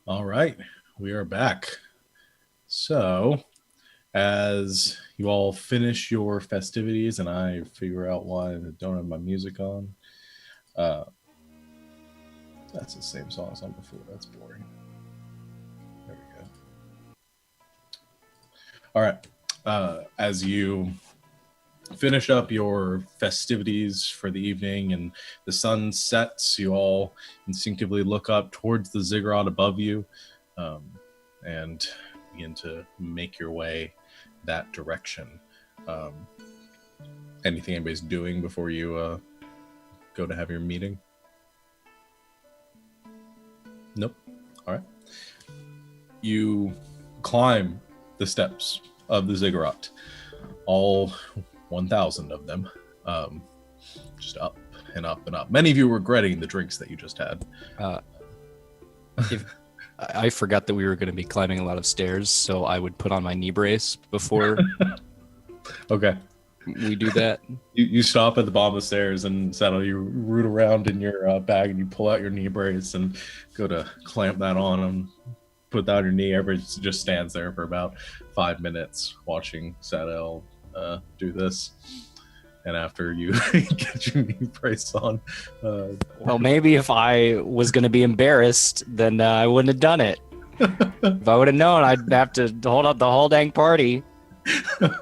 All right, we are back. So, as you all finish your festivities, and I figure out why I don't have my music on, that's the same song as on before. That's boring. There we go. All right, as you finish up your festivities for the evening and the sun sets, you all instinctively look up towards the ziggurat above you and begin to make your way that direction. Anything anybody's doing before you go to have your meeting? Nope. All right. You climb the steps of the ziggurat, all 1,000 of them, just up and up and up. Many of you regretting the drinks that you just had. I forgot that we were going to be climbing a lot of stairs, so I would put on my knee brace before Okay. we do that. You stop at the bottom of the stairs and settle. You root around in your bag and you pull out your knee brace and go to clamp that on and put that on your knee. Everybody just stands there for about 5 minutes watching Sadell do this. And after you get your knee brace on, Well, maybe if I was going to be embarrassed, then I wouldn't have done it. If I would have known, I'd have to hold up the whole dang party. it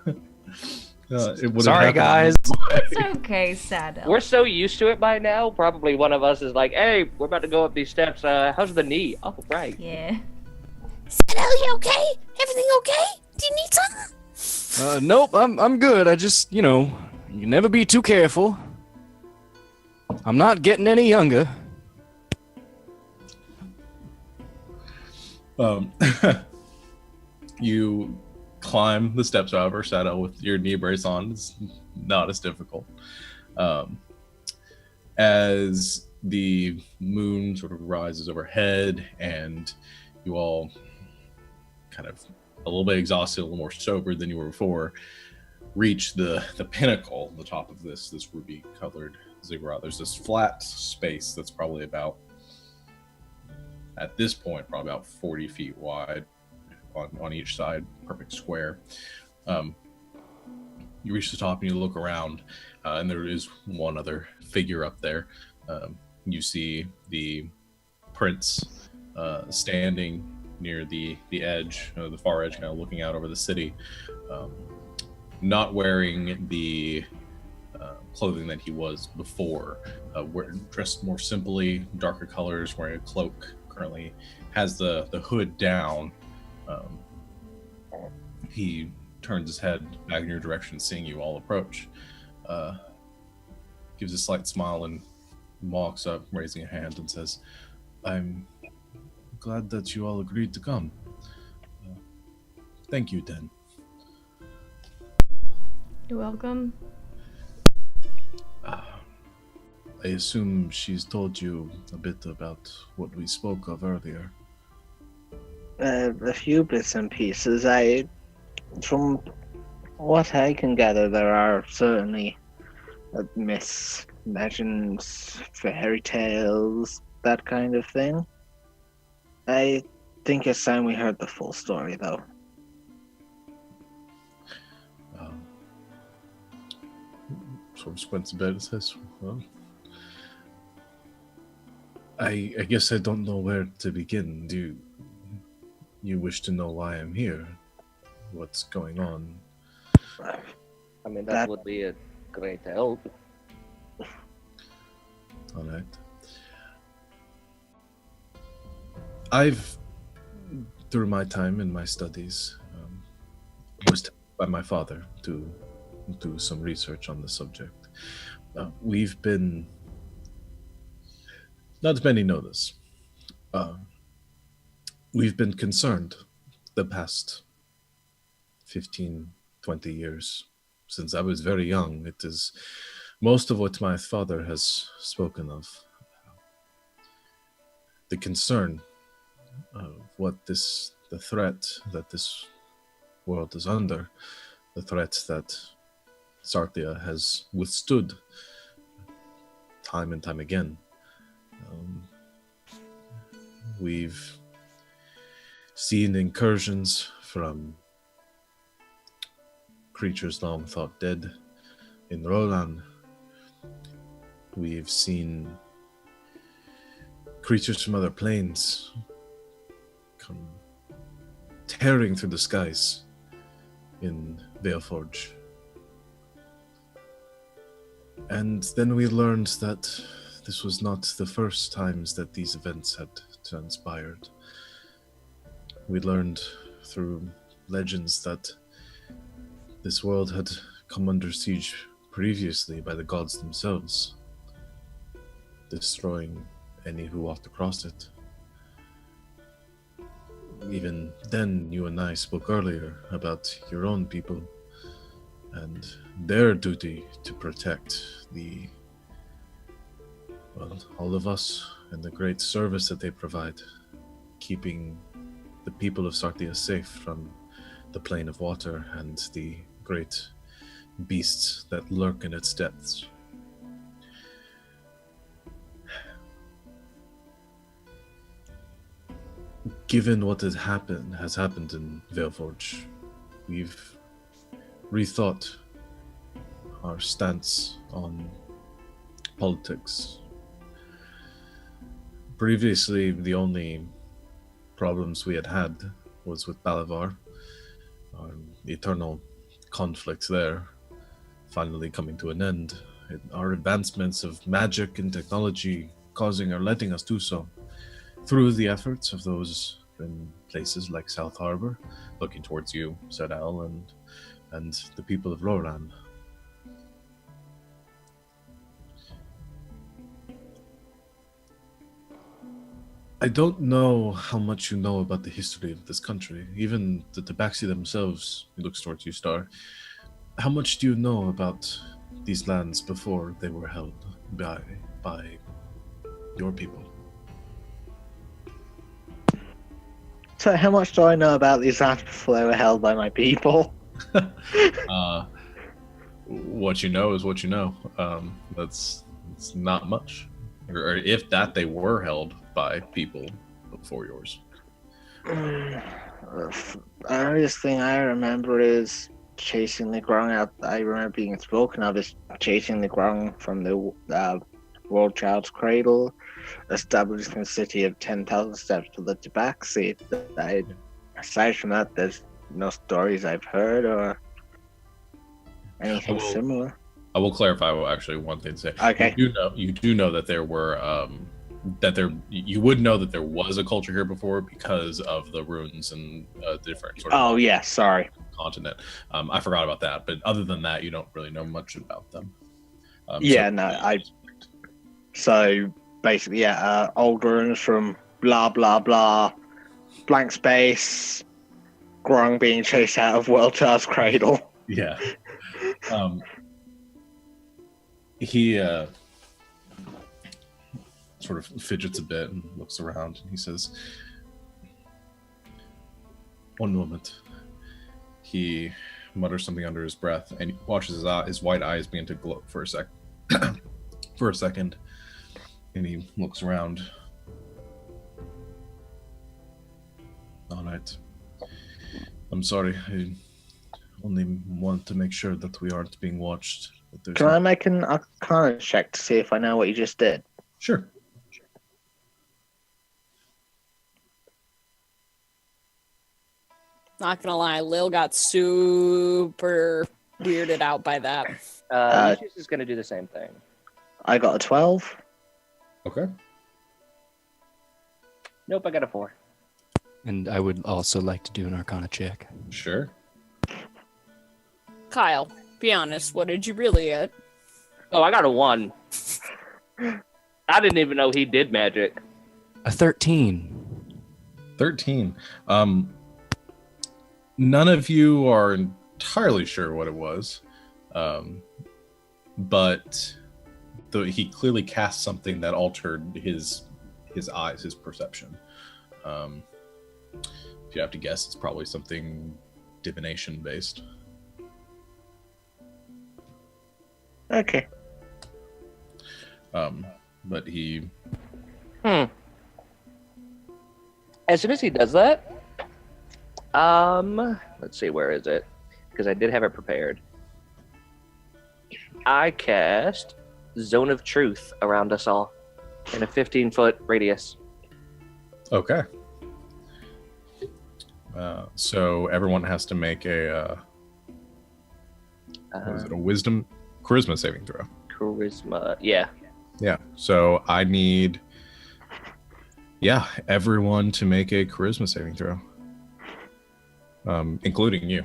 would've Sorry, happened. It's guys. okay, Sadell. We're so used to it by now. Probably one of us is like, "Hey, we're about to go up these steps. How's the knee?" Oh, right. Yeah. Sadell, you okay? Everything okay? Do you need something? Nope, I'm good. I just, you never be too careful. I'm not getting any younger. You climb the steps, however, Shadow, with your knee brace on. It's not as difficult. As the moon sort of rises overhead and you all kind of a little bit exhausted, a little more sober than you were before, reach the pinnacle, the top of this ruby colored ziggurat. There's this flat space that's probably about, at this point, probably about 40 feet wide on each side, perfect square. You reach the top and you look around, and there is one other figure up there. You see the prince standing near the edge, the far edge, kind of looking out over the city, not wearing the clothing that he was before, dressed more simply, darker colors, wearing a cloak, currently has the hood down. He turns his head back in your direction, seeing you all approach, gives a slight smile and walks up, raising a hand, and says, "I'm glad that you all agreed to come. Thank you, then." You're welcome. I assume she's told you a bit about what we spoke of earlier. A few bits and pieces. From what I can gather, there are certainly myths, legends, fairy tales, that kind of thing. I think it's time we heard the full story, though. Sort of squints a bit and says, "Well, I guess I don't know where to begin. Do you wish to know why I'm here? What's going on?" I mean, that would be a great help. All right. I've, through my time in my studies, was told by my father to do some research on the subject. We've been, not many know this, we've been concerned the past 15, 20 years. Since I was very young, it is most of what my father has spoken of. The concern of what the threat that this world is under, the threats that Sartia has withstood time and time again. We've seen incursions from creatures long thought dead in Roland. We've seen creatures from other planes come tearing through the skies in Valeforge. And then we learned that this was not the first times that these events had transpired. We learned through legends that this world had come under siege previously by the gods themselves, destroying any who walked across it. Even then, you and I spoke earlier about your own people and their duty to protect all of us and the great service that they provide, keeping the people of Sartia safe from the plane of water and the great beasts that lurk in its depths. Given what has happened in Valeforge, we've rethought our stance on politics. Previously, the only problems we had was with Balavar, the eternal conflict there finally coming to an end, and our advancements of magic and technology causing or letting us do so through the efforts of those in places like South Harbor, looking towards you, Sadal, and the people of Roran. I don't know how much you know about the history of this country. Even the Tabaxi themselves, he looks towards you, Star. How much do you know about these lands before they were held by your people? So how much do I know about these lands before they were held by my people? What you know is what you know. It's not much. Or if that, they were held by people before yours. The earliest thing I remember is chasing the Grung out. I remember being spoken of as chasing the Grung from the World Child's cradle, establishing a city of 10,000 steps to the Tabaxi. Aside from that, there's no stories I've heard or anything similar. I will clarify actually one thing to say. Okay. You do know that there were you would know that there was a culture here before because of the runes and different sort of. Oh yeah, sorry. Continent. I forgot about that, but other than that, you don't really know much about them. So basically, old runes from blah blah blah, blank space, Grung being chased out of World Child's cradle. Yeah. He sort of fidgets a bit and looks around, and he says, "One moment." He mutters something under his breath, and he watches his white eyes begin to glow for a second, and he looks around. All right. I'm sorry. I only want to make sure that we aren't being watched. Can I make an Arcana check to see if I know what you just did? Sure. Not gonna lie, Lil got super weirded out by that. Lucius is gonna do the same thing. I got a 12. Okay. Nope, I got a 4. And I would also like to do an Arcana check. Sure. Kyle, be honest, what did you really get? Oh, I got a 1. I didn't even know he did magic. A 13. 13. None of you are entirely sure what it was, but he clearly cast something that altered his eyes, his perception. If you have to guess, it's probably something divination based. Okay. But he. As soon as he does that, Let's see, where is it? Because I did have it prepared. I cast Zone of Truth around us all in a 15-foot radius. Okay. So everyone has to make a what is it? A wisdom charisma saving throw. Charisma, yeah. Yeah. So I need everyone to make a charisma saving throw. Including you.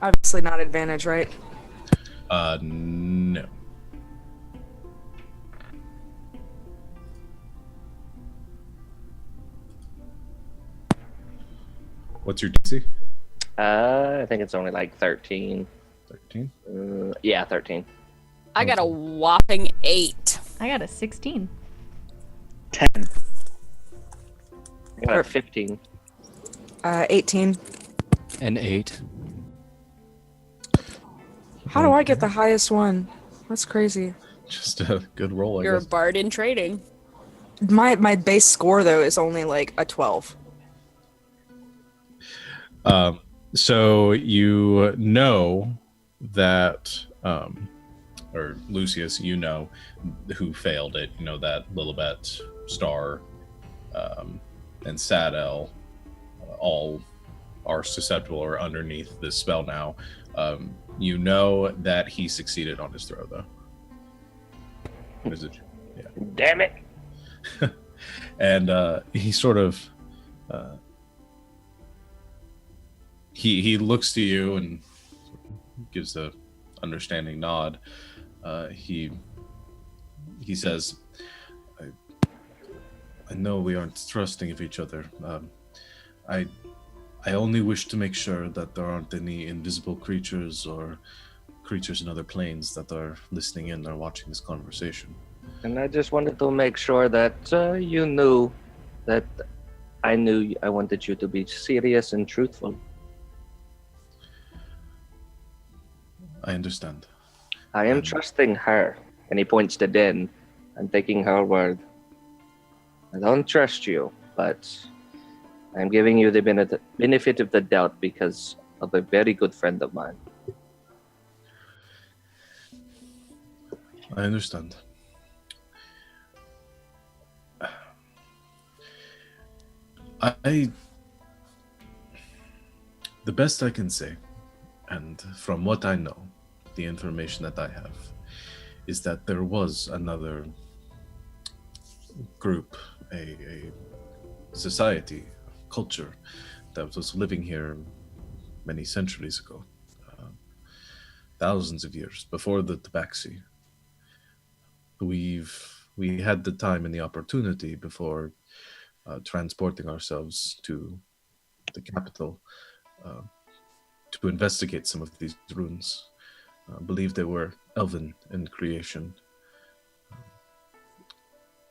Obviously not advantage, right? No. What's your DC? I think it's only like 13. 13? Yeah, 13. I got a whopping 8. I got a 16. 10. I got a 15. 18. An 8. How do I get the highest one? That's crazy. Just a good roll, I You're a guess. bard in trading. My base score though is only like a 12. So you know that, or Lucius, you know who failed it. You know that Lilibet, Star, and Sadel all are susceptible or underneath this spell now. You know that he succeeded on his throw, though. Is it? Yeah. Damn it! And he sort of he looks to you and gives a understanding nod. He says, I know we aren't trusting of each other. I only wish to make sure that there aren't any invisible creatures or creatures in other planes that are listening in or watching this conversation. And I just wanted to make sure that you knew that I knew I wanted you to be serious and truthful. I understand. I am trusting her. And he points to Din. I'm taking her word. I don't trust you, but I'm giving you the benefit of the doubt because of a very good friend of mine. I understand. The best I can say, and from what I know, the information that I have, is that there was another group, a society, culture that was living here many centuries ago, thousands of years before the Tabaxi. We had the time and the opportunity before transporting ourselves to the capital to investigate some of these runes. I believe they were elven in creation.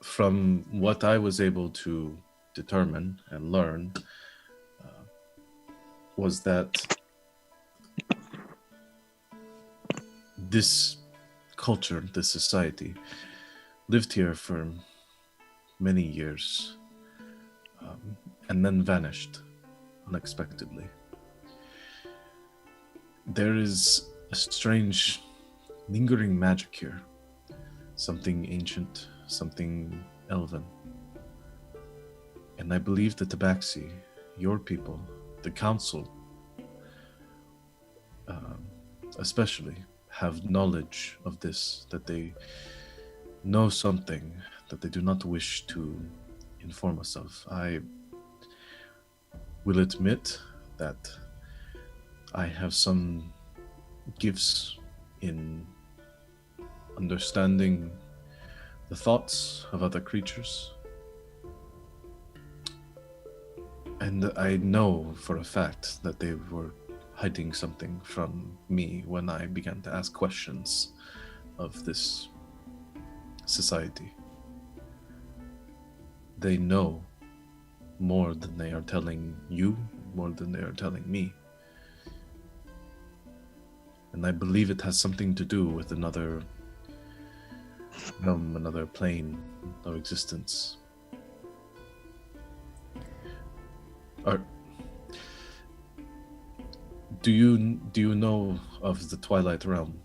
From what I was able to determine and learn was that this culture, this society, lived here for many years and then vanished unexpectedly. There is a strange lingering magic here, something ancient, something elven. And I believe the Tabaxi, your people, the council, especially, have knowledge of this, that they know something that they do not wish to inform us of. I will admit that I have some gifts in understanding the thoughts of other creatures. And I know for a fact that they were hiding something from me when I began to ask questions of this society. They know more than they are telling you, more than they are telling me. And I believe it has something to do with another another plane of existence. Do you know of the Twilight Realm?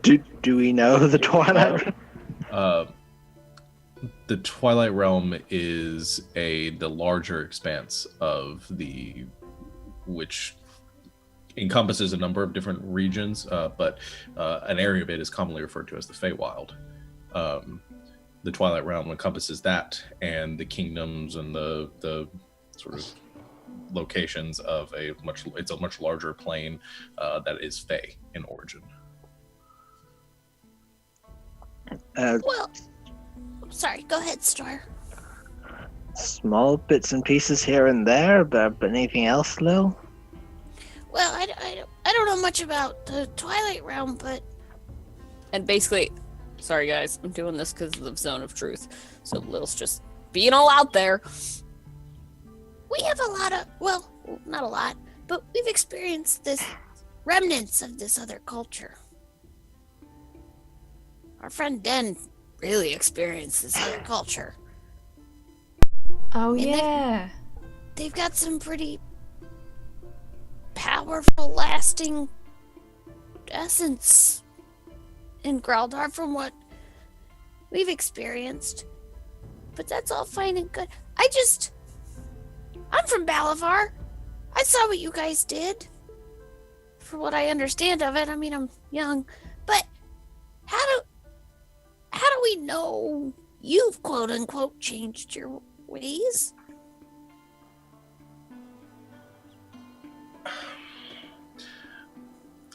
Do we know the Twilight? The Twilight Realm is the larger expanse of which encompasses a number of different regions, but an area of it is commonly referred to as the Feywild. The Twilight Realm encompasses that and the kingdoms and the sort of locations of a much larger plane that is Fey in origin. Well, sorry, go ahead, Star. Small bits and pieces here and there, but anything else, Lil? Well, I don't know much about the Twilight Realm, but... And basically, sorry guys, I'm doing this because of the zone of truth. So Lil's just being all out there. We have a lot of, well, not a lot, but we've experienced this remnants of this other culture. Our friend Den really experienced this other culture. Oh, And yeah. They've got some pretty powerful, lasting essence in Graldar from what we've experienced. But that's all fine and good. I'm from Balavar. I saw what you guys did. For what I understand of it, I mean, I'm young, but how do we know you've quote unquote changed your ways?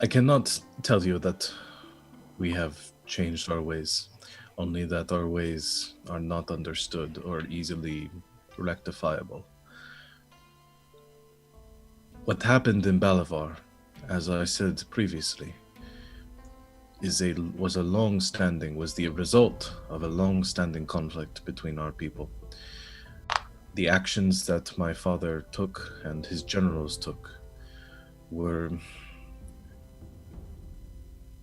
I cannot tell you that we have changed our ways, only that our ways are not understood or easily rectifiable. What happened in Balavar, as I said previously, was the result of a long-standing conflict between our people. The actions that my father took and his generals took were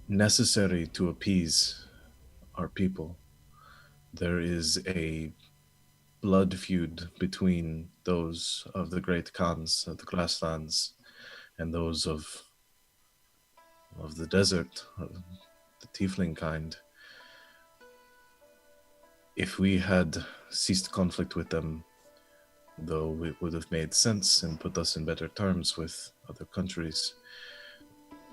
necessary to appease our people. There is a blood feud between those of the great Khans of the grasslands and those of the desert, of the tiefling kind. If we had ceased conflict with them, though it would have made sense and put us in better terms with other countries,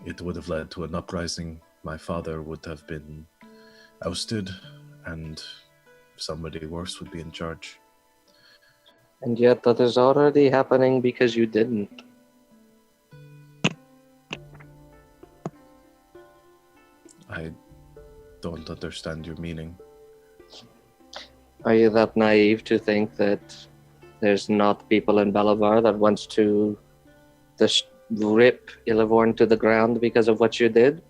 it would have led to an uprising. My father would have been ousted, and somebody worse would be in charge. And yet that is already happening because you didn't. I don't understand your meaning. Are you that naive to think that there's not people in Balavar that wants to just rip Illivorn to the ground because of what you did?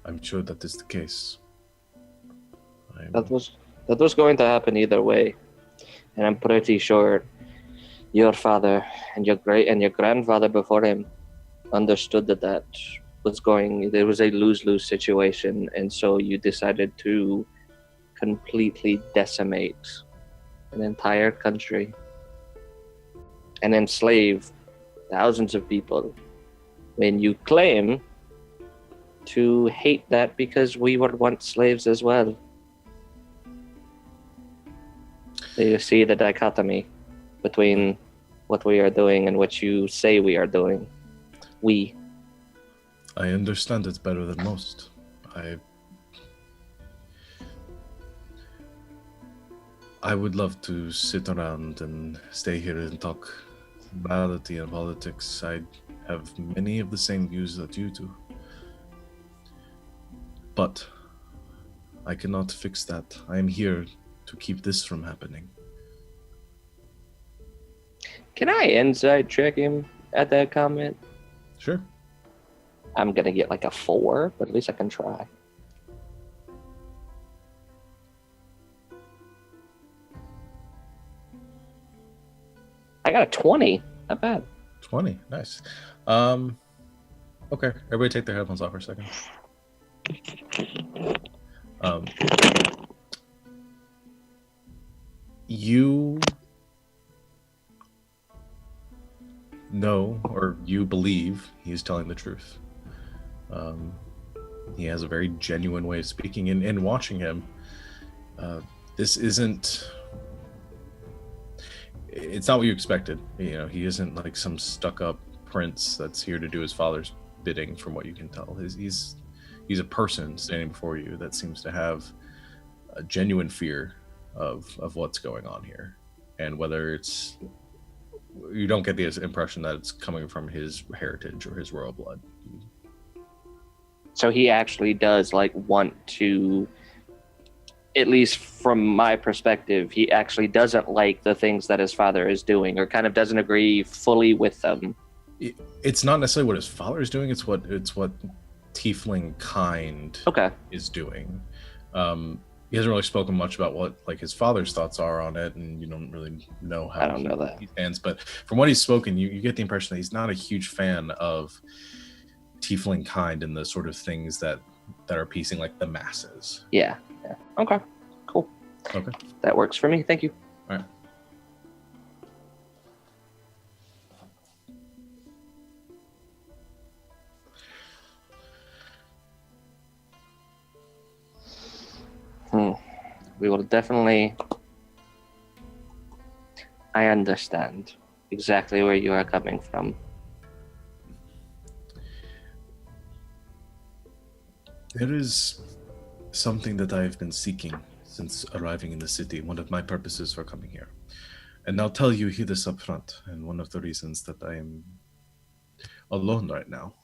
I'm sure that is the case. That was going to happen either way, and I'm pretty sure your father and your grandfather before him understood that there was a lose-lose situation, and so you decided to completely decimate an entire country and enslave thousands of people when you claim to hate that because we were once slaves as well. Do you see the dichotomy between what we are doing and what you say we are doing? I understand it better than most. I would love to sit around and stay here and talk morality and politics. I have many of the same views that you do. But I cannot fix that. I am here to keep this from happening. Can I inside check him at that comment? Sure. I'm gonna get like a 4, but at least I can try. I got a 20. Not bad. 20. Nice. Okay, everybody take their headphones off for a second. You know, or you believe he's telling the truth. He has a very genuine way of speaking, and watching him, this isn't... It's not what you expected. You know, he isn't like some stuck-up prince that's here to do his father's bidding, from what you can tell. He's a person standing before you that seems to have a genuine fear of what's going on here, and whether it's... You don't get the impression that it's coming from his heritage or his royal blood. So he actually does like want to, at least from my perspective, he actually doesn't like the things that his father is doing, or kind of doesn't agree fully with them. It's not necessarily what his father is doing. It's what tiefling kind is doing. He hasn't really spoken much about what like his father's thoughts are on it, and you don't really know how he stands. But from what he's spoken, you get the impression that he's not a huge fan of tiefling kind and the sort of things that are appeasing like the masses. Yeah. Okay. Cool. Okay. That works for me. Thank you. All right. We will definitely... I understand exactly where you are coming from. There is something that I have been seeking since arriving in the city, one of my purposes for coming here. And I'll tell you this up front, and one of the reasons that I am alone right now.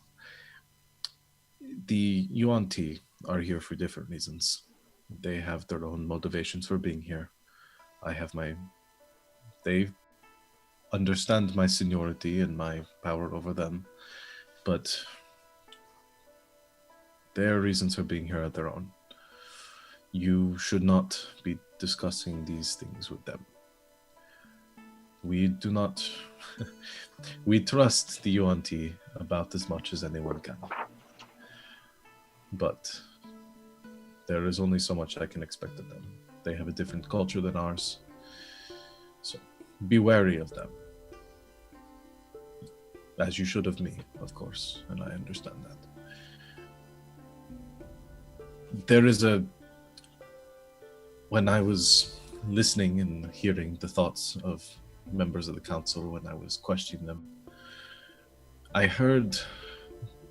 The Yuan are here for different reasons. They have their own motivations for being here. I have they understand my seniority and my power over them, but their reasons for being here are their own. You should not be discussing these things with them. We do not... we trust the Yuan about as much as anyone can. But there is only so much I can expect of them. They have a different culture than ours. So be wary of them. As you should of me, of course, and I understand that. There is when I was listening and hearing the thoughts of members of the council when I was questioning them, I heard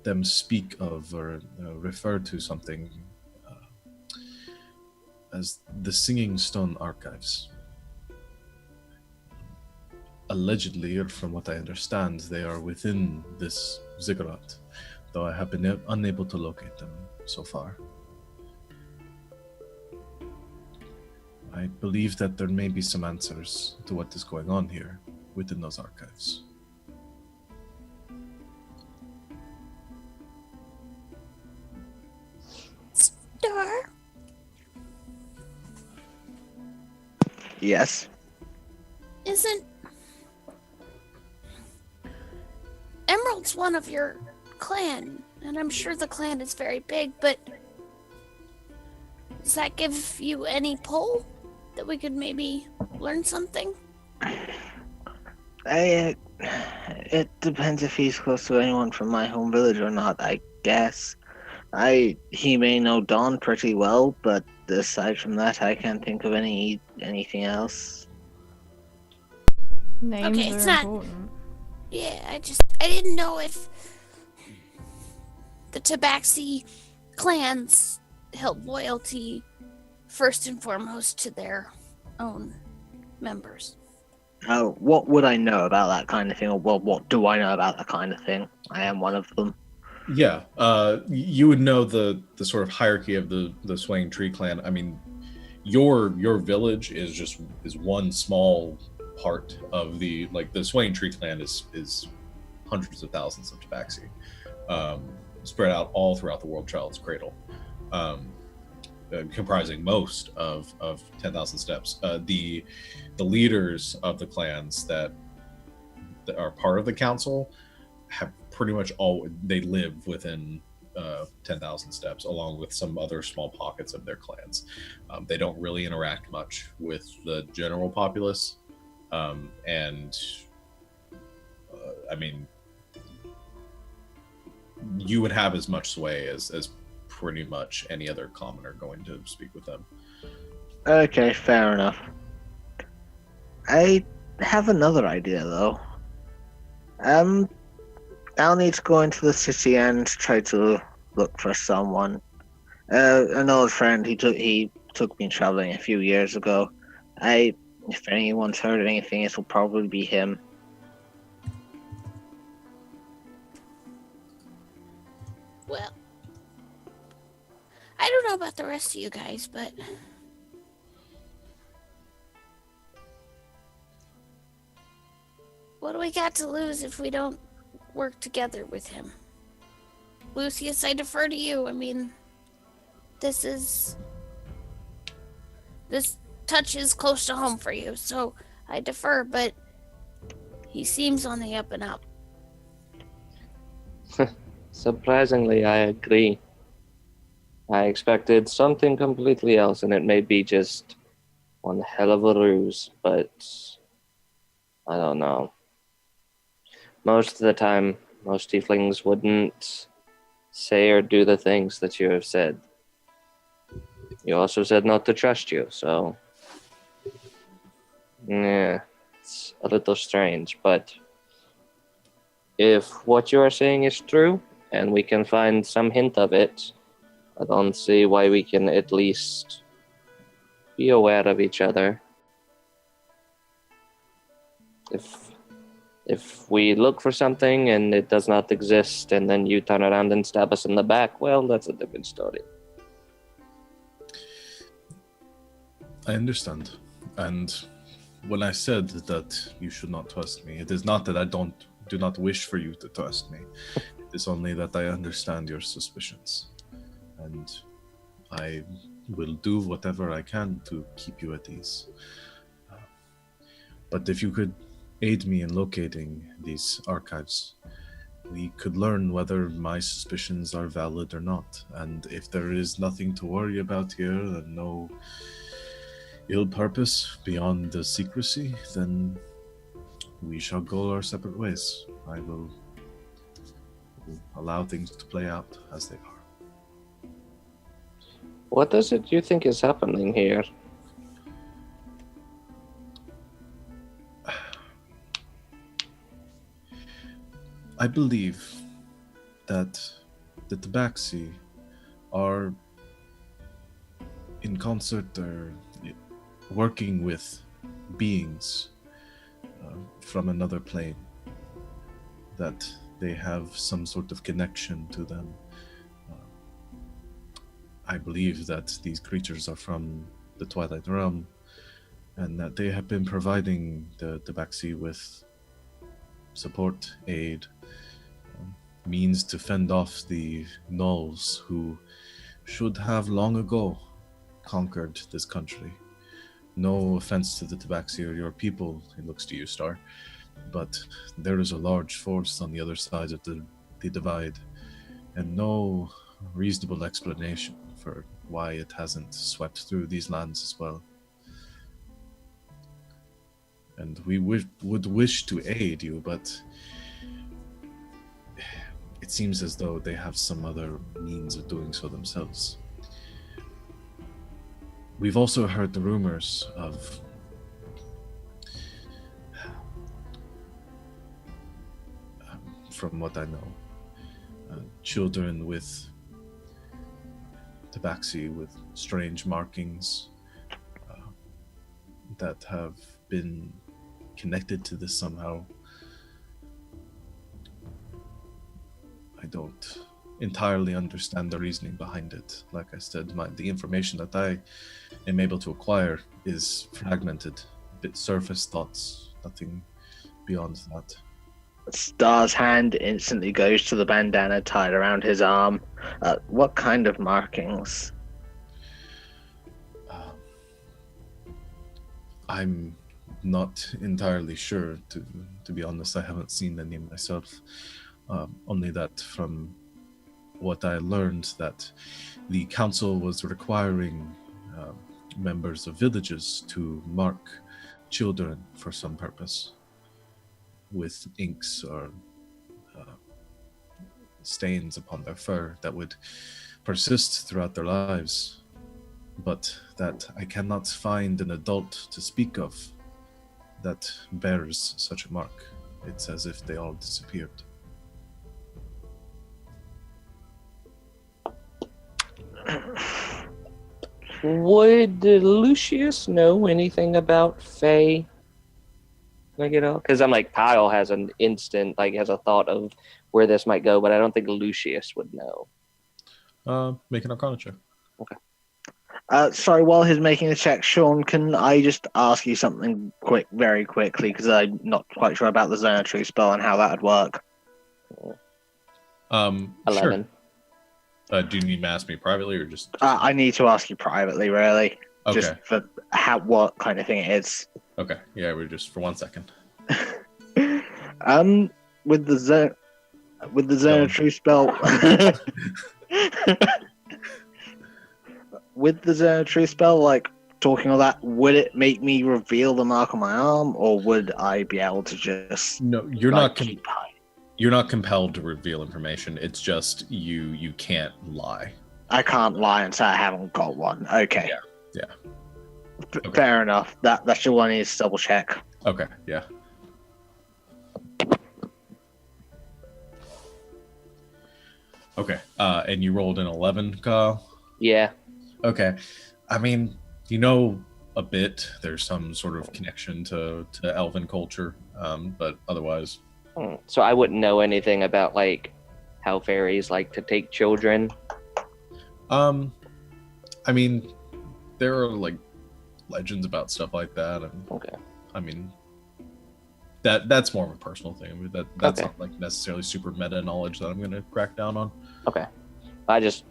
them speak of or refer to something as the Singing Stone Archives. Allegedly, or from what I understand, they are within this ziggurat, though I have been unable to locate them so far. I believe that there may be some answers to what is going on here within those archives. Star? Yes? Isn't Emerald's one of your clan? And I'm sure the clan is very big, but does that give you any pull that we could maybe learn something? It depends if he's close to anyone from my home village or not, I guess. He may know Dawn pretty well, but aside from that, I can't think of anything else. Names Okay, are it's not- important. Yeah, I didn't know if the Tabaxi clans held loyalty first and foremost to their own members. What would I know about that kind of thing? Or what do I know about that kind of thing? I am one of them. Yeah, you would know the sort of hierarchy of the Swaying Tree clan. I mean, your village is one small part of the Swaying Tree clan is hundreds of thousands of Tabaxi, spread out all throughout the World Child's Cradle, comprising most of 10,000 steps. The leaders of the clans that are part of the council have pretty much all they live within 10,000 steps, along with some other small pockets of their clans. They don't really interact much with the general populace, and I mean, you would have as much sway as pretty much any other commoner going to speak with them. Okay, fair enough. I have another idea though. I'll need to go into the city and try to look for someone. An old friend. He took me traveling a few years ago. If anyone's heard anything, it will probably be him. Well, I don't know about the rest of you guys, but what do we got to lose if we don't work together with him? Lucius, I defer to you. I mean, this touches close to home for you, so I defer, but he seems on the up and up. Surprisingly, I agree. I expected something completely else, and it may be just one hell of a ruse, but I don't know. Most of the time, most tieflings wouldn't say or do the things that you have said. You also said not to trust you, so yeah, it's a little strange, but if what you are saying is true, and we can find some hint of it, I don't see why we can at least be aware of each other. If we look for something and it does not exist, and then you turn around and stab us in the back, well, that's a different story. I understand. And when I said that you should not trust me, it is not that I do not wish for you to trust me. It is only that I understand your suspicions. And I will do whatever I can to keep you at ease. But if you could aid me in locating these archives, we could learn whether my suspicions are valid or not. And if there is nothing to worry about here and no ill purpose beyond the secrecy, then we shall go our separate ways. I will allow things to play out as they are. What is it you think is happening here? I believe that the Tabaxi are in concert or working with beings from another plane, that they have some sort of connection to them. I believe that these creatures are from the Twilight Realm, and that they have been providing the Tabaxi with support, aid, means to fend off the gnolls who should have long ago conquered this country. No offense to the Tabaxi or your people, it looks to you, Star, but there is a large force on the other side of the divide, and no reasonable explanation for why it hasn't swept through these lands as well. And we would wish to aid you, but it seems as though they have some other means of doing so themselves. We've also heard the rumors of from what I know, children with Tabaxi with strange markings that have been connected to this somehow. I don't entirely understand the reasoning behind it. Like I said, the information that I am able to acquire is fragmented, a bit surface thoughts, nothing beyond that. Star's hand instantly goes to the bandana tied around his arm. What kind of markings? I'm not entirely sure, to be honest. I haven't seen any myself. Only that from what I learned, that the council was requiring members of villages to mark children for some purpose with inks or stains upon their fur that would persist throughout their lives, but that I cannot find an adult to speak of that bears such a mark. It's as if they all disappeared. Would Lucius know anything about Faye? Like, you know, because I'm like, Kyle has an instant, like, has a thought of where this might go, but I don't think Lucius would know. Make an Arcana check. Okay. Sorry, while he's making a check, Sean, can I just ask you something very quickly, because I'm not quite sure about the Xanatry spell and how that would work. 11. Sure. Do you need to ask me privately or just? I need to ask you privately, really. Okay. Just for what kind of thing it is. Okay. Yeah, we're just for 1 second. With the Xanatry spell. With the Xanatry spell, like talking all that, would it make me reveal the mark on my arm, or would I be able to just? No, you're like, not. keep hiding? You're not compelled to reveal information. It's just you can't lie. I can't lie and say I haven't got one. Okay. Yeah. Okay. Fair enough. That's all I need to double check. Okay. Yeah. Okay. And you rolled an 11, Kyle? Yeah. Okay. I mean, you know a bit. There's some sort of connection to elven culture, but otherwise. So I wouldn't know anything about, like, how fairies like to take children. I mean, there are like legends about stuff like that, and Okay. I mean, that's more of a personal thing. I mean, that's Okay. not like necessarily super meta knowledge that I'm going to crack down on. Okay. I just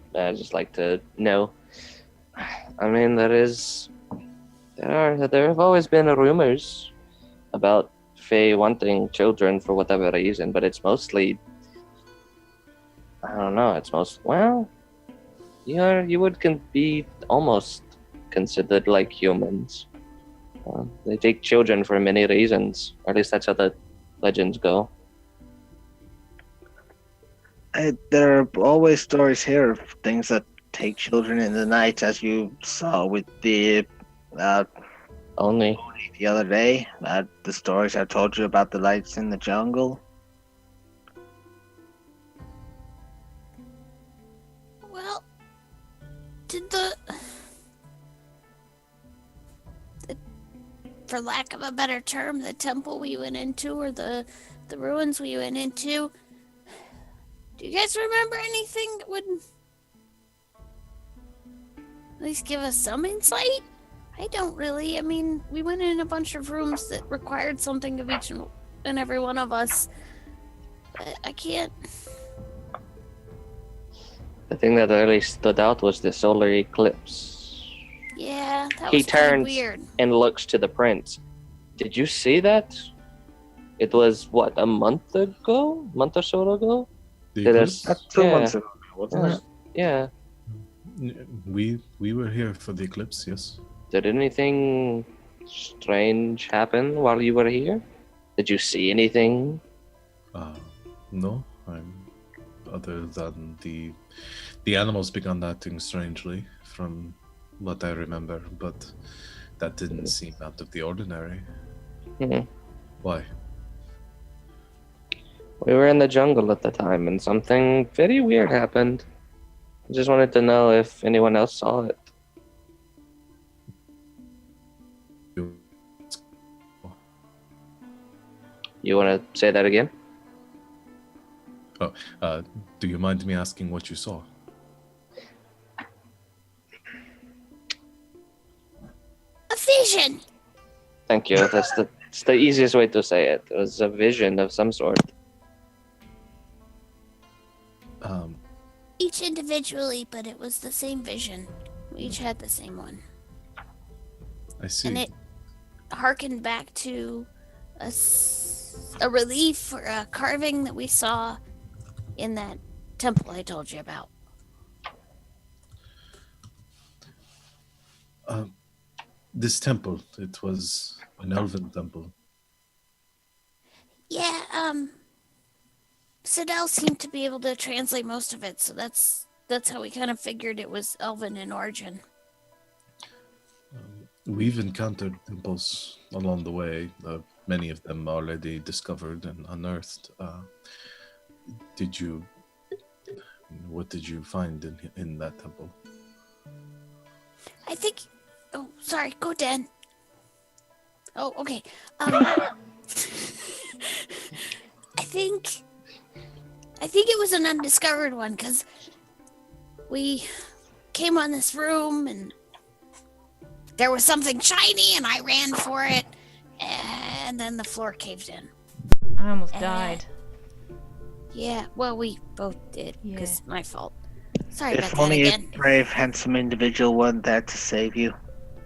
like to know. I mean, there have always been rumors about Faye wanting children for whatever reason, but it's mostly, I don't know, you would be almost considered like humans. They take children for many reasons, or at least that's how the legends go. There are always stories here of things that take children in the night, as you saw with the Only. the other day. The stories I told you about the lights in the jungle. Well, did for lack of a better term, the temple we went into, or the ruins we went into, do you guys remember anything that would at least give us some insight? I don't really. I mean, we went in a bunch of rooms that required something of each and every one of us. I can't. The thing that really stood out was the solar eclipse. Yeah, that He was pretty turns weird. and looks to the prince. Did you see that? It was, what, a month or so ago? The Did eclipse? That's 2 Yeah. months ago, wasn't it? Yeah. We were here for the eclipse, yes. Did anything strange happen while you were here? Did you see anything? No, other than the animals began acting strangely from what I remember, but that didn't seem out of the ordinary. Mhm. Why? We were in the jungle at the time, and something very weird happened. I just wanted to know if anyone else saw it. You want to say that again? Do you mind me asking what you saw? A vision! Thank you. It's the easiest way to say it. It was a vision of some sort. Each individually, but it was the same vision. We each had the same one. I see. And it harkened back to a relief or a carving that we saw in that temple I told you about. This temple, it was an elven temple. Yeah, Sidel seemed to be able to translate most of it, so that's how we kind of figured it was elven in origin. We've encountered temples along the way, many of them already discovered and unearthed. What did you find in that temple? I think. Oh, sorry. Go, Dan. Oh, okay. I think it was an undiscovered one because we came on this room and there was something shiny and I ran for it and then the floor caved in. I almost died. Yeah, well, we both did because my fault. Sorry about If that only again. a brave, handsome individual weren't there to save you.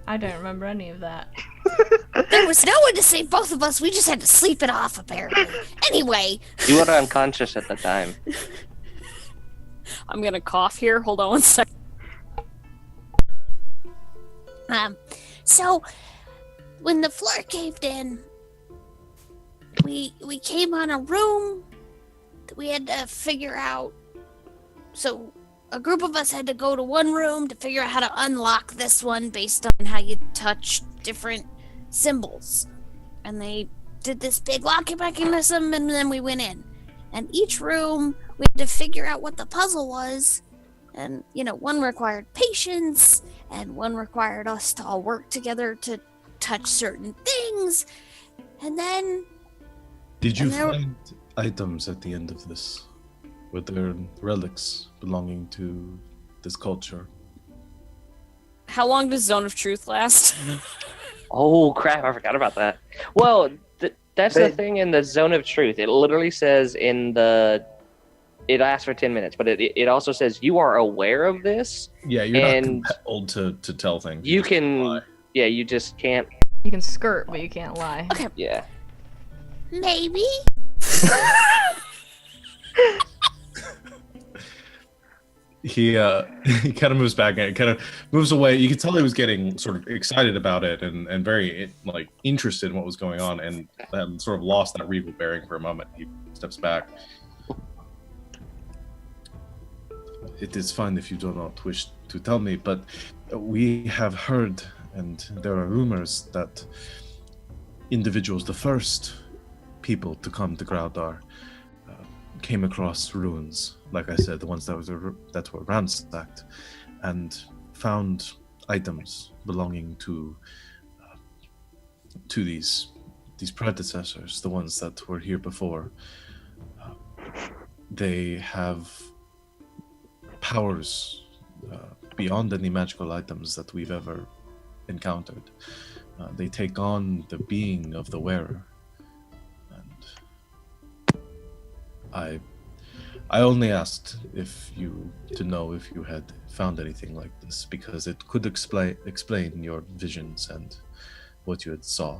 I don't remember any of that. There was no one to save both of us. We just had to sleep it off, apparently. Anyway. You were unconscious at the time. I'm gonna cough here. Hold on one second. So when the floor caved in, we came on a room that we had to figure out. So a group of us had to go to one room to figure out how to unlock this one based on how you touch different symbols. And they did this big locking mechanism, and then we went in. And each room, we had to figure out what the puzzle was. And, one required patience, and one required us to all work together to touch certain things. And then... Did you find items at the end of this? Were there relics belonging to this culture? How long does Zone of Truth last? Oh crap! I forgot about that. Well, that's the thing in the Zone of Truth. It literally says it lasts for 10 minutes, but it also says you are aware of this. Yeah, you're not compelled to tell things. You can. Yeah, you just can't. You can skirt, but you can't lie. Okay. Yeah. Maybe. He kind of moves back and kind of moves away. You can tell he was getting sort of excited about it and very interested in what was going on, and sort of lost that regal bearing for a moment. He steps back. It is fine if you do not wish to tell me, but we have heard, and there are rumors that individuals, the first people to come to Graudar, came across ruins, like I said, the ones that were ransacked, and found items belonging to these predecessors, the ones that were here before. They have powers beyond any magical items that we've ever encountered. They take on the being of the wearer. I only asked to know if you had found anything like this, because it could explain your visions and what you had saw.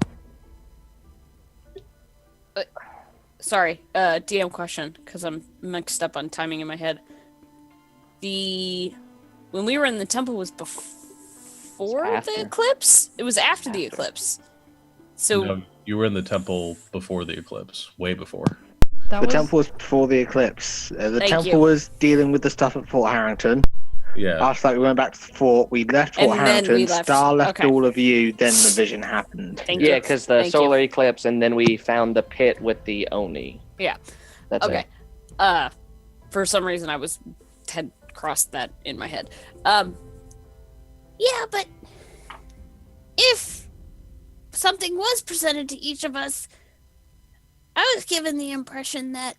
Sorry, DM question, because I'm mixed up on timing in my head. When we were in the temple was before the eclipse? It was after the eclipse. So no, you were in the temple before the eclipse, way before. The temple was before the eclipse. The temple was dealing with the stuff at Fort Harrington. Yeah. After that, we went back to the fort. We left Fort Harrington. Star left all of you. Then the vision happened. Yeah, because the solar eclipse, and then we found the pit with the Oni. Yeah. That's okay. It. For some reason, I had crossed that in my head. Yeah, but if something was presented to each of us, I was given the impression that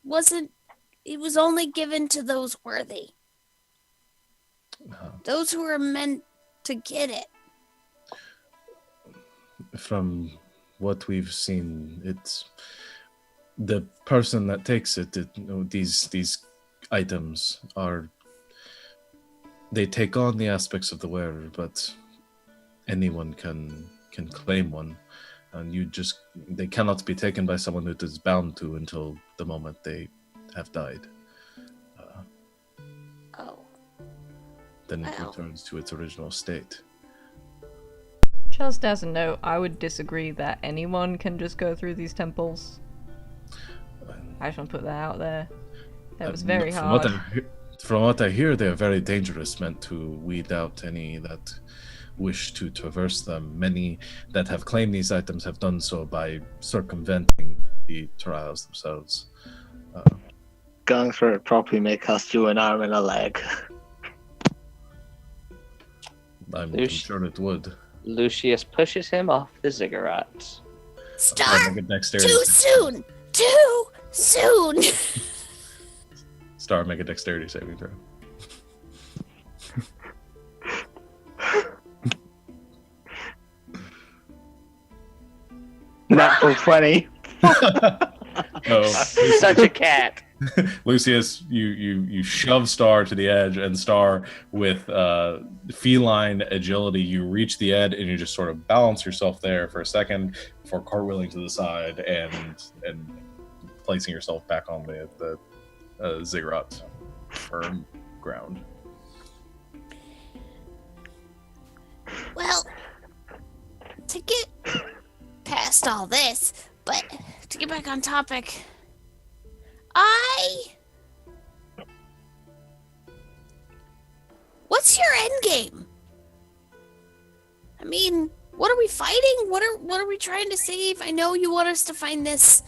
wasn't. It was only given to those worthy. Those who were meant to get it. From what we've seen, it's the person that takes it. These items they take on the aspects of the wearer, but anyone can claim one. And they cannot be taken by someone that is bound to until the moment they have died. Oh. Then it Wow. returns to its original state. Just as a note, I would disagree that anyone can just go through these temples. I just want to put that out there. That was very hard. From what I hear, they are very dangerous, meant to weed out any that wish to traverse them. Many that have claimed these items have done so by circumventing the trials themselves. Going through it properly may cost you an arm and a leg. I'm sure it would. Lucius pushes him off the cigarettes. Star, Make a dexterity too saving soon! Too soon! Star, make a dexterity saving throw. Natural 20. No. Such a cat. Lucius, you shove Star to the edge, and Star, with feline agility, you reach the edge and you just sort of balance yourself there for a second before cartwheeling to the side and placing yourself back on the ziggurat firm ground. Well, to get past all this, but to get back on topic, what's your end game? I mean, what are we fighting? What are we trying to save? I know you want us to find this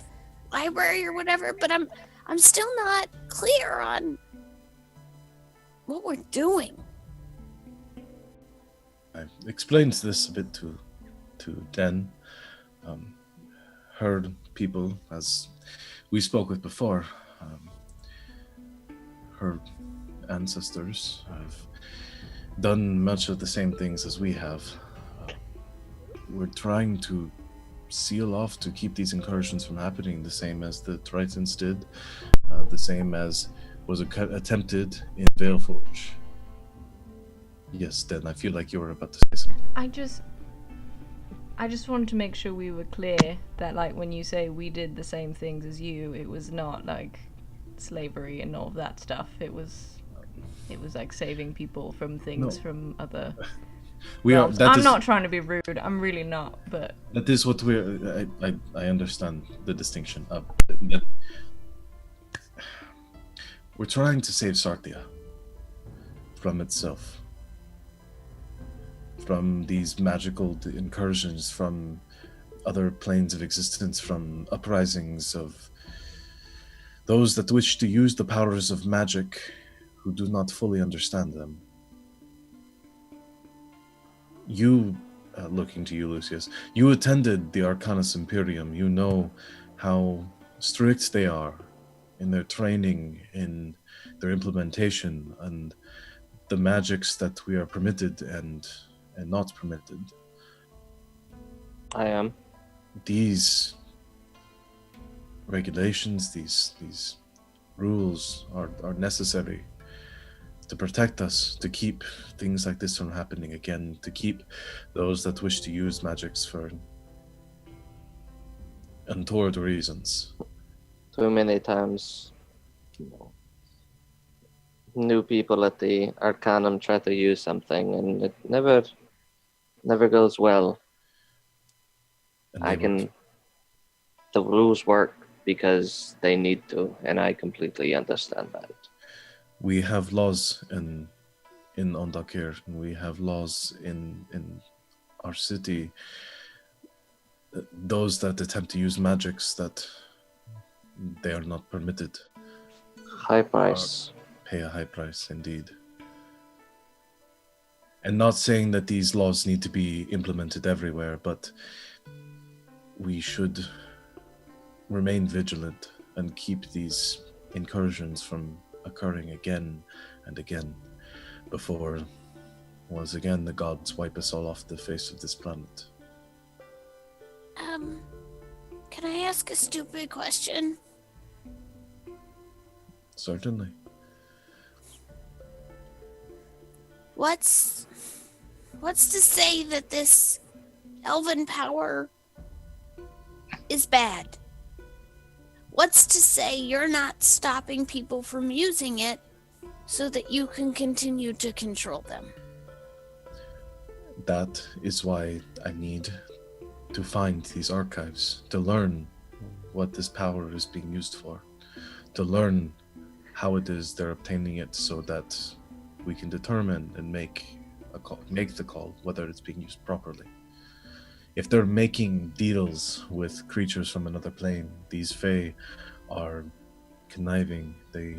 library or whatever, but I'm still not clear on what we're doing. I explained this a bit to Den. Her people, as we spoke with before, her ancestors have done much of the same things as we have. We're trying to seal off to keep these incursions from happening, the same as the Tritons did, the same as was attempted in Valeforge. Yes, Den, I feel like you were about to say something. I just wanted to make sure we were clear that, like, when you say we did the same things as you, it was not like slavery and all of that stuff. It was like saving people from things from other. I'm not trying to be rude. I'm really not. But that is what I understand the distinction of. We're trying to save Sartia from itself. From these magical incursions, from other planes of existence, from uprisings of those that wish to use the powers of magic who do not fully understand them. You, looking to you, Lucius, you attended the Arcanus Imperium. You know how strict they are in their training, in their implementation, and the magics that we are permitted and not permitted. I am. These regulations, these rules are necessary to protect us, to keep things like this from happening again, to keep those that wish to use magics for untoward reasons. Too many times, new people at the Arcanum try to use something, and it never goes well. And The rules work because they need to, and I completely understand that. we have laws in Olndokir, and we have laws in our city. Those that attempt to use magics that they are not permitted. High price. Pay a high price, indeed. And not saying that these laws need to be implemented everywhere, but we should remain vigilant and keep these incursions from occurring again and again before, once again, the gods wipe us all off the face of this planet. Can I ask a stupid question? Certainly. What's to say that this elven power is bad. What's to say you're not stopping people from using it so that you can continue to control them? That is why I need to find these archives, to learn what this power is being used for, to learn how it is they're obtaining it so that we can determine and make the call whether it's being used properly. If they're making deals with creatures from another plane, these Fae are conniving. They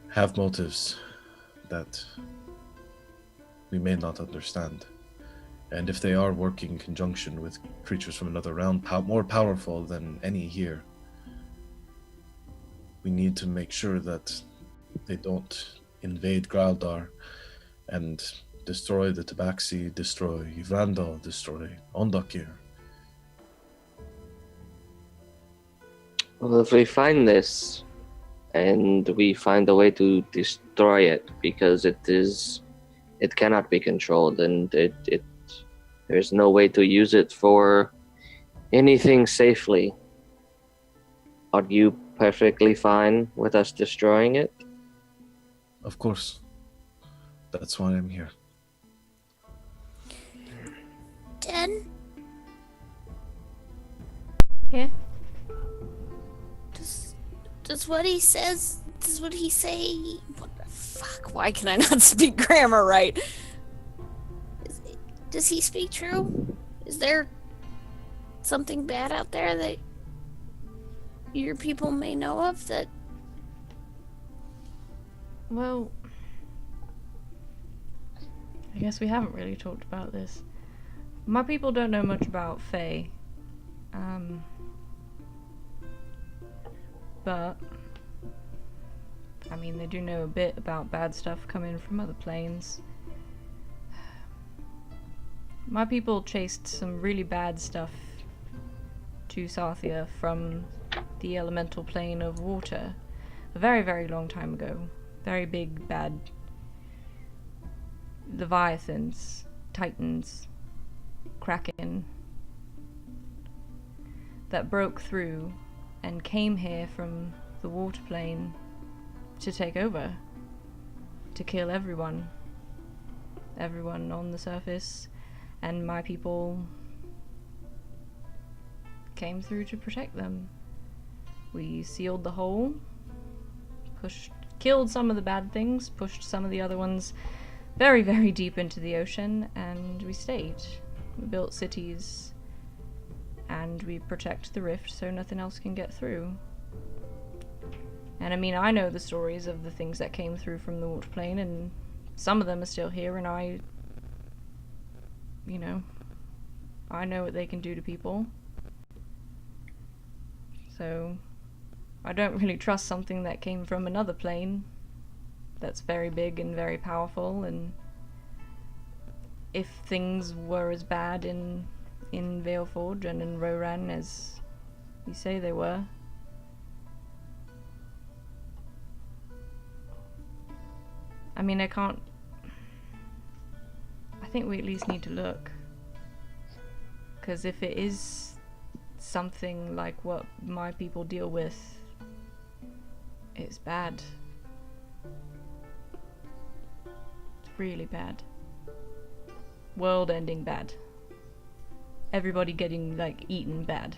have motives that we may not understand. And if they are working in conjunction with creatures from another realm, more powerful than any here, we need to make sure that they don't invade Graldar and destroy the Tabaxi, destroy Randall, destroy Olndokir. Well, if we find this and we find a way to destroy it, because it cannot be controlled, and there's no way to use it for anything safely, are you perfectly fine with us destroying it? Of course. That's why I'm here. Den? Yeah. Does what he says, does what he say, What the fuck? Why can I not speak grammar right? does he speak true? Is there something bad out there that your people may know of that? Well, I guess we haven't really talked about this. My people don't know much about Fae. But I mean, they do know a bit about bad stuff coming from other planes. My people chased some really bad stuff to Sarthia from the elemental plane of water a very, very long time ago. Very big, bad leviathans, titans, kraken that broke through and came here from the water plane to take over, to kill everyone on the surface, and my people came through to protect them. We sealed the hole, killed some of the bad things, pushed some of the other ones very, very deep into the ocean, and we stayed. We built cities, and we protect the rift so nothing else can get through. And I mean, I know the stories of the things that came through from the water plane, and some of them are still here, and I know what they can do to people. So I don't really trust something that came from another plane that's very big and very powerful, and if things were as bad in Valeforge and in Roran as you say they were, I mean, I think we at least need to look, because if it is something like what my people deal with, it's bad. It's really bad. World-ending bad. Everybody getting, like, eaten bad.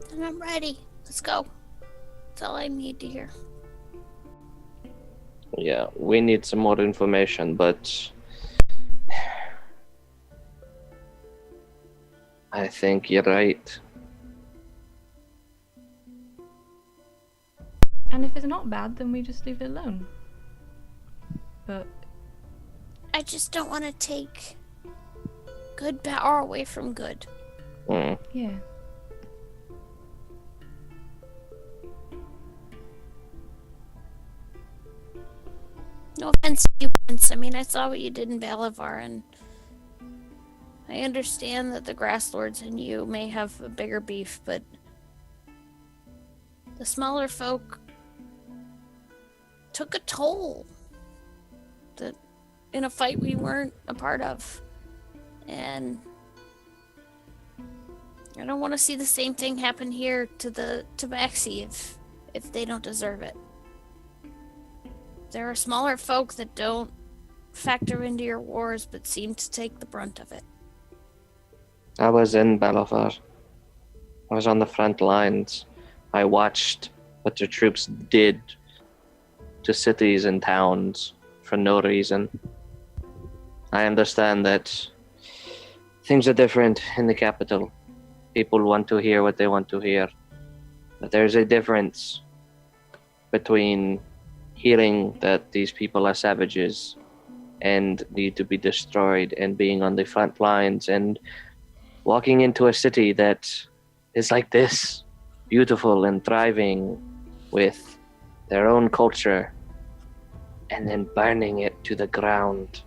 Then I'm ready. Let's go. That's all I need to hear. Yeah, we need some more information, but I think you're right. And if it's not bad, then we just leave it alone. But I just don't want to take good power away from good. yeah. No offense to you, Prince. I mean, I saw what you did in Balavar, and I understand that the Grass Lords and you may have a bigger beef, but the smaller folk took a toll that in a fight we weren't a part of. And I don't want to see the same thing happen here to the Tabaxi if they don't deserve it. There are smaller folk that don't factor into your wars but seem to take the brunt of it. I was in Balafar. I was on the front lines. I watched what the troops did to cities and towns for no reason. I understand that things are different in the capital. People want to hear what they want to hear. But there's a difference between hearing that these people are savages and need to be destroyed and being on the front lines and walking into a city that is like this, beautiful and thriving with their own culture, and then burning it to the ground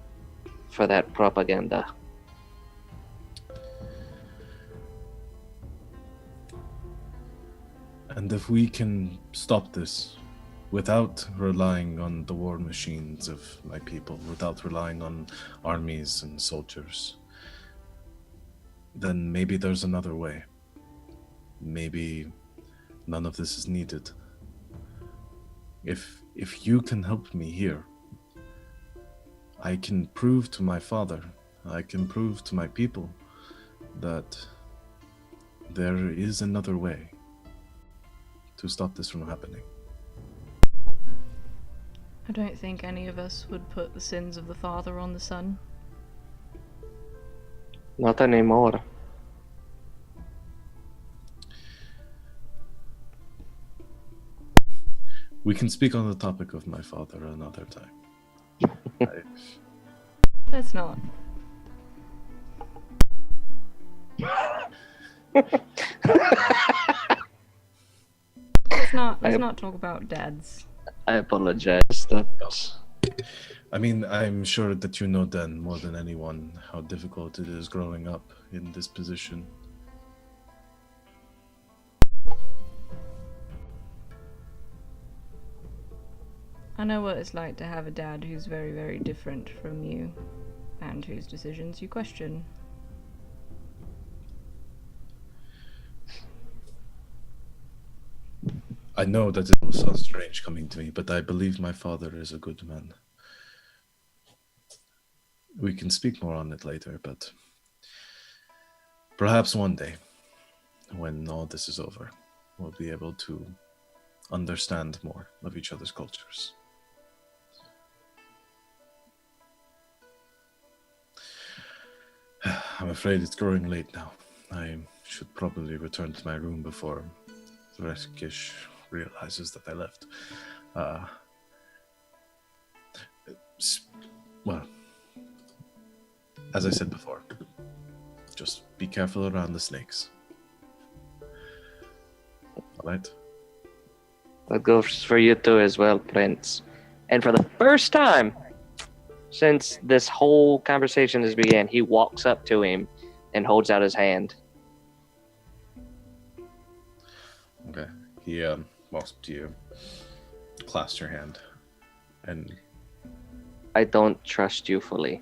for that propaganda. And if we can stop this without relying on the war machines of my people, without relying on armies and soldiers, then maybe there's another way. Maybe none of this is needed. If you can help me here, I can prove to my father, I can prove to my people that there is another way to stop this from happening. I don't think any of us would put the sins of the father on the son. Not anymore. We can speak on the topic of my father another time. Let's not. Let's not talk about dads. I apologize. I mean, I'm sure that you know, Dan, more than anyone, how difficult it is growing up in this position. I know what it's like to have a dad who's very, very different from you, and whose decisions you question. I know that it will sound strange coming to me, but I believe my father is a good man. We can speak more on it later, but perhaps one day, when all this is over, we'll be able to understand more of each other's cultures. I'm afraid it's growing late now. I should probably return to my room before Threskish realizes that I left. Well, as I said before, just be careful around the snakes. Alright? That goes for you too as well, Prince. And for the first time since this whole conversation has began, he walks up to him and holds out his hand. Okay. He walks up to you, clasps your hand, and... I don't trust you fully,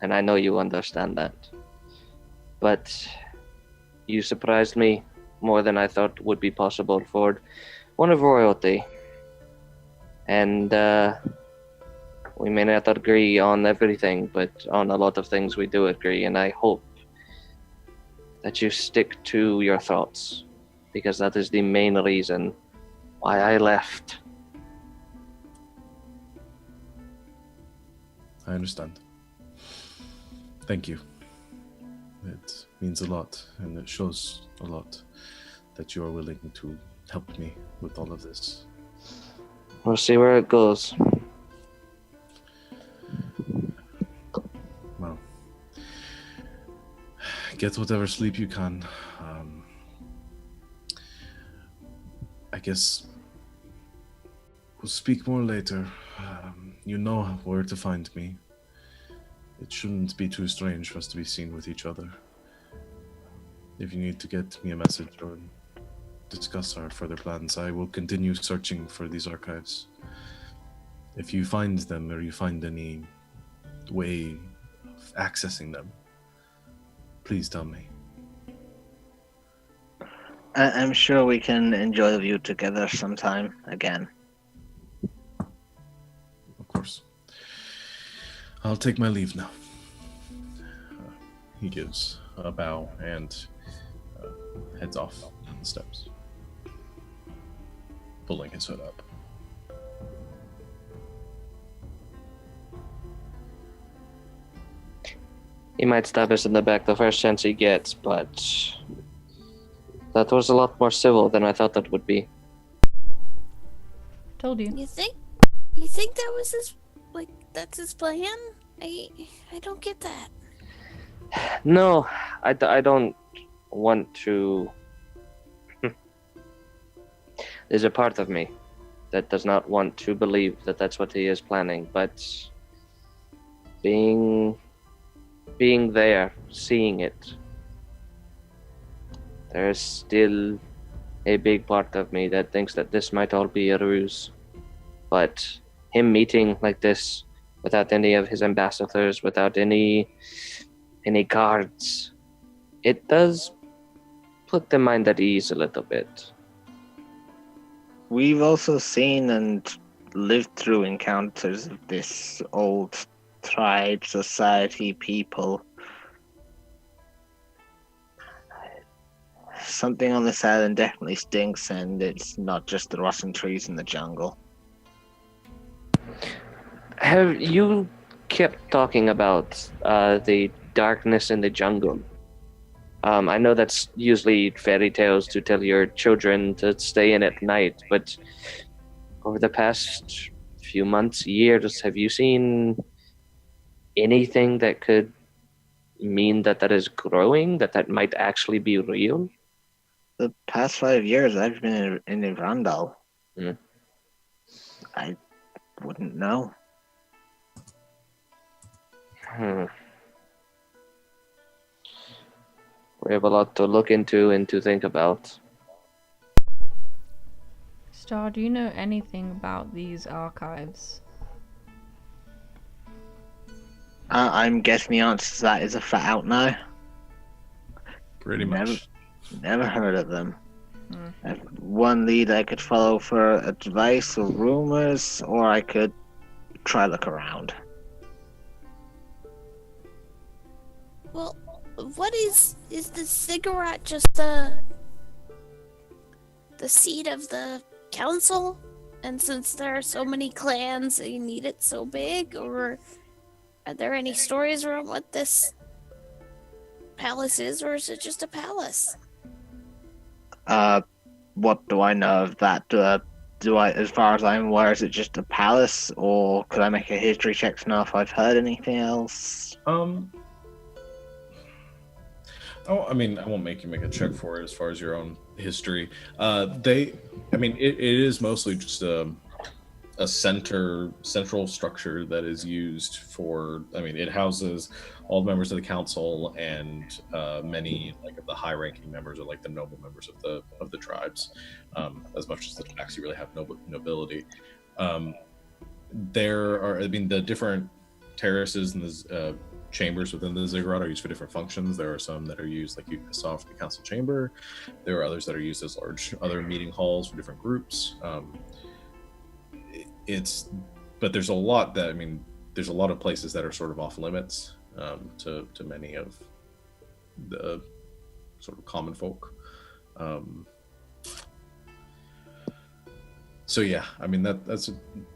and I know you understand that. But you surprised me more than I thought would be possible for one of royalty. And we may not agree on everything, but on a lot of things we do agree, and I hope that you stick to your thoughts, because that is the main reason why I left. I understand. Thank you. It means a lot, and it shows a lot that you are willing to help me with all of this. We'll see where it goes. Well, get whatever sleep you can. I guess we'll speak more later. You know where to find me. It shouldn't be too strange for us to be seen with each other. If you need to get me a message or discuss our further plans, I will continue searching for these archives. If you find them or you find any way of accessing them, please tell me. I'm sure we can enjoy the view together sometime again. Of course. I'll take my leave now. He gives a bow and heads off the steps, pulling his hood up. He might stab us in the back the first chance he gets, but that was a lot more civil than I thought that would be. Told you. You think? You think that was his, like, that's his plan? I don't get that. No, I don't want to. There's a part of me that does not want to believe that that's what he is planning, but being there, seeing it, there's still a big part of me that thinks that this might all be a ruse. But him meeting like this, without any of his ambassadors, without any guards, it does put the mind at ease a little bit. We've also seen and lived through encounters of this old tribe, society, people. Something on this island definitely stinks, and it's not just the rotting trees in the jungle. Have you kept talking about the darkness in the jungle? I know that's usually fairy tales to tell your children to stay in at night, but over the past few months, years, have you seen anything that could mean that is growing, that might actually be real? The past 5 years I've been in Irandal. Mm. I wouldn't know. We have a lot to look into and to think about. Star, do you know anything about these archives? I'm guessing the answer to that is a fat out now. Pretty much. Never heard of them. I have one lead I could follow for advice or rumors, or I could try look around. Well, what is the ziggurat just the seat of the council? And since there are so many clans, you need it so big? Or are there any stories around what this palace is, or is it just a palace? What do I know of that? Do I, as far as I'm aware, is it just a palace, or could I make a history check to know if I've heard anything else? I mean, I won't make you make a check for it as far as your own history. It is mostly just a central structure that is used for. I mean, it houses all the members of the council and many of the high-ranking members, or the noble members of the tribes. As much as the actually really have nobility, there are. I mean, the different terraces and the chambers within the ziggurat are used for different functions. There are some that are used, like you saw, for the council chamber. There are others that are used as large other meeting halls for different groups. But there's a lot that, I mean, there's a lot of places that are sort of off limits to many of the sort of common folk. So yeah, I mean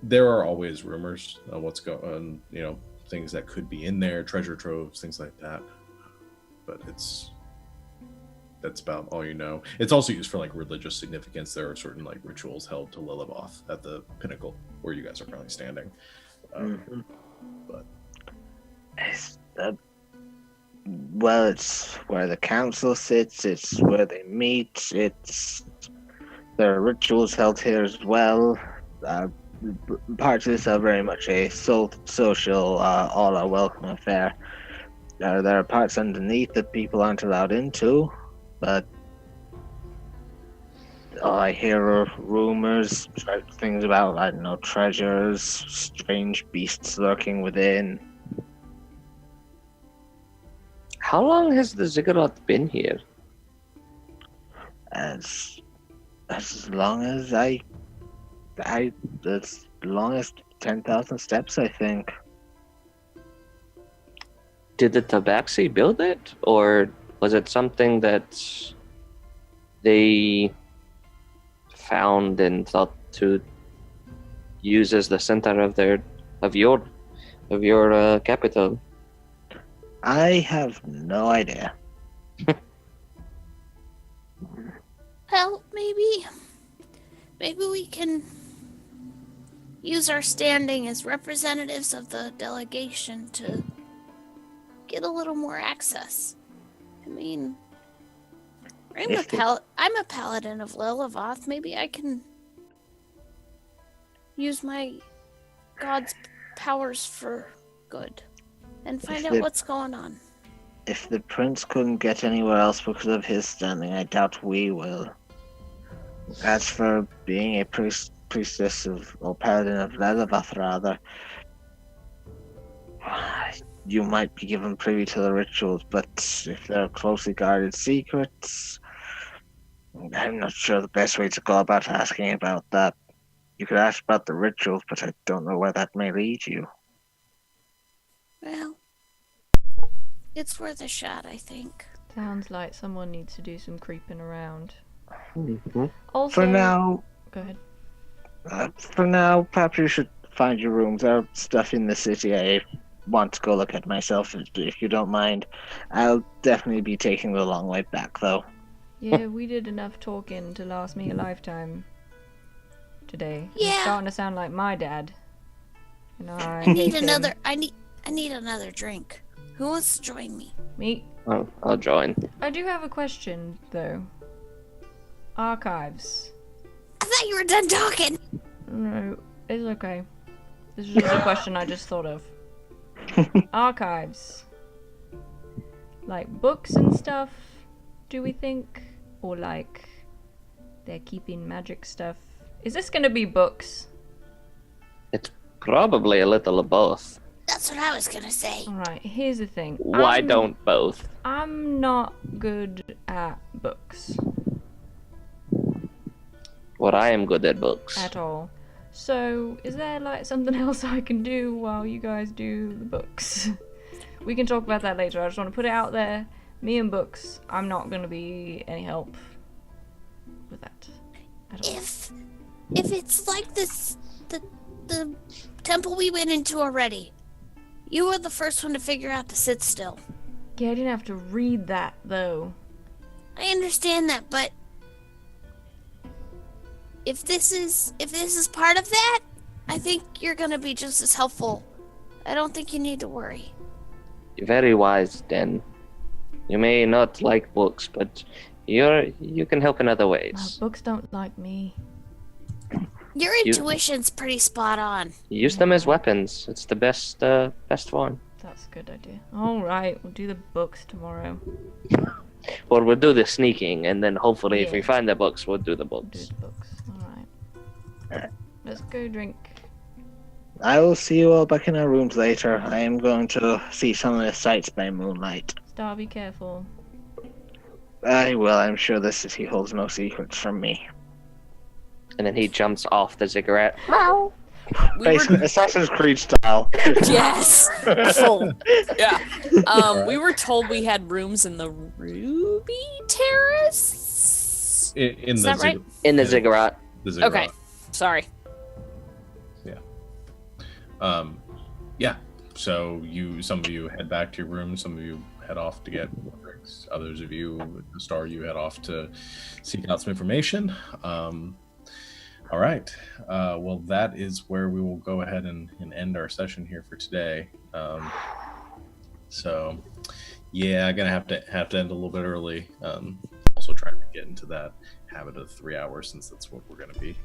there are always rumors of what's going on, things that could be in there, treasure troves, things like that. But that's about all you know. It's also used for religious significance. There are certain rituals held to Lilith at the pinnacle where you guys are currently standing. But well, it's where the council sits. It's where they meet. There are rituals held here as well. Parts of this are very much a social, all are welcome affair. There are parts underneath that people aren't allowed into, but I hear rumors, things about, I don't know, treasures, strange beasts lurking within. How long has the ziggurat been here? As long as as long as 10,000 steps, I think. Did the Tabaxi build it, or was it something that they found and thought to use as the center of your capital? I have no idea. Well, maybe we can use our standing as representatives of the delegation to get a little more access. I mean, I'm a paladin of Lilavoth. Maybe I can use my god's powers for good and find out what's going on. If the prince couldn't get anywhere else because of his standing, I doubt we will. As for being a priestess or paladin of Lilavoth, rather, you might be given privy to the rituals, but if they're closely guarded secrets, I'm not sure the best way to go about asking about that. You could ask about the rituals, but I don't know where that may lead you. Well, it's worth a shot, I think. Sounds like someone needs to do some creeping around. Mm-hmm. Also, For now, go ahead. Perhaps you should find your rooms. There's stuff in the city I want to go look at myself, if you don't mind. I'll definitely be taking the long way back, though. Yeah, we did enough talking to last me a lifetime today. Yeah. It's starting to sound like my dad. And I need hate another. him. I need another drink. Who wants to join me? Me. I'll join. I do have a question, though. Archives. I thought you were done talking. No, it's okay. This is just a question I just thought of. Archives. Like books and stuff, do we think? Or like they're keeping magic stuff? Is this gonna be books? It's probably a little of both. That's what I was gonna say. Alright, here's the thing. Why don't both? I'm not good at books. Well, I am good at books. At all. So, is there like something else I can do while you guys do the books? We can talk about that later. I just want to put it out there. Me and books, I'm not going to be any help with that at all. If it's like this, the temple we went into already, you were the first one to figure out to sit still. Yeah, I didn't have to read that though. I understand that, but if this is part of that, I think you're gonna be just as helpful. I don't think you need to worry. You're very wise, Den. You may not like books, but you can help in other ways. Books don't like me. Your intuition's pretty spot on. Use them as weapons. It's the best form. That's a good idea. Alright, we'll do the books tomorrow. Or we'll do the sneaking, and then hopefully if we Yeah. find the books, we'll do the Do books. the books. Alright. Let's go drink. I will see you all back in our rooms later. I am going to see some of the sights by moonlight. Star, be careful. I will. I'm sure the city holds no secrets from me. And then he jumps off the ziggurat. Basically, Assassin's Creed style. Yes. Full. Yeah. We were told we had rooms in the Ruby Terrace. In Is the that right? In the ziggurat. The ziggurat. Okay. Sorry. Yeah. So some of you head back to your room. Some of you head off to get drinks. Others of you, the Star, you head off to seek out some information. All right. Well, that is where we will go ahead and end our session here for today. So, yeah, I'm gonna have to end a little bit early. Also, trying to get into that habit of 3 hours, since that's what we're gonna be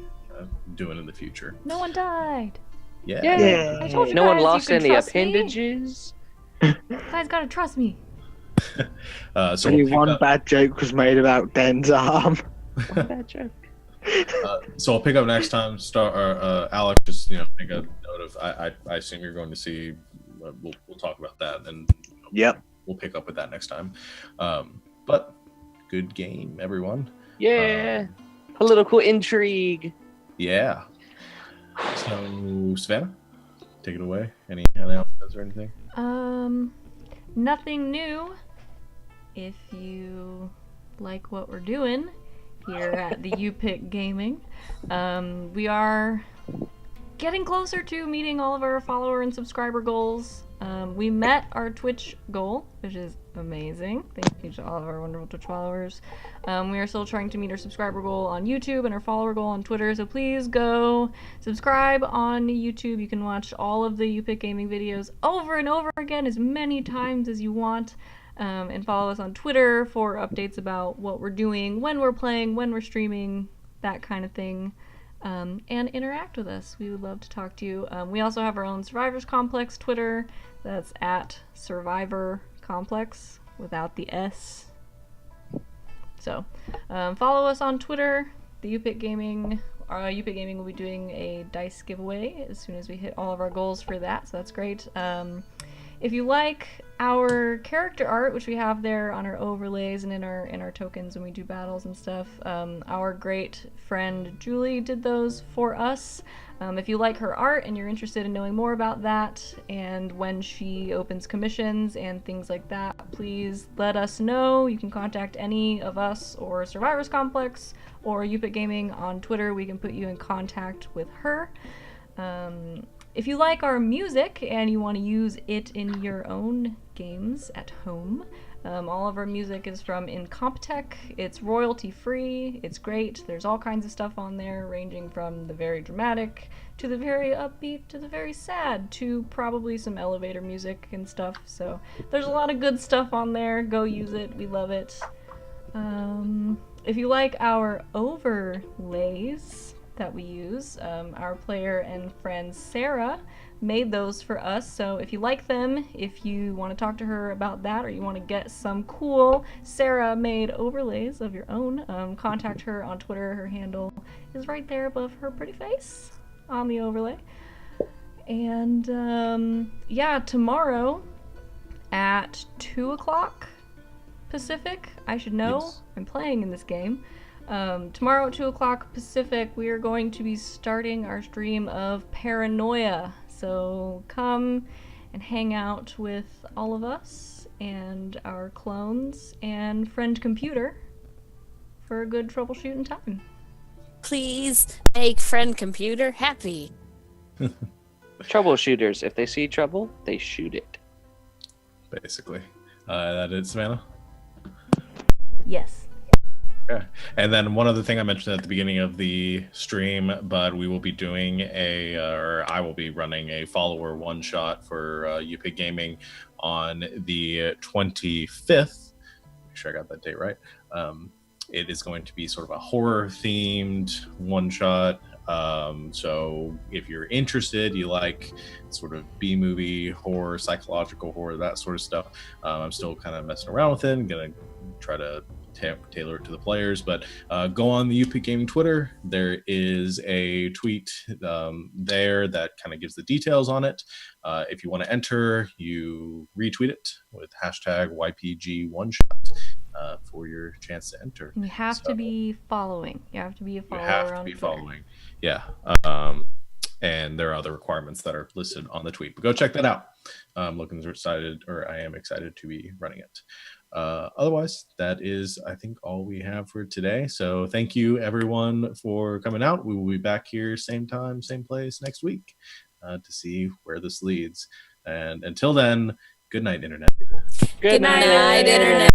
doing in the future. No one died. Yeah. Yeah. I told you No one guys you lost can any trust me. appendages. You guys gotta trust me. So Only we'll pick one up- bad joke was made about Den's arm. Bad joke. So I'll pick up next time. Alex, just make a note of. I assume you're going to see. We'll talk about that, and Yep. we'll pick up with that next time. But good game, everyone. Yeah. Political intrigue. Yeah. So, Savannah, take it away. Any announcements or anything? Nothing new. If you like what we're doing here at the YouPickGaming, we are getting closer to meeting all of our follower and subscriber goals. We met our Twitch goal, which is amazing. Thank you to all of our wonderful Twitch followers. We are still trying to meet our subscriber goal on YouTube and our follower goal on Twitter, so please go subscribe on YouTube. You can watch all of the YouPickGaming videos over and over again as many times as you want. And follow us on Twitter for updates about what we're doing, when we're playing, when we're streaming, that kind of thing. And interact with us. We would love to talk to you. We also have our own Survivors Complex Twitter. That's at Survivor Complex without the S. So follow us on Twitter. The YouPickGaming will be doing a dice giveaway as soon as we hit all of our goals for that. So that's great. If you like our character art, which we have there on our overlays and in our tokens when we do battles and stuff, our great friend Julie did those for us. If you like her art and you're interested in knowing more about that and when she opens commissions and things like that, please let us know. You can contact any of us or Survivors Complex or YouPickGaming on Twitter. We can put you in contact with her. If you like our music and you want to use it in your own games at home, all of our music is from Incompetech. It's royalty free. It's great. There's all kinds of stuff on there, ranging from the very dramatic to the very upbeat to the very sad to probably some elevator music and stuff. So there's a lot of good stuff on there. Go use it. We love it. If you like our overlays that we use, our player and friend Sarah made those for us, so if you like them, if you want to talk to her about that or you want to get some cool Sarah made overlays of your own, contact her on Twitter. Her handle is right there above her pretty face on the overlay. And yeah, tomorrow at 2 o'clock Pacific, I should know. Yes. I'm playing in this game. Tomorrow at 2 o'clock Pacific, we are going to be starting our stream of Paranoia. So come and hang out with all of us and our clones and friend computer for a good troubleshooting time. Please make friend computer happy. Troubleshooters, if they see trouble, they shoot it. Basically. That is Savannah? Yes. Okay. And then one other thing I mentioned at the beginning of the stream, but we will be doing or I will be running a follower one-shot for YouPickGaming on the 25th. Make sure I got that date right. It is going to be sort of a horror-themed one-shot. So if you're interested, you like sort of B-movie horror, psychological horror, that sort of stuff, I'm still kind of messing around with it. I'm going to try to tailor it to the players, but go on the YouPickGaming Twitter. There is a tweet there that kind of gives the details on it. If you want to enter, you retweet it with hashtag YPG1shot for your chance to enter. You have to be following. You have to be a follower. You have to on be Twitter. following. Yeah. And there are other requirements that are listed on the tweet, but go check that out. I am excited to be running it. Otherwise, that is, I think, all we have for today. So thank you, everyone, for coming out. We will be back here same time, same place next week to see where this leads. And until then, good night, Internet. Good night, Internet.